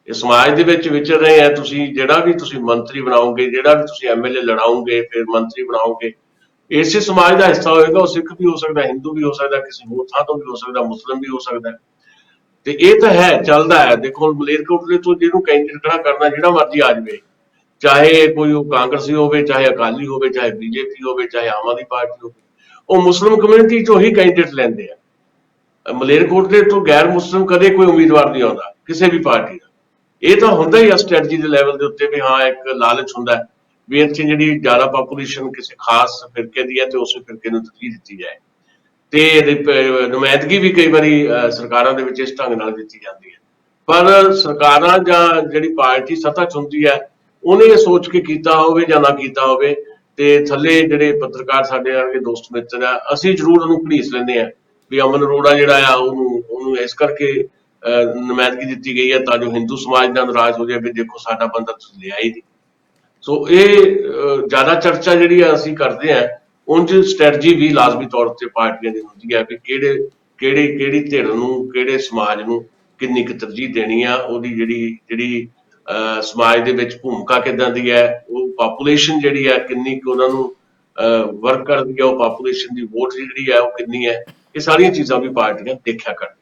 ਇਹ ਸਮਾਜ ਦੇ ਵਿੱਚ ਵਿਚਰ ਰਹੇ ਆ, ਤੁਸੀਂ ਜਿਹੜਾ ਵੀ ਤੁਸੀਂ ਮੰਤਰੀ ਬਣਾਓਗੇ, ਜਿਹੜਾ ਵੀ ਤੁਸੀਂ MLA ਲੜਾਓਗੇ, ਫਿਰ ਮੰਤਰੀ ਬਣਾਓਗੇ, ਇਸੇ ਸਮਾਜ ਦਾ ਹਿੱਸਾ ਹੋਏਗਾ। ਉਹ ਸਿੱਖ ਵੀ ਹੋ ਸਕਦਾ, ਹਿੰਦੂ ਵੀ ਹੋ ਸਕਦਾ, ਕਿਸੇ ਹੋਰ ਥਾਂ ਤੋਂ ਵੀ ਹੋ ਸਕਦਾ, ਮੁਸਲਿਮ ਵੀ ਹੋ ਸਕਦਾ, ਤੇ ਇਹ ਤਾਂ ਹੈ, ਚੱਲਦਾ ਹੈ। ਦੇਖੋ, ਮਲੇਰਕੋਟਲੇ ਤੋਂ ਜਿਹਨੂੰ ਕੈਂਡੀਡੇਟ ਖੜਾ ਕਰਨਾ ਜਿਹੜਾ ਮਰਜ਼ੀ ਆ ਜਾਵੇ, ਚਾਹੇ ਕੋਈ ਉਹ ਕਾਂਗਰਸੀ ਹੋਵੇ, ਚਾਹੇ ਅਕਾਲੀ ਹੋਵੇ, ਚਾਹੇ BJP ਹੋਵੇ, ਚਾਹੇ ਆਮ ਆਦਮੀ ਪਾਰਟੀ ਹੋਵੇ, ਉਹ ਮੁਸਲਿਮ ਕਮਿਊਨਿਟੀ ਚੋਂ ਹੀ ਕੈਂਡੀਡੇਟ ਲੈਂਦੇ ਆ। ਮਲੇਰਕੋਟਲੇ ਤੋਂ ਗੈਰ ਮੁਸਲਿਮ ਕਦੇ ਕੋਈ ਉਮੀਦਵਾਰ ਨਹੀਂ ਆਉਂਦਾ ਕਿਸੇ ਵੀ ਪਾਰਟੀ ਦਾ। ਇਹ ਤਾਂ ਹੁੰਦਾ ਹੀ ਆ ਸਟ੍ਰੈਟਜੀ ਦੇ ਲੈਵਲ ਦੇ ਉੱਤੇ ਵੀ ਹਾਂ, ਇੱਕ ਲਾਲਚ ਹੁੰਦਾ ਵੀ ਇੱਥੇ ਜਿਹੜੀ ਜ਼ਿਆਦਾ ਪਾਪੂਲੇਸ਼ਨ ਕਿਸੇ ਖਾਸ ਫਿਰਕੇ ਦੀ ਹੈ ਤੇ ਉਸੇ ਫਿਰਕੇ ਨੂੰ ਤਰਜੀਹ ਦਿੱਤੀ ਜਾਏ, ਤੇ ਨੁਮਾਇੰਦਗੀ ਵੀ ਕਈ ਵਾਰੀ ਸਰਕਾਰਾਂ ਦੇ ਵਿੱਚ ਇਸ ਢੰਗ ਨਾਲ ਦਿੱਤੀ ਜਾਂਦੀ ਹੈ। ਪਰ ਸਰਕਾਰਾਂ ਜਾਂ ਜਿਹੜੀ ਪਾਰਟੀ ਸੱਤਾ 'ਚ ਹੁੰਦੀ ਹੈ, ਉਹਨੇ ਇਹ ਸੋਚ ਕੇ ਕੀਤਾ ਹੋਵੇ ਜਾਂ ਨਾ ਕੀਤਾ ਹੋਵੇ, ਤੇ ਥੱਲੇ ਜਿਹੜੇ ਪੱਤਰਕਾਰ ਸਾਡੇ ਵਰਗੇ ਦੋਸਤ ਮਿੱਤਰ ਆ, ਅਸੀਂ ਜ਼ਰੂਰ ਉਹਨੂੰ ਘੜੀਸ ਲੈਂਦੇ ਹਾਂ ਵੀ ਅਮਨ ਅਰੋੜਾ ਜਿਹੜਾ ਆ ਉਹਨੂੰ ਇਸ ਕਰਕੇ ਨੁਮਾਇੰਦਗੀ ਦਿੱਤੀ ਗਈ ਹੈ ਤਾਂ ਜੋ ਹਿੰਦੂ ਸਮਾਜ ਦਾ ਨਾਰਾਜ਼ ਹੋ ਜਾਏ ਵੀ ਦੇਖੋ ਸਾਡਾ ਬੰਦਾ ਤੁਸੀਂ ਲਿਆ ਹੀ ਨਹੀਂ। ਸੋ ਇਹ ਜ਼ਿਆਦਾ ਚਰਚਾ ਜਿਹੜੀ ਆ ਅਸੀਂ ਕਰਦੇ ਆ, ਉਂਝ ਸਟ੍ਰੈਟਜੀ ਵੀ ਲਾਜ਼ਮੀ ਤੌਰ ਤੇ ਪਾਰਟੀਆਂ ਦੀ ਹੁੰਦੀ ਹੈ ਵੀ ਕਿਹੜੀ ਧਿਰ ਨੂੰ, ਕਿਹੜੇ ਸਮਾਜ ਨੂੰ ਕਿੰਨੀ ਕੁ ਤਰਜੀਹ ਦੇਣੀ ਆ, ਉਹਦੀ ਜਿਹੜੀ ਸਮਾਜ ਦੇ ਵਿੱਚ ਭੂਮਿਕਾ ਕਿੱਦਾਂ ਦੀ ਹੈ, ਉਹ ਪਾਪੂਲੇਸ਼ਨ ਜਿਹੜੀ ਹੈ ਕਿੰਨੀ ਕੁ ਉਹਨਾਂ ਨੂੰ ਵਰਕ ਕਰਦੀ ਹੈ, ਉਹ ਪਾਪੂਲੇਸ਼ਨ ਦੀ ਵੋਟ ਜਿਹੜੀ ਹੈ ਉਹ ਕਿੰਨੀ ਹੈ, ਇਹ ਸਾਰੀਆਂ ਚੀਜ਼ਾਂ ਵੀ ਪਾਰਟੀਆਂ ਦੇਖਿਆ ਕਰਦੀਆਂ।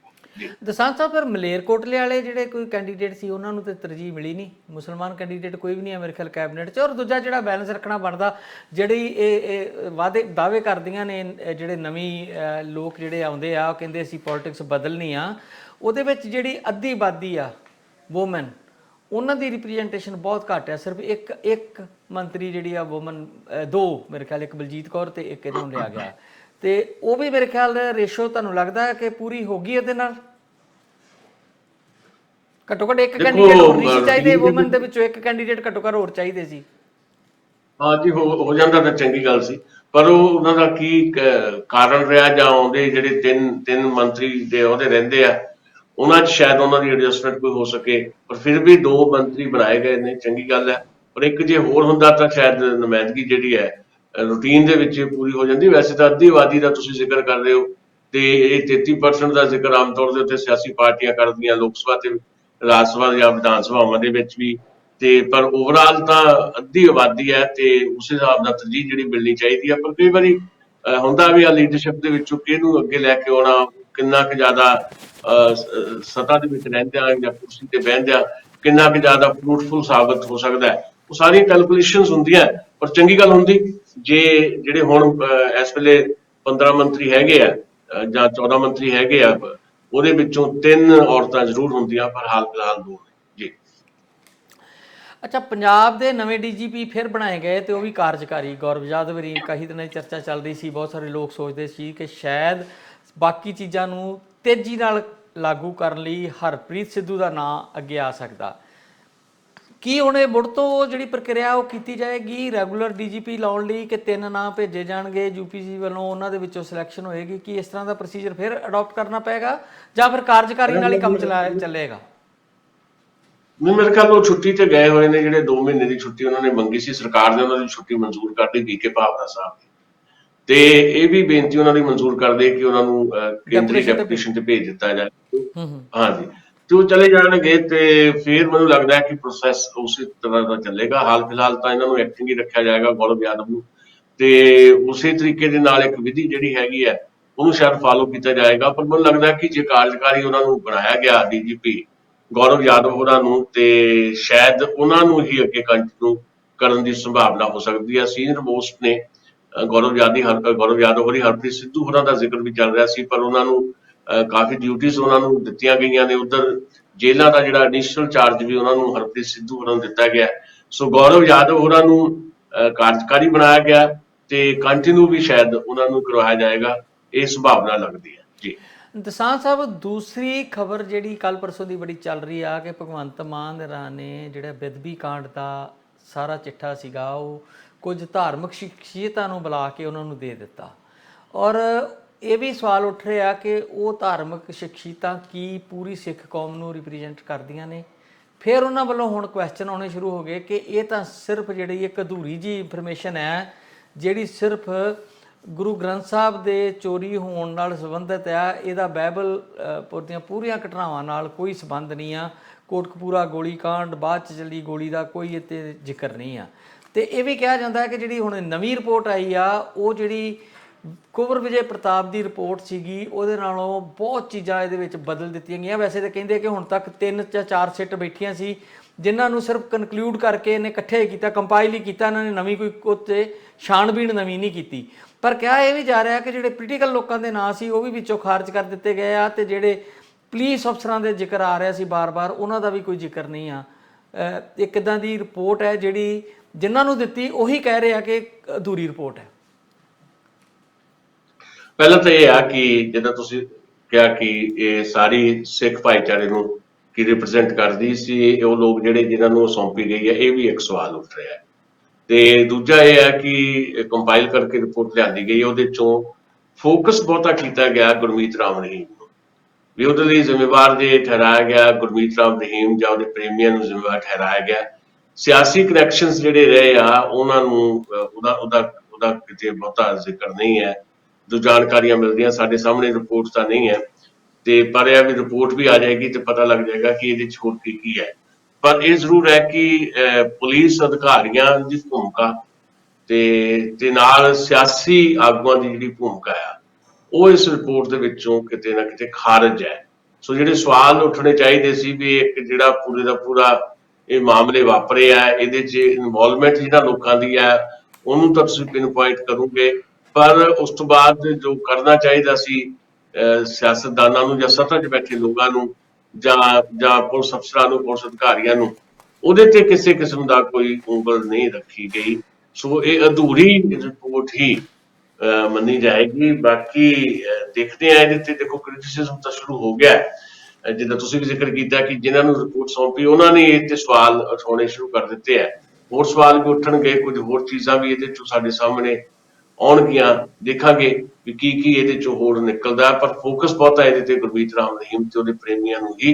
ਦਸਾਂਝ ਸਾਹਿਬ, ਫਿਰ ਮਲੇਰਕੋਟਲੇ ਵਾਲੇ ਜਿਹੜੇ ਕੋਈ ਕੈਂਡੀਡੇਟ ਸੀ ਉਹਨਾਂ ਨੂੰ ਤੇ ਤਰਜੀਹ ਮਿਲੀ ਨਹੀਂ, ਮੁਸਲਮਾਨ ਕੈਂਡੀਡੇਟ ਕੋਈ ਵੀ ਨਹੀਂ ਹੈ ਮੇਰੇ ਖਿਆਲ ਕੈਬਨਿਟ 'ਚ। ਔਰ ਦੂਜਾ ਜਿਹੜਾ ਬੈਲੈਂਸ ਰੱਖਣਾ ਬਣਦਾ, ਜਿਹੜੀ ਇਹ ਦਾਅਵੇ ਕਰਦੀਆਂ ਨੇ ਜਿਹੜੇ ਨਵੀਂ ਲੋਕ ਜਿਹੜੇ ਆਉਂਦੇ ਆ, ਉਹ ਕਹਿੰਦੇ ਅਸੀਂ ਪੋਲੀਟਿਕਸ ਬਦਲਣੀ ਆ, ਉਹਦੇ ਵਿੱਚ ਜਿਹੜੀ ਅੱਧੀ ਆਬਾਦੀ ਆ ਵੂਮਨ, ਉਹਨਾਂ ਦੀ ਰਿਪਰੈਜ਼ੈਂਟੇਸ਼ਨ ਬਹੁਤ ਘੱਟ ਹੈ। ਸਿਰਫ ਇੱਕ ਮੰਤਰੀ ਜਿਹੜੀ ਆ ਵੂਮਨ, 2 ਮੇਰੇ ਖਿਆਲ, ਇੱਕ ਬਲਜੀਤ ਕੌਰ ਤੇ ਇੱਕ ਇਹਨੂੰ ਲਿਆ ਗਿਆ, ਤੇ ਉਹ ਵੀ ਮੇਰੇ ਖਿਆਲ ਰੇਸ਼ੋ ਤੁਹਾਨੂੰ ਲੱਗਦਾ ਹੈ ਕਿ ਪੂਰੀ ਹੋ ਗਈ ਇਹਦੇ ਨਾਲ? ਘੱਟੋ ਘੱਟ ਇੱਕ ਕੈਂਡੀਡੇਟ ਹੋਰ ਨਹੀਂ ਸੀ ਚਾਹੀਦੇ ਵੂਮਨ ਦੇ ਵਿੱਚੋਂ, ਇੱਕ ਕੈਂਡੀਡੇਟ ਘੱਟੋ ਘੱਟ ਹੋਰ ਚਾਹੀਦੇ ਸੀ। ਹਾਂਜੀ, ਹੋ ਜਾਂਦਾ ਤਾਂ ਚੰਗੀ ਗੱਲ ਸੀ, ਪਰ ਉਹ ਉਹਨਾਂ ਦਾ ਕੀ ਕਾਰਨ ਰਿਹਾ, ਜਾਂ ਆਉਂਦੇ ਜਿਹੜੇ ਤਿੰਨ ਮੰਤਰੀ ਦੇ ਉਹਦੇ ਰਹਿੰਦੇ ਆ, ਉਹਨਾਂ 'ਚ ਸ਼ਾਇਦ ਉਹਨਾਂ ਦੀ ਐਡਜਸਟਮੈਂਟ ਕੋਈ ਹੋ ਸਕੇ, ਪਰ ਫਿਰ ਵੀ 2 ਮੰਤਰੀ ਬਣਾਏ ਗਏ ਨੇ, ਚੰਗੀ ਗੱਲ ਹੈ। ਪਰ ਇੱਕ ਜੇ ਹੋਰ ਹੁੰਦਾ ਤਾਂ ਸ਼ਾਇਦ ਨੁਮਾਇੰਦਗੀ ਜਿਹੜੀ ਹੈ ਰੂਟੀਨ ਦੇ ਵਿੱਚ ਪੂਰੀ ਹੋ ਜਾਂਦੀ। ਵੈਸੇ ਤਾਂ ਅੱਧੀ ਆਬਾਦੀ ਦਾ ਤੁਸੀਂ ਜ਼ਿਕਰ ਕਰ ਰਹੇ ਹੋ, ਤੇ ਇਹ 33% ਦਾ ਜ਼ਿਕਰ ਆਮ ਤੌਰ ਦੇ ਉੱਤੇ ਸਿਆਸੀ ਪਾਰਟੀਆਂ ਕਰਦੀਆਂ, ਲੋਕ ਸਭਾ ਤੇ ਰਾਜ ਸਭਾ ਜਾਂ ਵਿਧਾਨ ਸਭਾਵਾਂ ਦੇ ਵਿੱਚ ਵੀ, ਤੇ ਪਰ ਓਵਰਆਲ ਤਾਂ ਅੱਧੀ ਆਬਾਦੀ ਹੈ, ਤੇ ਉਸ ਹਿਸਾਬ ਨਾਲ ਤਰਜੀਹ ਜਿਹੜੀ ਮਿਲਣੀ ਚਾਹੀਦੀ ਹੈ। ਪਰ ਕਈ ਵਾਰੀ ਹੁੰਦਾ ਵੀ ਆ ਲੀਡਰਸ਼ਿਪ ਦੇ ਵਿੱਚੋਂ ਕਿਹਨੂੰ ਅੱਗੇ ਲੈ ਕੇ ਆਉਣਾ, ਕਿੰਨਾ ਕੁ ਜ਼ਿਆਦਾ ਸੱਤਾ ਦੇ ਵਿੱਚ ਰਹਿੰਦਿਆਂ ਜਾਂ ਕੁਰਸੀ ਤੇ ਬਹਿੰਦਿਆਂ ਕਿੰਨਾ ਕੁ ਜ਼ਿਆਦਾ ਫਰੂਟਫੁਲ ਸਾਬਤ ਹੋ ਸਕਦਾ ਹੈ, ਉਹ ਸਾਰੀਆਂ ਕੈਲਕੂਲੇਸ਼ਨਸ ਹੁੰਦੀਆਂ। ਪਰ ਚੰਗੀ ਗੱਲ ਹੁੰਦੀ ਜੇ ਜਿਹੜੇ ਹੁਣ ਇਸ ਵੇਲੇ 15 ਮੰਤਰੀ ਹੈਗੇ ਆ ਜਾਂ 14 ਮੰਤਰੀ ਹੈਗੇ ਆ, ਉਹਦੇ ਵਿੱਚੋਂ 3 ਔਰਤਾਂ ਜ਼ਰੂਰ ਹੁੰਦੀਆਂ, ਪਰ ਹਾਲ ਫਿਲਹਾਲ 2 ਜੀ। ਅੱਛਾ, ਪੰਜਾਬ ਦੇ ਨਵੇਂ ਡੀਜੀਪੀ ਫਿਰ ਬਣਾਏ ਗਏ ਤੇ ਉਹ ਵੀ ਕਾਰਜਕਾਰੀ ਗੌਰਵ ਯਾਦਵ ਦੀ ਕਈ ਦਿਨਾਂ ਦੀ ਚਰਚਾ ਚੱਲ ਰਹੀ ਸੀ। ਬਹੁਤ ਸਾਰੇ ਲੋਕ ਸੋਚਦੇ ਸੀ ਕਿ ਸ਼ਾਇਦ ਬਾਕੀ ਚੀਜ਼ਾਂ ਨੂੰ ਤੇਜ਼ੀ ਨਾਲ ਲਾਗੂ ਕਰਨ ਲਈ ਹਰਪ੍ਰੀਤ ਸਿੱਧੂ ਦਾ ਨਾਂ ਅੱਗੇ ਆ ਸਕਦਾ। ਕੀ ਹੁਣ ਇਹ ਮੁੜ ਤੋਂ ਜਿਹੜੀ ਪ੍ਰਕਿਰਿਆ ਉਹ ਕੀਤੀ ਜਾਏਗੀ ਰੈਗੂਲਰ ਡੀਜੀਪੀ ਲਾਉਣ ਲਈ, ਕਿ 3 ਨਾਂ ਭੇਜੇ ਜਾਣਗੇ ਯੂਪੀਸੀ ਵੱਲੋਂ, ਉਹਨਾਂ ਦੇ ਵਿੱਚੋਂ ਸਿਲੈਕਸ਼ਨ ਹੋਏਗੀ? ਕੀ ਇਸ ਤਰ੍ਹਾਂ ਦਾ ਪ੍ਰੋਸੀਜਰ ਫਿਰ ਅਡਾਪਟ ਕਰਨਾ ਪਏਗਾ, ਜਾਂ ਫਿਰ ਕਾਰਜਕਾਰੀ ਨਾਲ ਹੀ ਕੰਮ ਚੱਲੇਗਾ? ਨਹੀਂ, ਮੇਰੇ ਖਿਆਲ ਉਹ ਛੁੱਟੀ ਤੇ ਗਏ ਹੋਏ ਨੇ, ਜਿਹੜੇ 2 ਮਹੀਨੇ ਦੀ ਛੁੱਟੀ ਉਹਨਾਂ ਨੇ ਮੰਗੀ ਸੀ, ਸਰਕਾਰ ਨੇ ਉਹਨਾਂ ਦੀ ਛੁੱਟੀ ਮਨਜ਼ੂਰ ਕਰ ਦਿੱਤੀ ਵੀਕੇ ਭਾਵਨਾ ਸਾਹਿਬ ਦੀ, ਤੇ ਇਹ ਵੀ ਬੇਨਤੀ ਉਹਨਾਂ ਦੀ ਮਨਜ਼ੂਰ ਕਰਦੇ ਕਿ ਉਹਨਾਂ ਨੂੰ ਕੇਂਦਰੀ ਡੈਪੂਟੇਸ਼ਨ ਤੇ ਭੇਜ ਦਿੱਤਾ ਜਾਏ। ਹਾਂਜੀ, ਤੇ ਉਹ ਚਲੇ ਜਾਣਗੇ, ਤੇ ਫਿਰ ਮੈਨੂੰ ਲੱਗਦਾ ਹੈ ਕਿ ਪ੍ਰੋਸੈਸ ਉਸੇ ਤਰ੍ਹਾਂ ਦਾ ਚੱਲੇਗਾ। ਹਾਲ ਫਿਲਹਾਲ ਤਾਂ ਇਹਨਾਂ ਨੂੰ ਐਕਟਿੰਗ ਹੀ ਰੱਖਿਆ ਜਾਏਗਾ, ਗੌਰਵ ਯਾਦਵ ਨੂੰ, ਤੇ ਉਸੇ ਤਰੀਕੇ ਦੇ ਨਾਲ ਇੱਕ ਵਿਧੀ ਜਿਹੜੀ ਹੈਗੀ ਹੈ ਉਹਨੂੰ ਸ਼ਾਇਦ ਫਾਲੋ ਕੀਤਾ ਜਾਏਗਾ। ਪਰ ਮੈਨੂੰ ਲੱਗਦਾ ਕਿ ਜੇ ਕਾਰਜਕਾਰੀ ਉਹਨਾਂ ਨੂੰ ਬਣਾਇਆ ਗਿਆ ਡੀਜੀਪੀ ਗੌਰਵ ਯਾਦਵ ਹੋਰਾਂ ਨੂੰ, ਤੇ ਸ਼ਾਇਦ ਉਹਨਾਂ ਨੂੰ ਹੀ ਅੱਗੇ ਕੰਟੀਨਿਊ ਕਰਨ ਦੀ ਸੰਭਾਵਨਾ ਹੋ ਸਕਦੀ ਹੈ। ਸੀਨੀਅਰ ਮੋਸਟ ਨੇ ਗੌਰਵ ਯਾਦਵ ਹੋਰੀ, ਹਰਪ੍ਰੀਤ ਸਿੱਧੂ ਹੋਰਾਂ ਦਾ ਜ਼ਿਕਰ ਵੀ ਚੱਲ ਰਿਹਾ ਸੀ, ਪਰ ਉਹਨਾਂ ਨੂੰ ਕਾਫੀ ਡਿਊਟੀਜ਼ ਉਹਨਾਂ ਨੂੰ ਦਿੱਤੀਆਂ ਗਈਆਂ ਨੇ। ਉਧਰ ਜੇਲ੍ਹਾਂ ਦਾ ਜਿਹੜਾ ਐਡੀਸ਼ਨਲ ਚਾਰਜ ਵੀ ਉਹਨਾਂ ਨੂੰ ਹਰਪ੍ਰੀਤ ਸਿੱਧੂ ਹੋਰਾਂ ਨੂੰ ਦਿੱਤਾ ਗਿਆ। ਸੋ ਗੌਰਵ ਯਾਦਵ ਹੋਰਾਂ ਨੂੰ ਕਾਰਜਕਾਰੀ ਬਣਾਇਆ ਗਿਆ, ਤੇ ਕੰਟੀਨਿਊ ਵੀ ਸ਼ਾਇਦ ਉਹਨਾਂ ਨੂੰ ਕਰਵਾਇਆ ਜਾਏਗਾ, ਇਹ ਸੰਭਾਵਨਾ ਲੱਗਦੀ ਹੈ ਜੀ। ਦਸਾਂਝ ਸਾਹਿਬ, ਦੂਸਰੀ ਖਬਰ ਜਿਹੜੀ ਕੱਲ ਪਰਸੋਂ ਦੀ ਬੜੀ ਚੱਲ ਰਹੀ ਆ ਕਿ ਭਗਵੰਤ ਮਾਨ ਨੇ ਜਿਹੜਾ ਬਿਦਬੀ ਕਾਂਡ ਦਾ ਸਾਰਾ ਚਿੱਠਾ ਸੀਗਾ ਉਹ ਕੁਝ ਧਾਰਮਿਕ ਸ਼ਖਸੀਅਤਾਂ ਨੂੰ ਬੁਲਾ ਕੇ ਉਹਨਾਂ ਨੂੰ ਦੇ ਦਿੱਤਾ, ਔਰ ਇਹ ਵੀ ਸਵਾਲ ਉੱਠ ਰਿਹਾ ਕਿ ਉਹ ਧਾਰਮਿਕ ਸ਼ਖਸੀਅਤਾਂ ਕੀ ਪੂਰੀ ਸਿੱਖ ਕੌਮ ਨੂੰ ਰਿਪਰੈਜ਼ੈਂਟ ਕਰਦੀਆਂ ਨੇ? ਫਿਰ ਉਹਨਾਂ ਵੱਲੋਂ ਹੁਣ ਕੁਐਸਚਨ ਆਉਣੇ ਸ਼ੁਰੂ ਹੋ ਗਏ ਕਿ ਇਹ ਤਾਂ ਸਿਰਫ ਜਿਹੜੀ ਇੱਕ ਅਧੂਰੀ ਜੀ ਇਨਫੋਰਮੇਸ਼ਨ ਹੈ, ਜਿਹੜੀ ਸਿਰਫ ਗੁਰੂ ਗ੍ਰੰਥ ਸਾਹਿਬ ਦੇ ਚੋਰੀ ਹੋਣ ਨਾਲ ਸੰਬੰਧਿਤ ਆ, ਇਹਦਾ ਬਾਈਬਲ ਦੀਆਂ ਪੂਰੀਆਂ ਘਟਨਾਵਾਂ ਨਾਲ ਕੋਈ ਸੰਬੰਧ ਨਹੀਂ ਆ। ਕੋਟਕਪੂਰਾ ਗੋਲੀ ਕਾਂਡ, ਬਾਅਦ 'ਚ ਚੱਲੀ ਗੋਲੀ ਦਾ ਕੋਈ ਇੱਥੇ ਜ਼ਿਕਰ ਨਹੀਂ ਆ। ਤੇ ਇਹ ਵੀ ਕਿਹਾ ਜਾਂਦਾ ਹੈ ਕਿ ਜਿਹੜੀ ਹੁਣ ਨਵੀਂ ਰਿਪੋਰਟ ਆਈ ਆ, ਉਹ ਜਿਹੜੀ ਕੁੰਵਰ ਵਿਜੇ ਪ੍ਰਤਾਪ ਦੀ ਰਿਪੋਰਟ ਸੀਗੀ, ਉਹਦੇ ਨਾਲੋਂ ਬਹੁਤ ਚੀਜ਼ਾਂ ਇਹਦੇ ਵਿੱਚ ਬਦਲ ਦਿੱਤੀਆਂ ਗਈਆਂ। ਵੈਸੇ ਤਾਂ ਕਹਿੰਦੇ ਕਿ ਹੁਣ ਤੱਕ 3 ਜਾਂ 4 ਸਿੱਟ ਬੈਠੀਆਂ ਸੀ, ਜਿਨ੍ਹਾਂ ਨੂੰ ਸਿਰਫ ਕਨਕਲੂਡ ਕਰਕੇ ਇਹਨੇ ਇਕੱਠੇ ਕੀਤਾ, ਕੰਪਾਈਲ ਹੀ ਕੀਤਾ ਇਹਨਾਂ ਨੇ, ਨਵੀਂ ਕੋਈ ਉੱਤੇ ਛਾਣਬੀਣ ਨਵੀਂ ਨਹੀਂ ਕੀਤੀ। ਪਰ ਕਿਹਾ ਇਹ ਵੀ ਜਾ ਰਿਹਾ ਕਿ ਜਿਹੜੇ ਪੋਲੀਟੀਕਲ ਲੋਕਾਂ ਦੇ ਨਾਂ ਸੀ ਉਹ ਵੀ ਵਿੱਚੋਂ ਖਾਰਜ ਕਰ ਦਿੱਤੇ ਗਏ ਆ, ਤੇ ਜਿਹੜੇ ਪੁਲਿਸ ਅਫਸਰਾਂ ਦੇ ਜ਼ਿਕਰ ਆ ਰਿਹਾ ਸੀ ਬਾਰ-ਬਾਰ, ਉਹਨਾਂ ਦਾ ਵੀ ਕੋਈ ਜ਼ਿਕਰ ਨਹੀਂ ਆ। ਇੱਕ ਇੱਦਾਂ ਦੀ ਰਿਪੋਰਟ ਹੈ ਜਿਹੜੀ ਜਿਨ੍ਹਾਂ ਨੂੰ ਦਿੱਤੀ ਉਹੀ ਕਹਿ ਰਹੇ ਆ ਕਿ ਅਧੂਰੀ ਰਿਪੋਰਟ ਹੈ। ਪਹਿਲਾਂ ਤਾਂ ਇਹ ਆ ਕਿ ਜਿੱਦਾਂ ਤੁਸੀਂ ਕਿਹਾ ਕਿ ਇਹ ਸਾਰੀ ਸਿੱਖ ਭਾਈਚਾਰੇ ਨੂੰ ਕੀ ਰਿਪਰੈਜ਼ੈਂਟ ਕਰਦੀ ਸੀ, ਉਹ ਲੋਕ ਜਿਹੜੇ ਜਿਨ੍ਹਾਂ ਨੂੰ ਸੌਂਪੀ ਗਈ ਹੈ, ਇਹ ਵੀ ਇੱਕ ਸਵਾਲ ਉੱਠ ਰਿਹਾ ਹੈ। ਤੇ ਦੂਜਾ ਇਹ ਹੈ ਕਿ ਕੰਪਾਈਲ ਕਰਕੇ ਰਿਪੋਰਟ ਲਿਆਂਦੀ ਗਈ, ਉਹਦੇ ਚੋਂ ਫੋਕਸ ਬਹੁਤਾ ਕੀਤਾ ਗਿਆ ਗੁਰਮੀਤ ਰਾਮ ਰਹੀਮ ਨੂੰ, ਵੀ ਉਹਦੇ ਲਈ ਜ਼ਿੰਮੇਵਾਰ ਜੇ ਠਹਿਰਾਇਆ ਗਿਆ ਗੁਰਮੀਤ ਰਾਮ ਰਹੀਮ ਜਾਂ ਉਹਦੇ ਪ੍ਰੇਮੀਆਂ ਨੂੰ ਜ਼ਿੰਮੇਵਾਰ ਠਹਿਰਾਇਆ ਗਿਆ। ਸਿਆਸੀ ਕਨੈਕਸ਼ਨਸ ਜਿਹੜੇ ਰਹੇ ਆ ਉਹਨਾਂ ਨੂੰ ਉਹਦਾ ਉਹਦਾ ਉਹਦਾ ਕਿਤੇ ਬਹੁਤਾ ਜ਼ਿਕਰ ਨਹੀਂ ਹੈ। ਜੋ ਜਾਣਕਾਰੀਆਂ ਮਿਲਦੀਆਂ ਸਾਡੇ ਸਾਹਮਣੇ ਰਿਪੋਰਟ ਤਾਂ ਨਹੀਂ ਹੈ, ਤੇ ਪਰ ਇਹ ਵੀ ਰਿਪੋਰਟ ਵੀ ਆ ਜਾਏਗੀ ਤੇ ਪਤਾ ਲੱਗ ਜਾਏਗਾ ਕਿ ਇਹਦੇ 'ਚ ਹੋਰ ਕੀ ਹੈ। ਪਰ ਇਹ ਜ਼ਰੂਰ ਹੈ ਕਿ ਪੁਲਿਸ ਅਧਿਕਾਰੀਆਂ ਦੀ ਭੂਮਿਕਾ ਤੇ ਨਾਲ ਸਿਆਸੀ ਆਗੂਆਂ ਦੀ ਜਿਹੜੀ ਭੂਮਿਕਾ ਆ ਉਹ ਇਸ ਰਿਪੋਰਟ ਦੇ ਵਿੱਚੋਂ ਕਿਤੇ ਨਾ ਕਿਤੇ ਖਾਰਜ ਹੈ। ਸੋ ਜਿਹੜੇ ਸਵਾਲ ਉੱਠਣੇ ਚਾਹੀਦੇ ਸੀ ਵੀ ਇੱਕ ਜਿਹੜਾ ਪੂਰੇ ਦਾ ਪੂਰਾ ਇਹ ਮਾਮਲੇ ਵਾਪਰੇ ਆ, ਇਹਦੇ 'ਚ ਇਨਵੋਲਵਮੈਂਟ ਜਿਹੜਾ ਲੋਕਾਂ ਦੀ ਹੈ ਉਹਨੂੰ ਤਾਂ ਤੁਸੀਂ ਪਿਨ ਪੁਆਇੰਟ ਕਰੋਗੇ, ਪਰ ਉਸ ਤੋਂ ਬਾਅਦ ਜੋ ਕਰਨਾ ਚਾਹੀਦਾ ਸੀ ਸਿਆਸਤਦਾਨਾਂ ਨੂੰ ਜਾਂ ਸੱਤਾ 'ਚ ਬੈਠੇ ਲੋਕਾਂ ਨੂੰ ਜਾਂ ਪੁਲਿਸ ਅਫਸਰਾਂ ਨੂੰ, ਪੁਲਿਸ ਅਧਿਕਾਰੀਆਂ ਨੂੰ, ਉਹਦੇ ਤੇ ਕਿਸੇ ਕਿਸਮ ਦਾ ਕੋਈ ਉਂਗਲ ਨਹੀਂ ਰੱਖੀ ਗਈ। ਸੋ ਇਹ ਅਧੂਰੀ ਰਿਪੋਰਟ ਹੀ ਮੰਨੀ ਜਾਏਗੀ। ਬਾਕੀ ਦੇਖਦੇ ਆ ਇਹਦੇ ਤੇ, ਦੇਖੋ ਕ੍ਰਿਟਿਸਿਜ਼ਮ ਤਾਂ ਸ਼ੁਰੂ ਹੋ ਗਿਆ ਹੈ। ਜਿੱਦਾਂ ਤੁਸੀਂ ਵੀ ਜ਼ਿਕਰ ਕੀਤਾ ਕਿ ਜਿਨ੍ਹਾਂ ਨੂੰ ਰਿਪੋਰਟ ਸੌਂਪੀ ਉਹਨਾਂ ਨੇ ਇਹ ਤੇ ਸਵਾਲ ਉਠਾਉਣੇ ਸ਼ੁਰੂ ਕਰ ਦਿੱਤੇ ਹੈ। ਹੋਰ ਸਵਾਲ ਵੀ ਉੱਠਣਗੇ, ਕੁਝ ਹੋਰ ਚੀਜ਼ਾਂ ਵੀ ਇਹਦੇ ਚੋਂ ਸਾਡੇ ਸਾਹਮਣੇ ਆਉਣਗੀਆਂ, ਦੇਖਾਂਗੇ ਵੀ ਕੀ ਇਹਦੇ ਚੋਂ ਹੋਰ ਨਿਕਲਦਾ। ਪਰ ਫੋਕਸ ਬਹੁਤਾ ਇਹਦੇ ਤੇ ਗੁਰਮੀਤ ਰਾਮ ਰਹੀਮ ਤੇ ਉਹਦੇ ਪ੍ਰੇਮੀਆਂ ਨੂੰ ਹੀ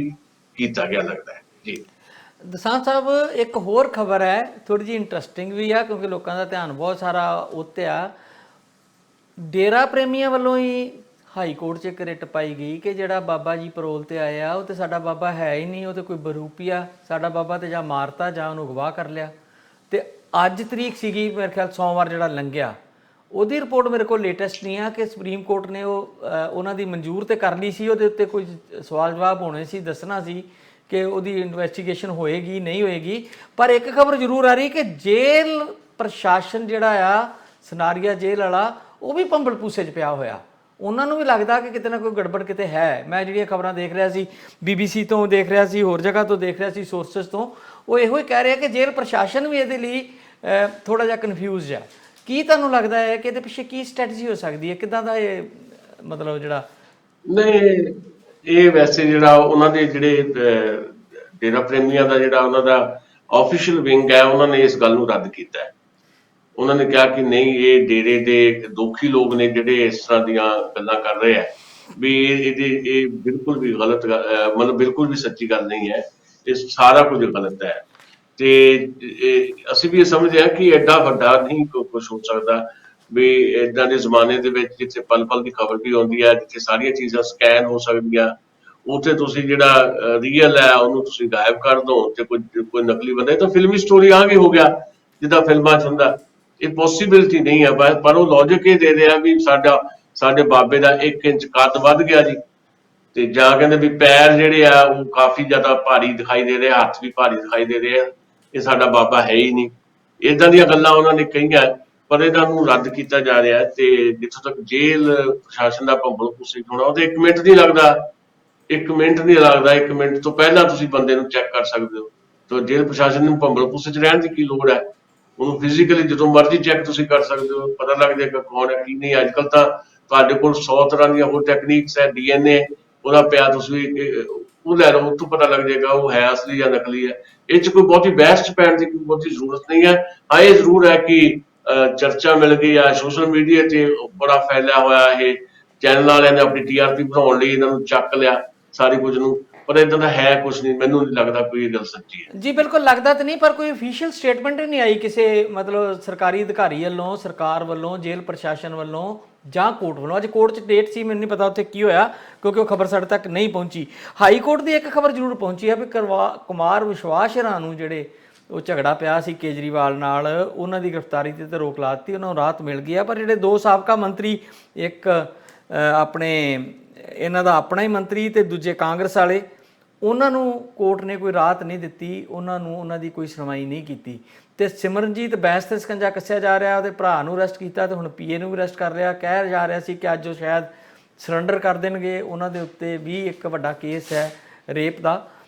ਕੀਤਾ ਗਿਆ ਲੱਗਦਾ ਹੈ ਜੀ। ਦਸਾਂਝ ਸਾਹਿਬ, ਇੱਕ ਹੋਰ ਖਬਰ ਹੈ, ਥੋੜੀ ਜਿਹੀ ਇੰਟਰਸਟਿੰਗ ਵੀ ਆ ਕਿਉਂਕਿ ਲੋਕਾਂ ਦਾ ਧਿਆਨ ਬਹੁਤ ਸਾਰਾ ਉੱਤੇ ਆ। ਡੇਰਾ ਪ੍ਰੇਮੀਆਂ ਵੱਲੋਂ ਹੀ ਹਾਈ ਕੋਰਟ 'ਚ ਇੱਕ ਰਿਟ ਪਾਈ ਗਈ ਕਿ ਜਿਹੜਾ ਬਾਬਾ ਜੀ ਪਰੋਲ ਤੇ ਆਇਆ ਉਹ ਤੇ ਸਾਡਾ ਬਾਬਾ ਹੈ ਹੀ ਨਹੀਂ, ਉਹ ਤੇ ਕੋਈ ਬਰੂਪੀਆ, ਸਾਡਾ ਬਾਬਾ ਤੇ ਜਾਂ ਮਾਰਤਾ ਜਾਂ ਉਹਨੂੰ ਅਗਵਾ ਕਰ ਲਿਆ। ਤੇ ਅੱਜ ਤਰੀਕ ਸੀਗੀ ਮੇਰੇ ਖਿਆਲ ਸੋਮਵਾਰ ਜਿਹੜਾ ਲੰਘਿਆ, ਉਹਦੀ ਰਿਪੋਰਟ ਮੇਰੇ ਕੋਲ ਲੇਟੈਸਟ ਨਹੀਂ ਆ ਕਿ ਸੁਪਰੀਮ ਕੋਰਟ ਨੇ ਉਹਨਾਂ ਦੀ ਮਨਜ਼ੂਰ ਤੇ ਕਰ ਲਈ ਸੀ, ਉਹਦੇ ਉੱਤੇ ਕੁਝ ਸਵਾਲ ਜਵਾਬ ਹੋਣੇ ਸੀ, ਦੱਸਣਾ ਸੀ ਕਿ ਉਹਦੀ ਇਨਵੈਸਟੀਗੇਸ਼ਨ ਹੋਏਗੀ ਨਹੀਂ ਹੋਏਗੀ। ਪਰ ਇੱਕ ਖਬਰ ਜ਼ਰੂਰ ਆ ਰਹੀ ਕਿ ਜੇਲ੍ਹ ਪ੍ਰਸ਼ਾਸਨ ਜਿਹੜਾ ਆ ਸਨਾਰੀਆ ਜੇਲ੍ਹ ਵਾਲਾ ਉਹ ਵੀ ਭੰਬਲ ਭੂਸੇ 'ਚ ਪਿਆ ਹੋਇਆ। ਉਹਨਾਂ ਨੂੰ ਵੀ ਲੱਗਦਾ ਕਿ ਕਿਤੇ ਨਾ ਕੋਈ ਗੜਬੜ ਕਿਤੇ ਹੈ। ਮੈਂ ਜਿਹੜੀਆਂ ਖਬਰਾਂ ਦੇਖ ਰਿਹਾ ਸੀ, BBC ਤੋਂ ਦੇਖ ਰਿਹਾ ਸੀ, ਹੋਰ ਜਗ੍ਹਾ ਤੋਂ ਦੇਖ ਰਿਹਾ ਸੀ, ਸੋਰਸਸ ਤੋਂ, ਉਹ ਇਹੋ ਹੀ ਕਹਿ ਰਿਹਾ ਕਿ ਜੇਲ੍ਹ ਪ੍ਰਸ਼ਾਸਨ ਵੀ ਇਹਦੇ ਲਈ ਥੋੜਾ ਜਿਹਾ ਕਨਫਿਊਜ਼ਡ ਹੈ। ਕੀ ਤੁਹਾਨੂੰ ਲੱਗਦਾ ਹੈ ਕਿ ਇਹਦੇ ਪਿੱਛੇ ਕੀ ਸਟ੍ਰੈਟਜੀ ਹੋ ਸਕਦੀ ਹੈ? ਕਿੱਦਾਂ ਦਾ ਇਹ ਮਤਲਬ ਜਿਹੜਾ ਨਹੀਂ, ਇਹ ਵੈਸੇ ਜਿਹੜਾ ਉਹਨਾਂ ਦੇ ਜਿਹੜੇ ਡੇਰਾ ਪ੍ਰੇਮੀਆਂ ਦਾ ਜਿਹੜਾ ਉਹਨਾਂ ਦਾ ਆਫੀਸ਼ੀਅਲ ਵਿੰਗ ਹੈ, ਉਹਨਾਂ ਨੇ ਇਸ ਗੱਲ ਨੂੰ ਰੱਦ ਕੀਤਾ ਹੈ। ਉਹਨਾਂ ਨੇ ਕਿਹਾ ਕਿ ਨਹੀਂ, ਇਹ ਡੇਰੇ ਦੇ ਦੋਖੀ ਲੋਕ ਨੇ ਜਿਹੜੇ ਇਸ ਤਰ੍ਹਾਂ ਦੀਆਂ ਗੱਲਾਂ ਕਰ ਰਹੇ ਆ, ਵੀ ਇਹ ਬਿਲਕੁਲ ਵੀ ਗਲਤ, ਮਤਲਬ ਬਿਲਕੁਲ ਵੀ ਸੱਚੀ ਗੱਲ ਨਹੀਂ ਹੈ, ਇਹ ਸਾਰਾ ਕੁਝ ਗਲਤ ਹੈ। ਤੇ ਅਸੀਂ ਵੀ ਇਹ ਸਮਝਦੇ ਹਾਂ ਕਿ ਐਡਾ ਵੱਡਾ ਨਹੀਂ ਕੁਝ ਹੋ ਸਕਦਾ ਵੀ ਏਦਾਂ ਦੇ ਜ਼ਮਾਨੇ ਦੇ ਵਿੱਚ ਜਿੱਥੇ ਪਲ ਪਲ ਦੀ ਖਬਰ ਵੀ ਆਉਂਦੀ ਹੈ, ਜਿੱਥੇ ਸਾਰੀਆਂ ਚੀਜ਼ਾਂ ਸਕੈਨ ਹੋ ਸਕਦੀਆਂ, ਉੱਥੇ ਤੁਸੀਂ ਜਿਹੜਾ ਰੀਅਲ ਹੈ ਉਹਨੂੰ ਤੁਸੀਂ ਗਾਇਬ ਕਰ ਦਿਓ ਤੇ ਕੋਈ ਨਕਲੀ ਬੰਦਾ, ਤਾਂ ਫਿਲਮੀ ਸਟੋਰੀ ਆ ਵੀ ਹੋ ਗਿਆ ਜਿੱਦਾਂ ਫਿਲਮਾਂ 'ਚ ਹੁੰਦਾ। ਇਹ ਪੋਸੀਬਿਲਿਟੀ ਨਹੀਂ ਹੈ, ਪਰ ਉਹ ਲੌਜਿਕ ਇਹ ਦੇ ਰਿਹਾ ਵੀ ਸਾਡੇ ਬਾਬੇ ਦਾ 1 ਇੰਚ ਕੱਦ ਵੱਧ ਗਿਆ ਜੀ, ਤੇ ਜਾਂ ਕਹਿੰਦੇ ਵੀ ਪੈਰ ਜਿਹੜੇ ਆ ਉਹ ਕਾਫੀ ਜ਼ਿਆਦਾ ਭਾਰੀ ਦਿਖਾਈ ਦੇ ਰਹੇ, ਹੱਥ ਵੀ ਭਾਰੀ ਦਿਖਾਈ ਦੇ ਰਹੇ ਆ, ਇਹ ਸਾਡਾ ਬਾਬਾ ਹੈ ਹੀ ਨਹੀਂ। ਏਦਾਂ ਦੀਆਂ ਗੱਲਾਂ ਉਹਨਾਂ ਨੇ ਕਹੀਆਂ, ਪਰ ਇਹਨਾਂ ਨੂੰ ਰੱਦ ਕੀਤਾ ਜਾ ਰਿਹਾ। ਤੇ ਜਿੱਥੋਂ ਤੱਕ ਜੇਲ੍ਹ ਪ੍ਰਸ਼ਾਸਨ ਦਾ ਭੰਬਲ ਭੂਸੇ ਹੋਣਾ, ਉਹ ਤੇ 1 ਮਿੰਟ ਨਹੀਂ ਲੱਗਦਾ, 1 ਮਿੰਟ ਨਹੀਂ ਲੱਗਦਾ। 1 ਮਿੰਟ ਤੋਂ ਪਹਿਲਾਂ ਤੁਸੀਂ ਬੰਦੇ ਨੂੰ ਚੈੱਕ ਕਰ ਸਕਦੇ ਹੋ। ਤਾਂ ਜੇਲ੍ਹ ਪ੍ਰਸ਼ਾਸਨ ਨੂੰ ਭੰਬਲ ਭੂਸੇ 'ਚ ਰਹਿਣ ਦੀ ਕੀ ਲੋੜ ਹੈ? ਉਹਨੂੰ ਫਿਜ਼ੀਕਲੀ ਜਦੋਂ ਮਰਜ਼ੀ ਚੈੱਕ ਤੁਸੀਂ ਕਰ ਸਕਦੇ ਹੋ, ਪਤਾ ਲੱਗ ਜਾਏਗਾ ਕੌਣ ਹੈ ਕੀ ਨਹੀਂ। ਅੱਜ ਕੱਲ੍ਹ ਤਾਂ ਤੁਹਾਡੇ ਕੋਲ 100 ਤਰ੍ਹਾਂ ਦੀਆਂ ਹੋਰ ਟੈਕਨੀਕਸ ਹੈ, DNA ਉਹਦਾ ਪਿਆ, ਤੁਸੀਂ ਉਹ ਲੈ ਲਓ, ਉੱਥੋਂ ਪਤਾ ਲੱਗ ਜਾਏਗਾ ਉਹ ਹੈ ਅਸਲੀ ਜਾਂ ਨਕਲੀ ਹੈ। ਇਹ 'ਚ ਕੋਈ ਬਹੁਤੀ ਬਹਿਸ 'ਚ ਪੈਣ ਦੀ ਕੋਈ ਬਹੁਤੀ ਜ਼ਰੂਰਤ ਨਹੀਂ ਹੈ। ਹਾਂ, ਇਹ ਜ਼ਰੂਰ ਹੈ ਕਿ ਚਰਚਾ ਮਿਲ ਗਈ ਆ, ਸੋਸ਼ਲ ਮੀਡੀਆ 'ਤੇ ਬੜਾ ਫੈਲਿਆ ਹੋਇਆ, ਇਹ ਚੈਨਲ ਵਾਲਿਆਂ ਨੇ ਆਪਣੀ TRP ਬਣਾਉਣ ਲਈ ਇਹਨਾਂ ਨੂੰ ਚੱਕ ਲਿਆ ਸਾਰੇ ਕੁਝ ਨੂੰ, ਪਰ ਇਦਾਂ ਦਾ ਹੈ ਕੁਝ ਨਹੀਂ, ਮੈਨੂੰ ਨਹੀਂ ਲੱਗਦਾ ਕੋਈ ਇਹ ਗੱਲ ਸੱਚੀ ਹੈ। ਜੀ ਬਿਲਕੁਲ ਲੱਗਦਾ ਤਾਂ ਨਹੀਂ, ਪਰ ਕੋਈ ਅਫੀਸ਼ੀਅਲ ਸਟੇਟਮੈਂਟ ਨਹੀਂ ਆਈ ਕਿਸੇ ਮਤਲਬ ਸਰਕਾਰੀ ਅਧਿਕਾਰੀ ਵੱਲੋਂ, ਸਰਕਾਰ ਵੱਲੋਂ, ਜੇਲ੍ਹ ਪ੍ਰਸ਼ਾਸਨ ਵੱਲੋਂ ਜਾਂ ਕੋਰਟ ਵੱਲੋਂ। ਅੱਜ ਕੋਰਟ 'ਚ ਡੇਟ ਸੀ, ਮੈਨੂੰ ਨਹੀਂ ਪਤਾ ਉੱਥੇ ਕੀ ਹੋਇਆ ਕਿਉਂਕਿ ਉਹ ਖਬਰ ਸਾਡੇ ਤੱਕ ਨਹੀਂ ਪਹੁੰਚੀ। ਹਾਈ ਕੋਰਟ ਦੀ ਇੱਕ ਖਬਰ ਜ਼ਰੂਰ ਪਹੁੰਚੀ ਹੈ ਵੀ ਕੁਮਾਰ ਵਿਸ਼ਵਾਸ ਹੀਰਾਂ ਨੂੰ ਜਿਹੜੇ ਉਹ ਝਗੜਾ ਪਿਆ ਸੀ ਕੇਜਰੀਵਾਲ ਨਾਲ, ਉਹਨਾਂ ਦੀ ਗ੍ਰਿਫਤਾਰੀ ਤੇ ਰੋਕ ਲਾ ਦਿੱਤੀ, ਉਹਨਾਂ ਨੂੰ ਰਾਹਤ ਮਿਲ ਗਈ ਆ। ਪਰ ਜਿਹੜੇ 2 ਸਾਬਕਾ ਮੰਤਰੀ, ਇੱਕ ਆਪਣੇ ਇਹਨਾਂ ਦਾ ਆਪਣਾ ਹੀ ਮੰਤਰੀ ਤੇ ਦੂਜੇ ਕਾਂਗਰਸ ਵਾਲੇ, ਉਹਨਾਂ ਨੂੰ ਕੋਰਟ ਨੇ ਕੋਈ ਰਾਹਤ ਨਹੀਂ ਦਿੱਤੀ, ਉਹਨਾਂ ਦੀ ਕੋਈ ਸੁਣਵਾਈ ਨਹੀਂ ਕੀਤੀ। ਤੇ ਸਿਮਰਨਜੀਤ ਬੈਂਸ ਤੇ ਸਕੰਜਾ ਕੱਸਿਆ ਜਾ ਰਿਹਾ, ਉਹਦੇ ਭਰਾ ਨੂੰ ਅਰੈਸਟ ਕੀਤਾ ਤੇ ਹੁਣ PA ਨੂੰ ਵੀ ਅਰੈਸਟ ਕਰ ਲਿਆ। ਕਹਿ ਜਾ ਰਿਹਾ ਸੀ ਕਿ ਅੱਜ ਉਹ ਸ਼ਾਇਦ ਸਰੈਂਡਰ ਕਰ ਦੇਣਗੇ। ਉਹਨਾਂ ਦੇ ਉੱਤੇ ਵੀ ਇੱਕ ਵੱਡਾ ਕੇਸ ਹੈ ਰੇਪ ਦਾ।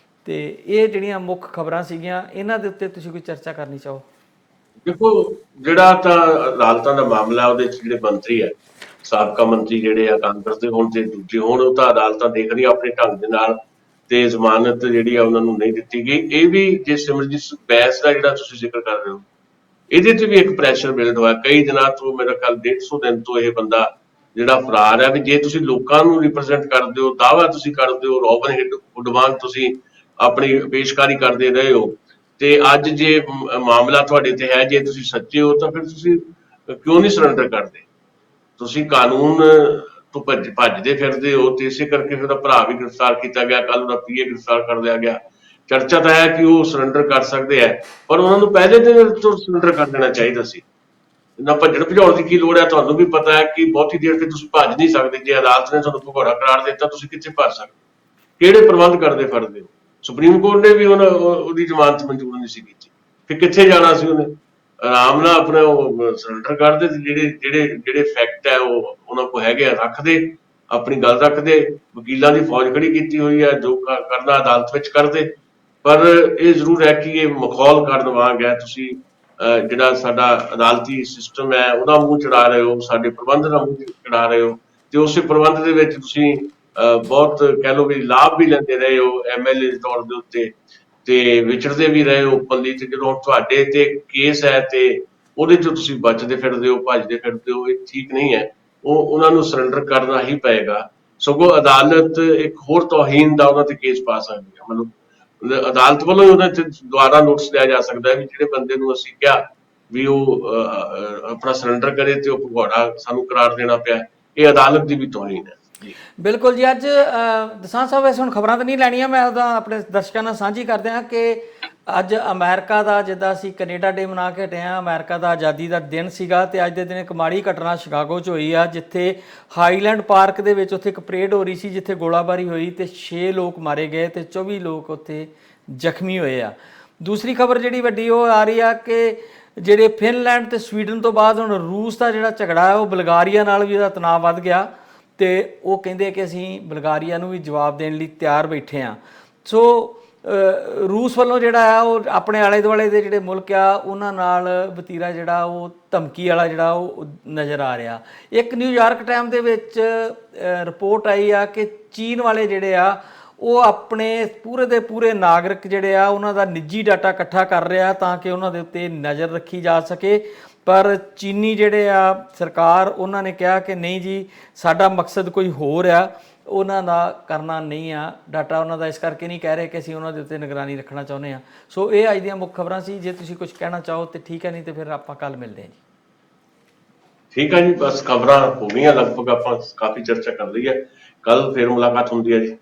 ਤੇ ਇਹ ਜਿਹੜੀਆਂ ਮੁੱਖ ਖਬਰਾਂ ਸੀਗੀਆਂ, ਇਹਨਾਂ ਦੇ ਉੱਤੇ ਤੁਸੀਂ ਕੋਈ ਚਰਚਾ ਕਰਨੀ ਚਾਹੋ? ਦੇਖੋ, ਜਿਹੜਾ ਤਾਂ ਅਦਾਲਤਾਂ ਦਾ ਮਾਮਲਾ, ਉਹਦੇ 'ਚ ਜਿਹੜੇ ਮੰਤਰੀ ਹੈ, ਸਾਬਕਾ ਮੰਤਰੀ ਜਿਹੜੇ ਆ ਕਾਂਗਰਸ ਦੇ ਹੋਣ ਤੇ ਦੂਜੇ ਹੋਣ, ਉਹ ਤਾਂ ਅਦਾਲਤਾਂ ਦੇਖ ਰਹੀਆਂ ਆਪਣੇ ਢੰਗ ਦੇ ਨਾਲ, ਤੇ ਜ਼ਮਾਨਤ ਜਿਹੜੀ ਆ ਉਹਨਾਂ ਨੂੰ ਨਹੀਂ ਦਿੱਤੀ ਗਈ। ਇਹ ਵੀ ਜੇ ਸਿਮਰਜੀਤ ਬੈਂਸ ਦਾ ਜਿਹੜਾ ਤੁਸੀਂ ਜ਼ਿਕਰ ਕਰ ਰਹੇ ਹੋ, ਇਹਦੇ ਤੇ ਵੀ ਇੱਕ ਪ੍ਰੈਸ਼ਰ ਬਿਲਡ ਹੋਇਆ ਕਈ ਦਿਨਾਂ ਤੋਂ। ਮੇਰਾ ਖਿਆਲ 150 ਦਿਨ ਤੋਂ ਇਹ ਬੰਦਾ ਜਿਹੜਾ ਫਰਾਰ ਹੈ। ਵੀ ਜੇ ਤੁਸੀਂ ਲੋਕਾਂ ਨੂੰ ਰਿਪਰੈਜ਼ੈਂਟ ਕਰਦੇ ਹੋ, ਦਾਅਵਾ ਤੁਸੀਂ ਕਰਦੇ ਹੋ, ਰੋਬਨ ਹੁੱਡ ਵਾਂਗ ਤੁਸੀਂ ਆਪਣੀ ਪੇਸ਼ਕਾਰੀ ਕਰਦੇ ਰਹੇ ਹੋ, ਤੇ ਅੱਜ ਜੇ ਮਾਮਲਾ ਤੁਹਾਡੇ ਤੇ ਹੈ, ਜੇ ਤੁਸੀਂ ਸੱਚੇ ਹੋ ਤਾਂ ਫਿਰ ਤੁਸੀਂ ਕਿਉਂ ਨਹੀਂ ਸਰੈਂਡਰ ਕਰਦੇ? ਤੁਸੀਂ ਕਾਨੂੰਨ ਤੋਂ ਭੱਜਦੇ ਫਿਰਦੇ ਹੋ, ਤੇ ਇਸੇ ਕਰਕੇ ਫਿਰ ਉਹਦਾ ਭਰਾ ਵੀ ਗ੍ਰਿਫਤਾਰ ਕੀਤਾ ਗਿਆ, ਕੱਲ ਉਹਦਾ ਪੀਏ ਗ੍ਰਿਫਤਾਰ ਕਰ ਲਿਆ ਗਿਆ। ਚਰਚਾ ਤਾਂ ਹੈ ਕਿ ਉਹ ਸਰੈਂਡਰ ਕਰ ਸਕਦੇ ਆ, ਪਰ ਉਹਨਾਂ ਨੂੰ ਪਹਿਲੇ ਦਿਨ ਤੋਂ ਸਰੈਂਡਰ ਕਰ ਦੇਣਾ ਚਾਹੀਦਾ ਸੀ। ਨਾ ਭੱਜਣ ਭਜਾਉਣ ਦੀ ਕੀ ਲੋੜ ਹੈ? ਤੁਹਾਨੂੰ ਵੀ ਪਤਾ ਹੈ ਕਿ ਬਹੁਤੀ ਦੇਰ ਤੇ ਤੁਸੀਂ ਭੱਜ ਨਹੀਂ ਸਕਦੇ। ਜੇ ਅਦਾਲਤ ਨੇ ਤੁਹਾਨੂੰ ਭਗੌੜਾ ਕਰਾਰ ਦਿੱਤਾ, ਤੁਸੀਂ ਕਿੱਥੇ ਭੱਜ ਸਕਦੇ? ਕਿਹੜੇ ਪ੍ਰਬੰਧ ਕਰਦੇ ਫਿਰਦੇ ਹੋ? ਸੁਪਰੀਮ ਕੋਰਟ ਨੇ ਵੀ ਉਹਦੀ ਜ਼ਮਾਨਤ ਮਨਜ਼ੂਰ ਨਹੀਂ ਸੀ ਕੀਤੀ, ਫਿਰ ਕਿੱਥੇ ਜਾਣਾ ਸੀ ਉਹਨੇ? ਆਰਾਮ ਨਾਲ ਆਪਣਾ ਉਹ ਸਰੈਂਡਰ ਕਰਦੇ, ਜਿਹੜੇ ਫੈਕਟ ਹੈ ਉਹ ਉਹਨਾਂ ਕੋਲ ਹੈਗੇ ਆ ਰੱਖਦੇ, ਆਪਣੀ ਗੱਲ ਰੱਖਦੇ। ਵਕੀਲਾਂ ਦੀ ਫੌਜ ਖੜੀ ਕੀਤੀ ਹੋਈ ਹੈ, ਜੋ ਕਰਨਾ ਅਦਾਲਤ ਵਿੱਚ ਕਰਦੇ। ਪਰ ਇਹ ਜ਼ਰੂਰ ਹੈ ਕਿ ਇਹ ਮਖੌਲ ਕਰਨ ਵਾਂਗ ਹੈ। ਤੁਸੀਂ ਜਿਹੜਾ ਸਾਡਾ ਅਦਾਲਤੀ ਸਿਸਟਮ ਹੈ ਉਹਦਾ ਮੂੰਹ ਚੜਾ ਰਹੇ ਹੋ, ਸਾਡੇ ਪ੍ਰਬੰਧ ਦਾ ਮੂੰਹ ਚੜਾ ਰਹੇ ਹੋ, ਤੇ ਉਸੇ ਪ੍ਰਬੰਧ ਦੇ ਵਿੱਚ ਤੁਸੀਂ ਬਹੁਤ ਕਹਿ ਲਓ ਵੀ ਲਾਭ ਵੀ ਲੈਂਦੇ ਰਹੇ ਹੋ MLA ਦੇ ਤੌਰ ਦੇ ਉੱਤੇ, ਤੇ ਵਿਚਰਦੇ ਵੀ ਰਹੇ ਹੋ ਓਪਨਲੀ। ਤੇ ਜਦੋਂ ਤੁਹਾਡੇ ਤੇ ਕੇਸ ਹੈ ਤੇ ਉਹਦੇ ਚੋਂ ਤੁਸੀਂ ਬਚਦੇ ਫਿਰਦੇ ਹੋ, ਭੱਜਦੇ ਫਿਰਦੇ ਹੋ, ਇਹ ਠੀਕ ਨਹੀਂ ਹੈ। ਉਹਨਾਂ ਨੂੰ ਸਰੈਂਡਰ ਕਰਨਾ ਹੀ ਪਏਗਾ। ਸਗੋਂ ਅਦਾਲਤ ਇੱਕ ਹੋਰ ਤੋਹੀਨ ਦਾ ਉਹਨਾਂ ਤੇ ਕੇਸ ਪਾ ਸਕਦੀ ਹੈ। ਮਤਲਬ ਅਦਾਲਤ ਵੱਲੋਂ ਹੀ ਉਹਨਾਂ ਤੇ ਦੁਬਾਰਾ ਨੋਟਿਸ ਲਿਆ ਜਾ ਸਕਦਾ ਹੈ ਵੀ ਜਿਹੜੇ ਬੰਦੇ ਨੂੰ ਅਸੀਂ ਕਿਹਾ ਵੀ ਉਹ ਆਪਣਾ ਸਰੈਂਡਰ ਕਰੇ ਤੇ ਉਹ ਭਗੌੜਾ ਸਾਨੂੰ ਕਰਾਰ ਦੇਣਾ ਪਿਆ, ਇਹ ਅਦਾਲਤ ਦੀ ਵੀ ਤੋਹੀਨ ਹੈ। ਬਿਲਕੁਲ ਜੀ। ਅੱਜ ਦਸਾਂਝ ਸਾਹਿਬ ਵੈਸੇ ਹੁਣ ਖਬਰਾਂ ਤਾਂ ਨਹੀਂ ਲੈਣੀਆਂ, ਮੈਂ ਉਹਦਾ ਆਪਣੇ ਦਰਸ਼ਕਾਂ ਨਾਲ ਸਾਂਝੀ ਕਰਦੇ ਹਾਂ ਕਿ ਅੱਜ ਅਮਰੀਕਾ ਦਾ, ਜਿੱਦਾਂ ਅਸੀਂ ਕੈਨੇਡਾ ਡੇ ਮਨਾ ਕੇ ਹਟੇ ਹਾਂ, ਅਮਰੀਕਾ ਦਾ ਆਜ਼ਾਦੀ ਦਾ ਦਿਨ ਸੀਗਾ, ਤੇ ਅੱਜ ਦੇ ਦਿਨ ਇੱਕ ਮਾੜੀ ਘਟਨਾ ਸ਼ਿਕਾਗੋ 'ਚ ਹੋਈ ਆ, ਜਿੱਥੇ ਹਾਈਲੈਂਡ ਪਾਰਕ ਦੇ ਵਿੱਚ ਉੱਥੇ ਇੱਕ ਪਰੇਡ ਹੋ ਰਹੀ ਸੀ, ਜਿੱਥੇ ਗੋਲਾਬਾਰੀ ਹੋਈ ਤੇ 6 ਲੋਕ ਮਾਰੇ ਗਏ ਤੇ 24 ਲੋਕ ਉੱਥੇ ਜ਼ਖਮੀ ਹੋਏ ਆ। ਦੂਸਰੀ ਖਬਰ ਜਿਹੜੀ ਵੱਡੀ ਉਹ ਆ ਰਹੀ ਆ ਕਿ ਜਿਹੜੇ ਫਿਨਲੈਂਡ ਤੇ ਸਵੀਡਨ ਤੋਂ ਬਾਅਦ ਹੁਣ ਰੂਸ ਦਾ ਜਿਹੜਾ ਝਗੜਾ ਹੈ ਉਹ ਬਲਗਾਰੀਆ ਨਾਲ ਵੀ ਉਹਦਾ ਤਣਾਅ ਵੱਧ ਗਿਆ, ਤੇ ਉਹ ਕਹਿੰਦੇ ਕਿ ਅਸੀਂ ਬਲਗਾਰੀਆ ਨੂੰ ਵੀ ਜਵਾਬ ਦੇਣ ਲਈ ਤਿਆਰ ਬੈਠੇ ਹਾਂ। ਸੋ ਰੂਸ ਵੱਲੋਂ ਜਿਹੜਾ ਆ ਉਹ ਆਪਣੇ ਆਲੇ ਦੁਆਲੇ ਦੇ ਜਿਹੜੇ ਮੁਲਕ ਆ ਉਹਨਾਂ ਨਾਲ ਵਤੀਰਾ ਜਿਹੜਾ ਉਹ ਧਮਕੀ ਵਾਲਾ ਜਿਹੜਾ ਉਹ ਨਜ਼ਰ ਆ ਰਿਹਾ। ਇੱਕ ਨਿਊਯਾਰਕ ਟਾਈਮ ਦੇ ਵਿੱਚ ਰਿਪੋਰਟ ਆਈ ਆ ਕਿ ਚੀਨ ਵਾਲੇ ਜਿਹੜੇ ਆ ਉਹ ਆਪਣੇ ਪੂਰੇ ਦੇ ਪੂਰੇ ਨਾਗਰਿਕ ਜਿਹੜੇ ਆ ਉਹਨਾਂ ਦਾ ਨਿੱਜੀ ਡਾਟਾ ਇਕੱਠਾ ਕਰ ਰਿਹਾ ਤਾਂ ਕਿ ਉਹਨਾਂ ਦੇ ਉੱਤੇ ਨਜ਼ਰ ਰੱਖੀ ਜਾ ਸਕੇ। ਪਰ ਚੀਨੀ ਜਿਹੜੇ ਆ ਸਰਕਾਰ, ਉਹਨਾਂ ਨੇ ਕਿਹਾ ਕਿ ਨਹੀਂ ਜੀ, ਸਾਡਾ ਮਕਸਦ ਕੋਈ ਹੋਰ ਆ, ਉਹਨਾਂ ਦਾ ਕਰਨਾ ਨਹੀਂ ਆ ਡਾਟਾ ਉਹਨਾਂ ਦਾ, ਇਸ ਕਰਕੇ ਨਹੀਂ ਕਹਿ ਰਹੇ ਕਿ ਅਸੀਂ ਉਹਨਾਂ ਦੇ ਉੱਤੇ ਨਿਗਰਾਨੀ ਰੱਖਣਾ ਚਾਹੁੰਦੇ ਹਾਂ। ਸੋ ਇਹ ਅੱਜ ਦੀਆਂ ਮੁੱਖ ਖਬਰਾਂ ਸੀ। ਜੇ ਤੁਸੀਂ ਕੁਝ ਕਹਿਣਾ ਚਾਹੋ ਤੇ ਠੀਕ ਹੈ, ਨਹੀਂ ਤੇ ਫਿਰ ਆਪਾਂ ਕੱਲ ਮਿਲਦੇ ਹਾਂ ਜੀ। ਠੀਕ ਹੈ ਜੀ, ਬਸ ਖਬਰਾਂ ਹੋ ਗਈਆਂ ਲਗਭਗ, ਆਪਾਂ ਕਾਫੀ ਚਰਚਾ ਕਰ ਲਈ ਹੈ। ਕੱਲ ਫਿਰ ਮੁਲਾਕਾਤ ਹੁੰਦੀ ਹੈ ਜੀ।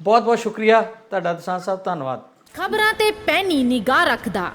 ਬਹੁਤ ਬਹੁਤ ਸ਼ੁਕਰੀਆ ਤੁਹਾਡਾ ਦਸਾਂਝ ਸਾਹਿਬ, ਧੰਨਵਾਦ। ਖਬਰਾਂ ਤੇ ਪੈਣੀ ਨਿਗਾਹ ਰੱਖਦਾ